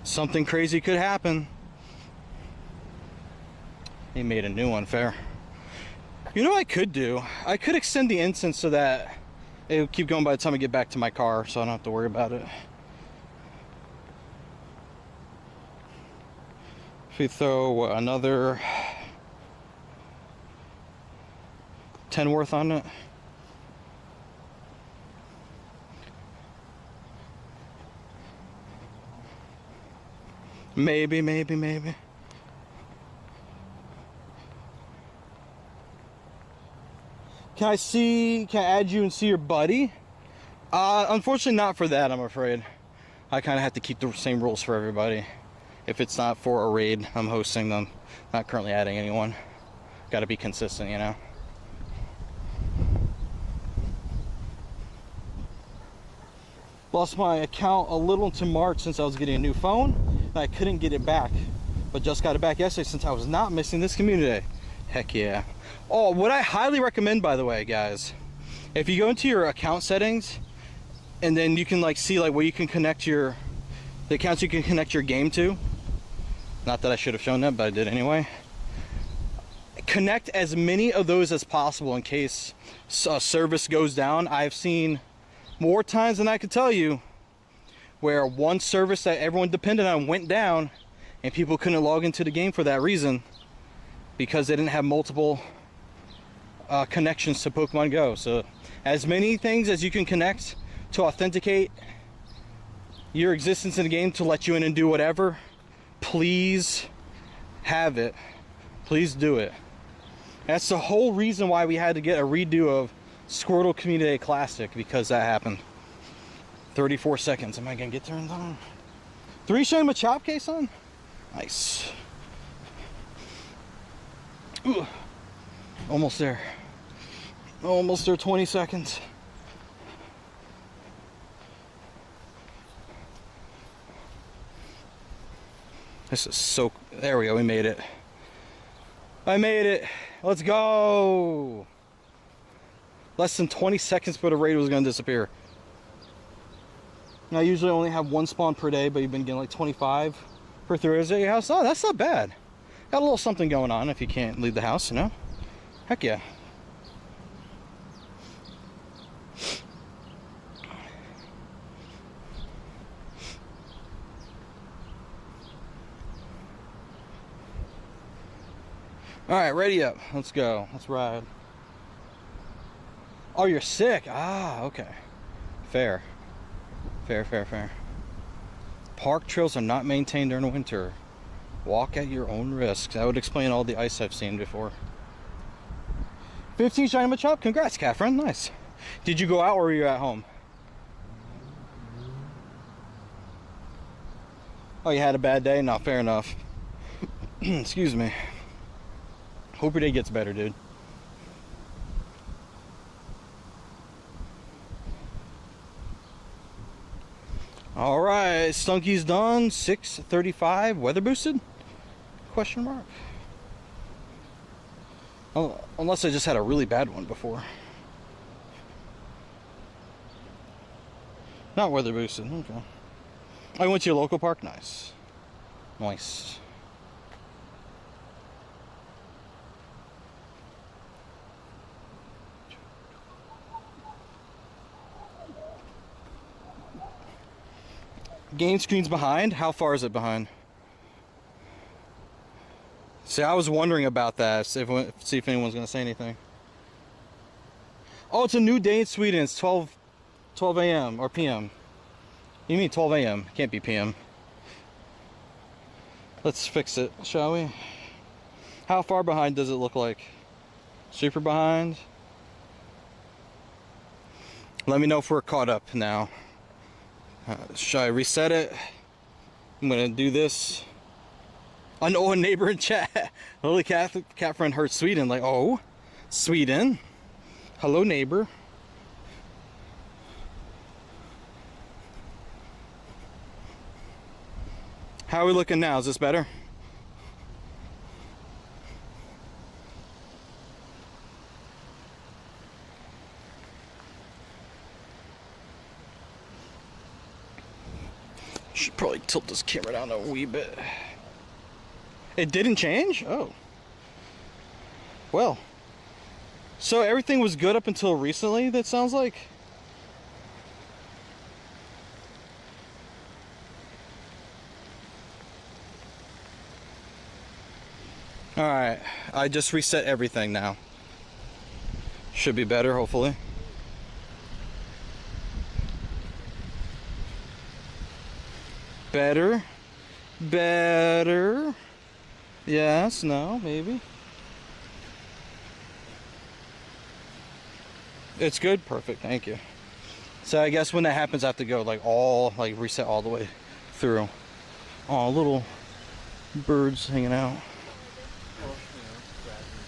Speaker 1: Something crazy could happen. He made a new one, fair. You know what I could do? I could extend the instance so that it would keep going by the time I get back to my car, so I don't have to worry about it. If we throw another 10 worth on it. Maybe. Can I add you and see your buddy? Unfortunately not for that, I'm afraid. I kind of have to keep the same rules for everybody. If it's not for a raid, I'm hosting them. Not currently adding anyone. Got to be consistent, you know. Lost my account a little into March since I was getting a new phone, and I couldn't get it back. But just got it back yesterday since I was not missing this community. Heck yeah. Oh, what I highly recommend, by the way, guys, if you go into your account settings, and then you can like see like where you can connect the accounts you can connect your game to. Not that I should have shown that, but I did anyway. Connect as many of those as possible in case a service goes down. I've seen more times than I could tell you where one service that everyone depended on went down and people couldn't log into the game for that reason because they didn't have multiple connections to Pokemon Go. So as many things as you can connect to authenticate your existence in the game to let you in and do whatever, please have it. Please do it. That's the whole reason why we had to get a redo of Squirtle Community Classic, because that happened. 34 seconds. Am I gonna get turned on? 3 shiny Machop case on? Nice. Ooh. Almost there. Almost there, 20 seconds. This is so... There we go, we made it. I made it. Let's go. Less than 20 seconds before the raid was going to disappear. I usually only have 1 spawn per day, but you've been getting like 25 per Thursday at your house. Oh, that's not bad. Got a little something going on if you can't leave the house, you know? Heck yeah. All right, ready up. Let's go. Let's ride. Oh, you're sick. Ah, okay. Fair. Fair. Park trails are not maintained during winter. Walk at your own risk. That would explain all the ice I've seen before. 15 shiny Machop. Congrats, Catherine. Nice. Did you go out or were you at home? Oh, you had a bad day? No, fair enough. Excuse me. Hope your day gets better, dude. All right, Stunky's done. 6:35. Weather boosted? Question mark. Oh, unless I just had a really bad one before. Not weather boosted. Okay. I went to your local park. Nice. Nice. Game screen's behind. How far is it behind? See, I was wondering about that. See if anyone's gonna say anything. Oh, it's a new day in Sweden. It's 12 a.m. or p.m. You mean 12 a.m.? Can't be p.m. Let's fix it, shall we? How far behind does it look like? Super behind? Let me know if we're caught up now. Should I reset it? I'm gonna do this. I know a neighbor in chat. Holy cat friend heard Sweden. Like, oh, Sweden. Hello, neighbor. How are we looking now? Is this better? Should probably tilt this camera down a wee bit. It didn't change? Oh. Well. So everything was good up until recently, that sounds like? Alright. I just reset everything now. Should be better, hopefully. Better. Better. Yes, no, maybe. It's good, perfect, thank you. So I guess when that happens I have to go like reset all the way through. Oh, little birds hanging out.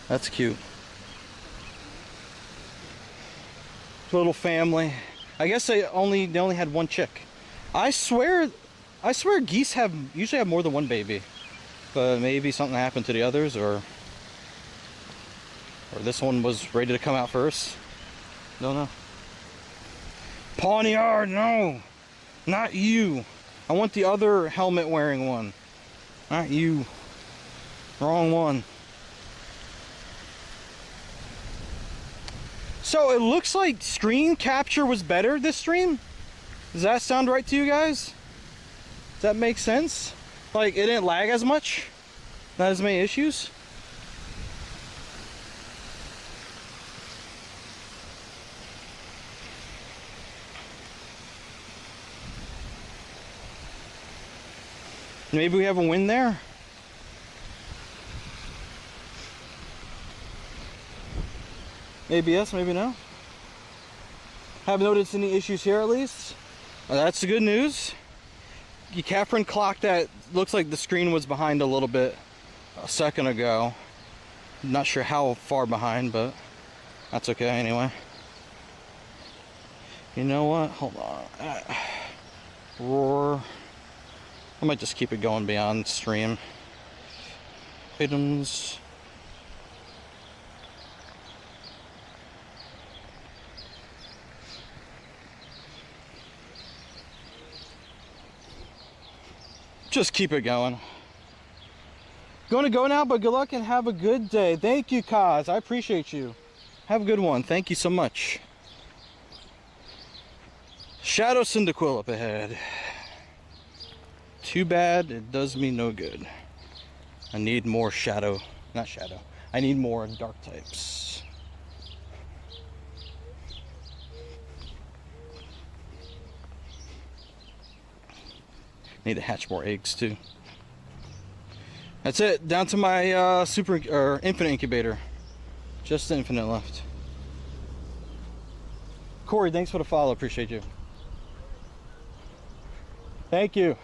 Speaker 1: That's cute. Little family. I guess they only had one chick. I swear geese usually have more than one baby. But maybe something happened to the others, or this one was ready to come out first. Don't know. Pawniard, no! Not you! I want the other helmet wearing one. Not you. Wrong one. So it looks like screen capture was better this stream? Does that sound right to you guys? Does that make sense? Like, it didn't lag as much? Not as many issues? Maybe we have a win there? Maybe yes, maybe no. Haven't noticed any issues here at least. That's the good news. Catherine clocked that. Looks like the screen was behind a little bit a second ago. Not sure how far behind, but that's okay anyway. You know what? Hold on. Roar. I might just keep it going beyond stream. Items. Just keep it going. Going to go now, but good luck and have a good day. Thank you, Kaz. I appreciate you. Have a good one. Thank you so much. Shadow Cyndaquil up ahead. Too bad it does me no good. I need more shadow. Not shadow. I need more dark types. Need to hatch more eggs too. That's it. Down to my super or infinite incubator. Just the infinite left. Corey, thanks for the follow. Appreciate you. Thank you.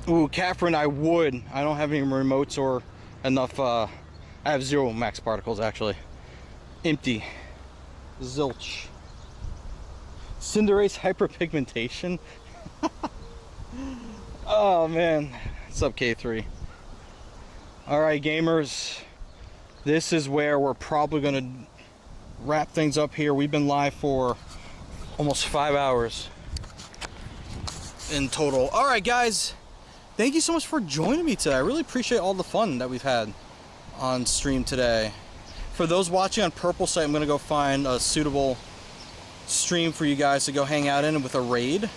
Speaker 1: Ooh, Catherine, I would. I don't have any remotes or enough. I have 0 max particles actually. Empty. Zilch. Cinderace hyperpigmentation. Oh man. What's up, K3? Alright, gamers. This is where we're probably gonna wrap things up here. We've been live for almost 5 hours in total. Alright guys, thank you so much for joining me today. I really appreciate all the fun that we've had on stream today. For those watching on Purple site, I'm gonna go find a suitable stream for you guys to go hang out in with a raid.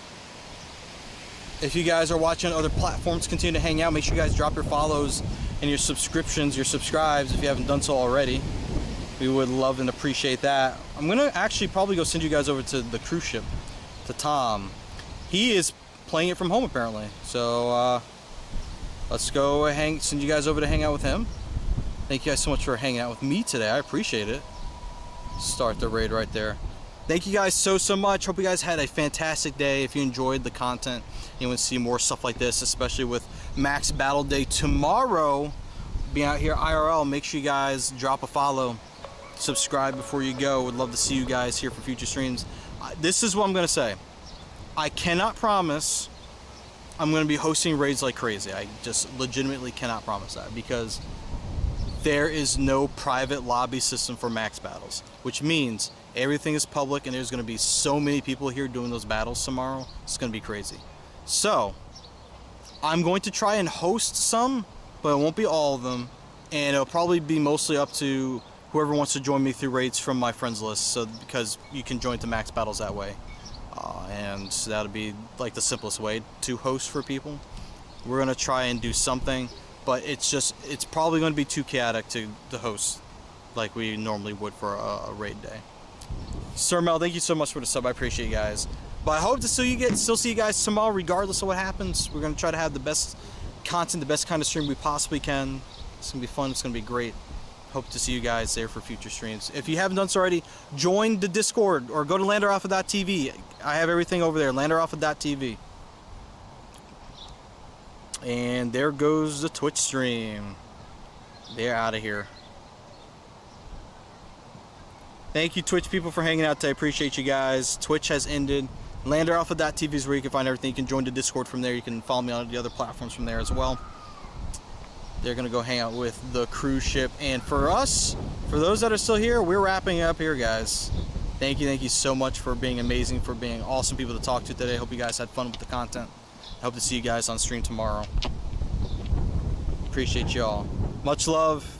Speaker 1: If you guys are watching on other platforms, continue to hang out. Make sure you guys drop your follows and your subscriptions, your subscribes if you haven't done so already. We would love and appreciate that. I'm gonna actually probably go send you guys over to the cruise ship, to Tom. He is playing it from home apparently. So let's go send you guys over to hang out with him. Thank you guys so much for hanging out with me today. I appreciate it. Start the raid right there. Thank you guys so much. Hope you guys had a fantastic day. If you enjoyed the content, you want to see more stuff like this, especially with Max Battle Day tomorrow, being out here IRL, make sure you guys drop a follow, subscribe before you go. Would love to see you guys here for future streams. This is what I'm going to say. I cannot promise I'm going to be hosting raids like crazy. I just legitimately cannot promise that because there is no private lobby system for max battles, which means everything is public and there's going to be so many people here doing those battles tomorrow. It's going to be crazy. So I'm going to try and host some, but it won't be all of them, and it'll probably be mostly up to whoever wants to join me through raids from my friends list, so because you can join the max battles that way, and that'll be like the simplest way to host for people. We're going to try and do something, but it's probably going to be too chaotic to host like we normally would for a raid day. Sir Mel, thank you so much for the sub. I appreciate you guys. But I hope to still see you guys tomorrow, regardless of what happens. We're going to try to have the best content, the best kind of stream we possibly can. It's going to be fun. It's going to be great. Hope to see you guys there for future streams. If you haven't done so already, join the Discord or go to landeralpha.tv. I have everything over there, landeralpha.tv. And there goes the Twitch stream. They're out of here. Thank you, Twitch people, for hanging out today. I appreciate you guys. Twitch has ended. LanderAlpha.tv is where you can find everything. You can join the Discord from there. You can follow me on the other platforms from there as well. They're going to go hang out with the cruise ship. And for us, for those that are still here, we're wrapping up here, guys. Thank you so much for being amazing, for being awesome people to talk to today. Hope you guys had fun with the content. I hope to see you guys on stream tomorrow. Appreciate y'all. Much love.